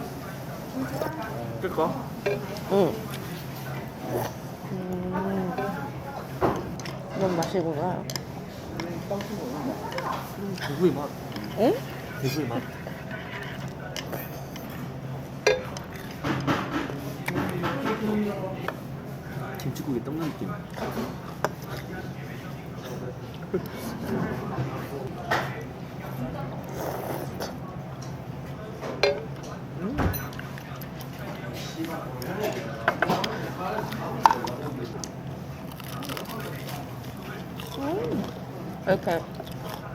[SPEAKER 2] 뜰까?
[SPEAKER 3] 응. 이런 맛이구나.
[SPEAKER 2] 대구의 맛.
[SPEAKER 3] 응?
[SPEAKER 2] 대구의 맛. 김치국에 떡난 느낌.
[SPEAKER 3] 이렇게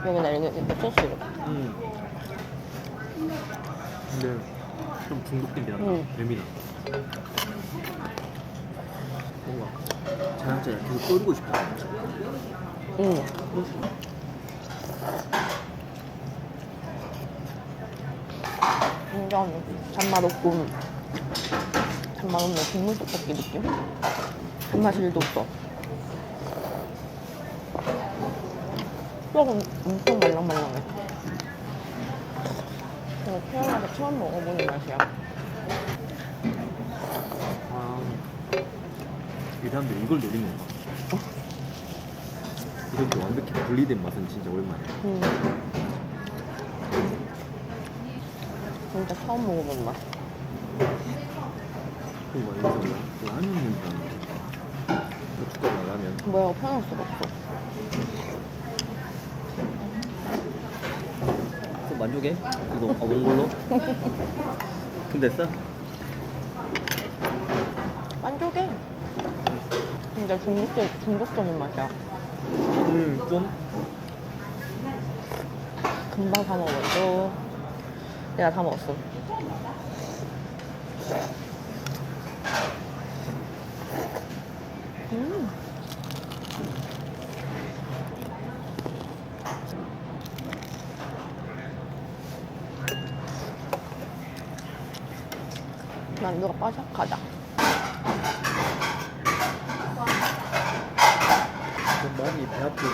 [SPEAKER 3] 여기다 이렇게 소스를.
[SPEAKER 2] 근데 좀 중독된 게 나다. 예민하. 뭔가 자연스레 계속 끓이고 싶다.
[SPEAKER 3] 완전 잔맛 없고 잔맛 없는 국물 떡볶이 느낌? 잔맛이 1도 없어. 떡은 엄청 말랑말랑해. 이거 태어나서 처음 먹어보는 맛이야.
[SPEAKER 2] 아, 이 사람들이 이걸 노리는 건가? 이렇게 완벽히 분리된 맛은 진짜 오랜만이야.
[SPEAKER 3] 진짜 처음 먹어보는 맛.
[SPEAKER 2] 그리고 막 여기서 뭐야? 그 라면 먹는 사람들. 고춧가루 라면.
[SPEAKER 3] 뭐야, 표현할 수가 없어.
[SPEAKER 2] 좀 만족해? 이거 먹은 걸로? 근데 싸?
[SPEAKER 3] 만족해. 진짜 중독적인 맛이야.
[SPEAKER 2] 좀?
[SPEAKER 3] 금방 다 먹었어. 내가 다 먹었어. 만두가 바삭하다.
[SPEAKER 2] 좀 많이 배 아프게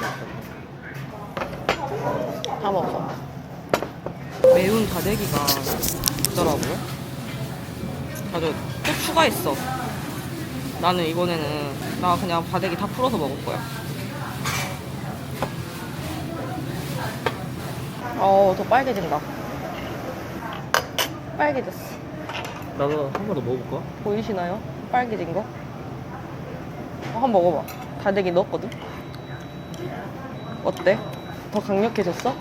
[SPEAKER 3] 다 먹었어.
[SPEAKER 1] 매운 다대기가 있더라고요. 그래서 또 추가했어. 나는 이번에는 나 그냥 다대기 다 풀어서 먹을 거야.
[SPEAKER 3] 더 빨개진다. 빨개졌어.
[SPEAKER 2] 나도 한 번 더 먹어볼까?
[SPEAKER 3] 보이시나요? 빨개진 거? 한번 먹어봐. 다대기 넣었거든? 어때? 더 강력해졌어?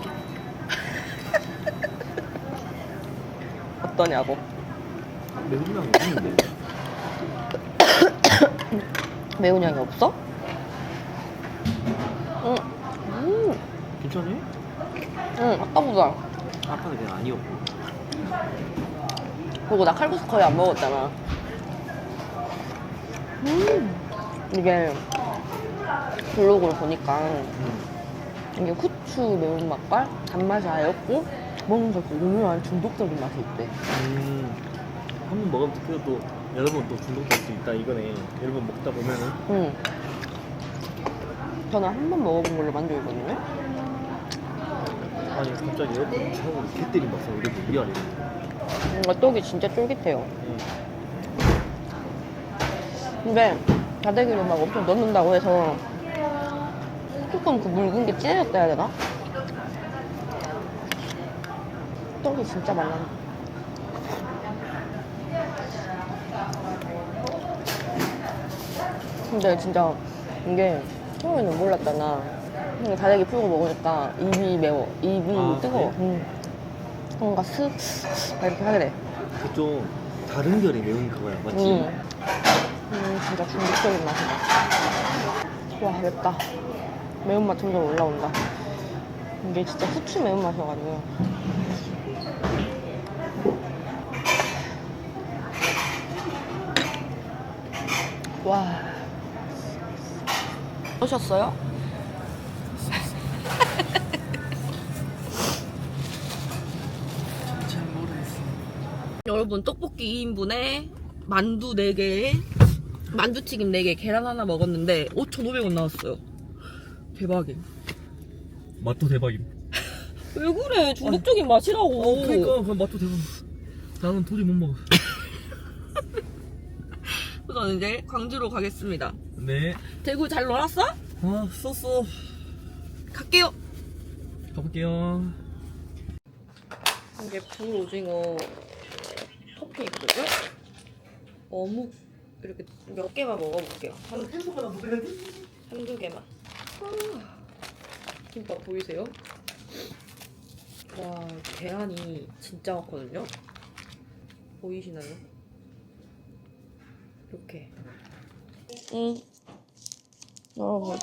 [SPEAKER 3] 어떠냐고.
[SPEAKER 2] 매운 향이 없는데.
[SPEAKER 3] 매운 향이 없어? 응.
[SPEAKER 2] 괜찮니?
[SPEAKER 3] 응, 아까보다.
[SPEAKER 2] 아까는 그냥 아니었고.
[SPEAKER 3] 그리고 나 칼국수 거의 안 먹었잖아. 이게 블로그를 보니까 이게 후추 매운맛과 단맛이 아예 없고 뭔가 그 오묘한 중독적인 맛이 있대.
[SPEAKER 2] 한 번 먹으면 그것도 여러 번 또 중독될 수 있다 이거네. 여러 번 먹다 보면은.
[SPEAKER 3] 응. 저는 한 번 먹어본 걸로 만족이거든요.
[SPEAKER 2] 아니 갑자기 에어컨 차고 개 때린 박사 이래도 위아래.
[SPEAKER 3] 뭔가 떡이 진짜 쫄깃해요. 근데 다대기를 막 엄청 넣는다고 해서 조금 그 묽은 게 진해졌다 해야 되나? 떡이 진짜 말라. 근데 진짜 이게 처음에는 몰랐잖아. 근데 다대기 풀고 먹으니까 입이 매워. 입이
[SPEAKER 2] 아,
[SPEAKER 3] 뜨거워. 뭔가 쓱 이렇게 하게 돼.
[SPEAKER 2] 좀 다른 결의 매운 그거야, 맞지?
[SPEAKER 3] 진짜 중독적인 맛이다. 와, 맵다. 매운맛 점점 올라온다. 이게 진짜 후추 매운맛이어가지고. 와.
[SPEAKER 1] 오셨어요? 여러분 떡볶이 2인분에 만두 4개에 만두튀김 4개, 계란 하나 먹었는데 5,500원 나왔어요. 대박이야.
[SPEAKER 2] 맛도 대박임.
[SPEAKER 1] 왜 그래? 중독적인 맛이라고.
[SPEAKER 2] 그러니까 그 맛도 대박. 나는 도저히 못 먹어.
[SPEAKER 1] 저는 이제 광주로 가겠습니다.
[SPEAKER 2] 네.
[SPEAKER 1] 대구 잘 놀았어?
[SPEAKER 2] 아, 쏘쏘.
[SPEAKER 1] 갈게요.
[SPEAKER 2] 가볼게요.
[SPEAKER 1] 이게 불오징어 토핑이거든요. 어묵 이렇게 몇 개만 먹어볼게요. 한두 개만. 김밥 보이세요? 와, 계란이 진짜 많거든요. 보이시나요? 이렇게. 여러분.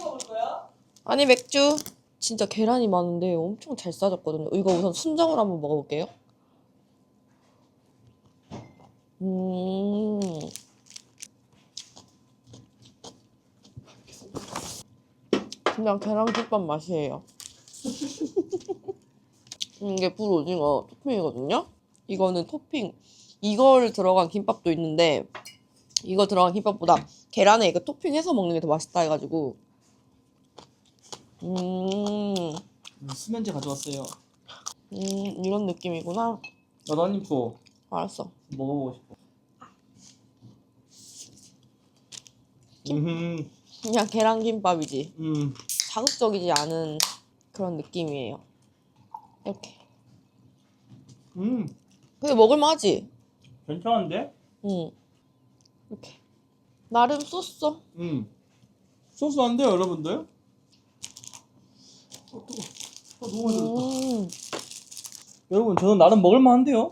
[SPEAKER 1] 아니, 맥주. 진짜 계란이 많은데 엄청 잘 싸졌거든요. 이거 우선 순정으로 한번 먹어볼게요. 그냥 계란김밥 맛이에요. 이게 불오징어 토핑이거든요. 이거는 토핑, 이걸 들어간 김밥도 있는데 이거 들어간 김밥보다 계란에 이거 토핑해서 먹는 게 더 맛있다 해가지고.
[SPEAKER 5] 수면제 가져왔어요.
[SPEAKER 1] 이런 느낌이구나.
[SPEAKER 5] 나도 한 입 줘.
[SPEAKER 1] 알았어.
[SPEAKER 5] 먹어보고 싶어.
[SPEAKER 1] 그냥 계란김밥이지.
[SPEAKER 5] 음.
[SPEAKER 1] 자극적이지 않은 그런 느낌이에요. 이렇게. 근데 먹을만하지?
[SPEAKER 5] 괜찮은데?
[SPEAKER 1] 응. 이렇게. 나름 쏘쏘.
[SPEAKER 5] 소스한데요, 여러분들? 너무 맛있다. 여러분, 저는 나름 먹을만한데요?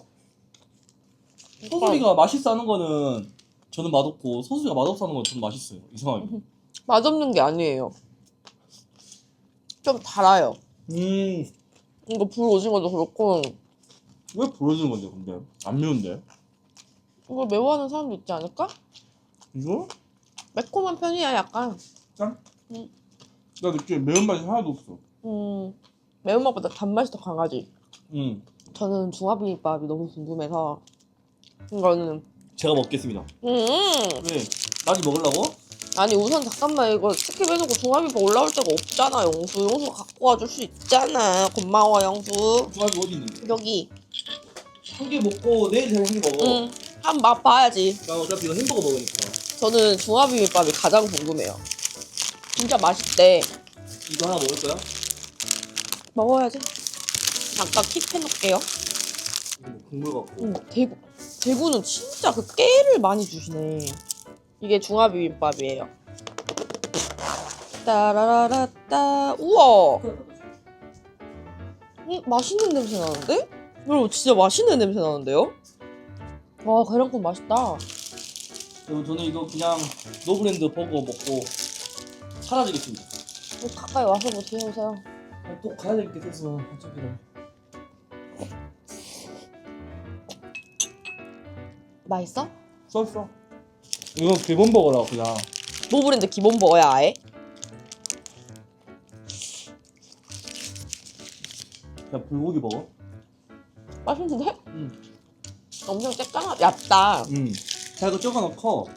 [SPEAKER 5] 소스리가 맛있어 하는 거는 저는 맛없고, 소스리가 맛없어 하는 건 저는 맛있어요. 이상하게.
[SPEAKER 1] 맛없는 게 아니에요. 좀 달아요. 이거 불오징어도 그렇고.
[SPEAKER 5] 왜 부러지는 건데, 근데? 안 매운데?
[SPEAKER 1] 이걸 매워하는 사람도 있지 않을까?
[SPEAKER 5] 이거?
[SPEAKER 1] 매콤한 편이야, 약간.
[SPEAKER 5] 짠?
[SPEAKER 1] 응.
[SPEAKER 5] 나 느끼해. 매운맛이 하나도 없어.
[SPEAKER 1] 매운맛보다 단맛이 더 강하지.
[SPEAKER 5] 응.
[SPEAKER 1] 저는 중화비빔밥이 너무 궁금해서 이거는.
[SPEAKER 5] 제가 먹겠습니다. 왜? 많이 먹으려고?
[SPEAKER 1] 아니, 우선 잠깐만 이거 스킵해놓고 중화비빔밥 올라올 데가 없잖아, 영수. 영수가 갖고 와줄 수 있잖아. 고마워, 영수.
[SPEAKER 5] 중화비 어디 있는데?
[SPEAKER 1] 여기.
[SPEAKER 5] 한 개 먹고 내일 제가 한 개 먹어.
[SPEAKER 1] 응. 한 맛 봐야지.
[SPEAKER 5] 나 어차피 이거 햄버거 먹으니까.
[SPEAKER 1] 저는 중화비빔밥이 가장 궁금해요. 진짜 맛있대.
[SPEAKER 5] 이거 하나 먹을 거야?
[SPEAKER 1] 먹어야지. 잠깐 킵해놓을게요.
[SPEAKER 5] 국물 같고.
[SPEAKER 1] 대구는 진짜 그 깨를 많이 주시네. 이게 중화비빔밥이에요. 따라라라따. 우와. 맛있는 냄새 나는데? 여러분, 진짜 맛있는 냄새 나는데요? 와, 계란국 맛있다.
[SPEAKER 5] 여러분, 저는 이거 그냥 노브랜드 버거 먹고 사라지겠습니다.
[SPEAKER 1] 가까이 와서 뭐 드셔보세요.
[SPEAKER 5] 또 가야 될 게 있어서 어차피.
[SPEAKER 1] 맛있어?
[SPEAKER 5] 썼어. 이건 기본 버거라고 그냥.
[SPEAKER 1] 노브랜드 기본 버거야, 아예?
[SPEAKER 5] 그냥 불고기 버거.
[SPEAKER 1] 맛있는데?
[SPEAKER 5] 응.
[SPEAKER 1] 엄청 쬐까맣, 얇다.
[SPEAKER 5] 자, 이거 저거 넣고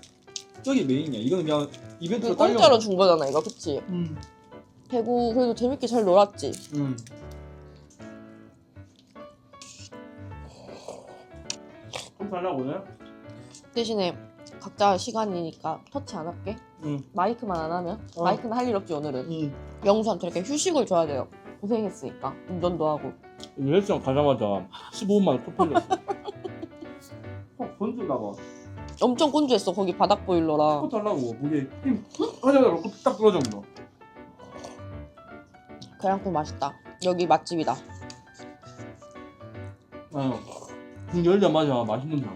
[SPEAKER 5] 저기 메인이야. 이거는 그냥 이벤트로 딸려.
[SPEAKER 1] 공짜로 준 거잖아, 이거, 그치?
[SPEAKER 5] 응.
[SPEAKER 1] 대구 그래도 재밌게 잘 놀았지?
[SPEAKER 5] 응. 좀 달라고 해?
[SPEAKER 1] 대신에 각자 시간이니까 터치 안 할게.
[SPEAKER 5] 응.
[SPEAKER 1] 마이크만 안 하면?
[SPEAKER 5] 어.
[SPEAKER 1] 마이크는 할 일 없지, 오늘은.
[SPEAKER 5] 응.
[SPEAKER 1] 영수한테 이렇게 휴식을 줘야 돼요. 고생했으니까. 운전도 하고.
[SPEAKER 5] 헬스장 가자마자 15분 만에 코 풀렸어. 던질까 봐.
[SPEAKER 3] 엄청 꼰주했어 거기 바닥 보일러라.
[SPEAKER 2] 코 달라고 목에 힘 하자마자 코딱 떨어져.
[SPEAKER 3] 계란국 맛있다. 여기 맛집이다.
[SPEAKER 2] 열자마자 맛있는 거.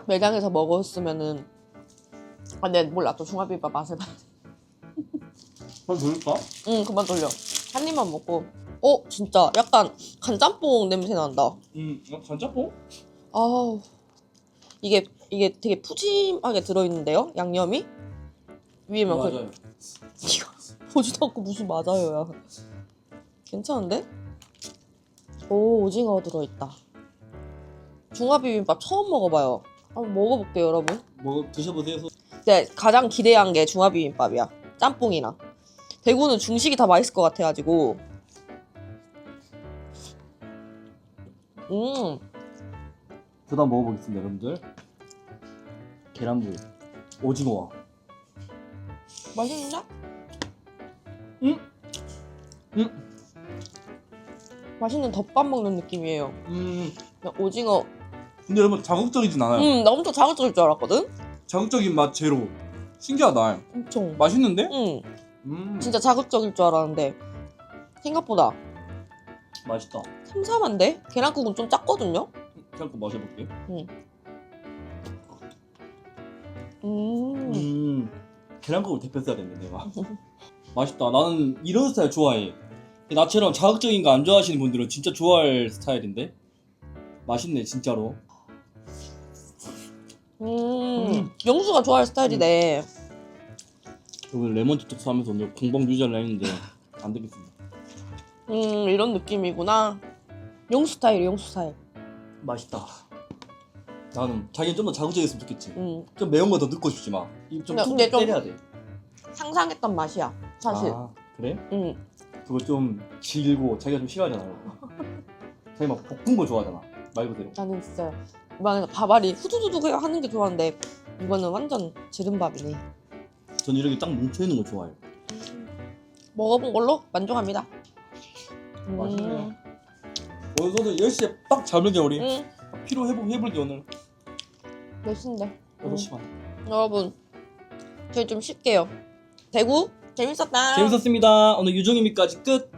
[SPEAKER 3] 매장에서 먹었으면은 근데 몰라 또 중화비빔밥 맛을 봐.
[SPEAKER 2] 한 돌릴까?
[SPEAKER 3] 응 그만 돌려. 한 입만 먹고. 진짜 약간 간짬뽕 냄새 난다.
[SPEAKER 2] 간짬뽕?
[SPEAKER 3] 아우 이게 되게 푸짐하게 들어있는데요 양념이 위에만
[SPEAKER 2] 맞아요.
[SPEAKER 3] 이거 보지도 않고 무슨 맞아요야. 괜찮은데? 오 오징어 들어있다. 중화비빔밥 처음 먹어봐요. 한번 먹어볼게요 여러분.
[SPEAKER 2] 뭐 드셔보세요.
[SPEAKER 3] 네, 가장 기대한 게 중화비빔밥이야. 짬뽕이랑. 대구는 중식이 다 맛있을 것 같아가지고.
[SPEAKER 2] 저도 한번 먹어보겠습니다, 여러분들. 계란물, 오징어.
[SPEAKER 3] 맛있는데?
[SPEAKER 2] 응?
[SPEAKER 3] 맛있는 덮밥 먹는 느낌이에요. 그냥 오징어.
[SPEAKER 2] 근데 여러분 자극적이진 않아요.
[SPEAKER 3] 나 엄청 자극적일 줄 알았거든?
[SPEAKER 2] 자극적인 맛 제로. 신기하다.
[SPEAKER 3] 엄청.
[SPEAKER 2] 맛있는데?
[SPEAKER 3] 진짜 자극적일 줄 알았는데 생각보다
[SPEAKER 2] 맛있다.
[SPEAKER 3] 삼삼한데? 계란국은 좀 작거든요?
[SPEAKER 2] 계란국 마셔볼게. 계란국을 대표 써야 되는데 내가. 맛있다. 나는 이런 스타일 좋아해. 나처럼 자극적인 거 안 좋아하시는 분들은 진짜 좋아할 스타일인데. 맛있네 진짜로.
[SPEAKER 3] 영수가 좋아할 스타일이네.
[SPEAKER 2] 오늘 레몬 톡톡 하면서 오늘 공방 유지하려 했는데 안 되겠습니다.
[SPEAKER 3] 이런 느낌이구나. 영수 스타일, 영수 스타일.
[SPEAKER 2] 맛있다. 나는 자기는 좀 더 자극적이었으면 좋겠지.
[SPEAKER 3] 좀
[SPEAKER 2] 매운 거 더 넣고 싶지 마. 좀
[SPEAKER 3] 근데
[SPEAKER 2] 툭툭
[SPEAKER 3] 좀-
[SPEAKER 2] 때려야 돼.
[SPEAKER 3] 상상했던 맛이야, 사실.
[SPEAKER 2] 아 그래?
[SPEAKER 3] 응.
[SPEAKER 2] 그거 좀 질고 자기가 좀 싫어하잖아요. 자기 막 볶은 거 좋아하잖아. 말 그대로.
[SPEAKER 3] 나는 진짜 이번에는 밥알이 후두두둑 하는 게 좋아하는데 이거는 완전 지른 밥이네.
[SPEAKER 2] 전 이렇게 딱 뭉쳐있는 거 좋아해요.
[SPEAKER 3] 먹어본 걸로 만족합니다.
[SPEAKER 2] 맛있네요. 오늘 저도 10시에 딱 잠을게 우리.
[SPEAKER 3] 응.
[SPEAKER 2] 피로 회복해볼게 오늘.
[SPEAKER 3] 몇 시인데?
[SPEAKER 2] 8시 반.
[SPEAKER 3] 여러분, 저희 좀 쉴게요. 대구 재밌었다.
[SPEAKER 2] 재밌었습니다. 오늘 유종임이까지 끝.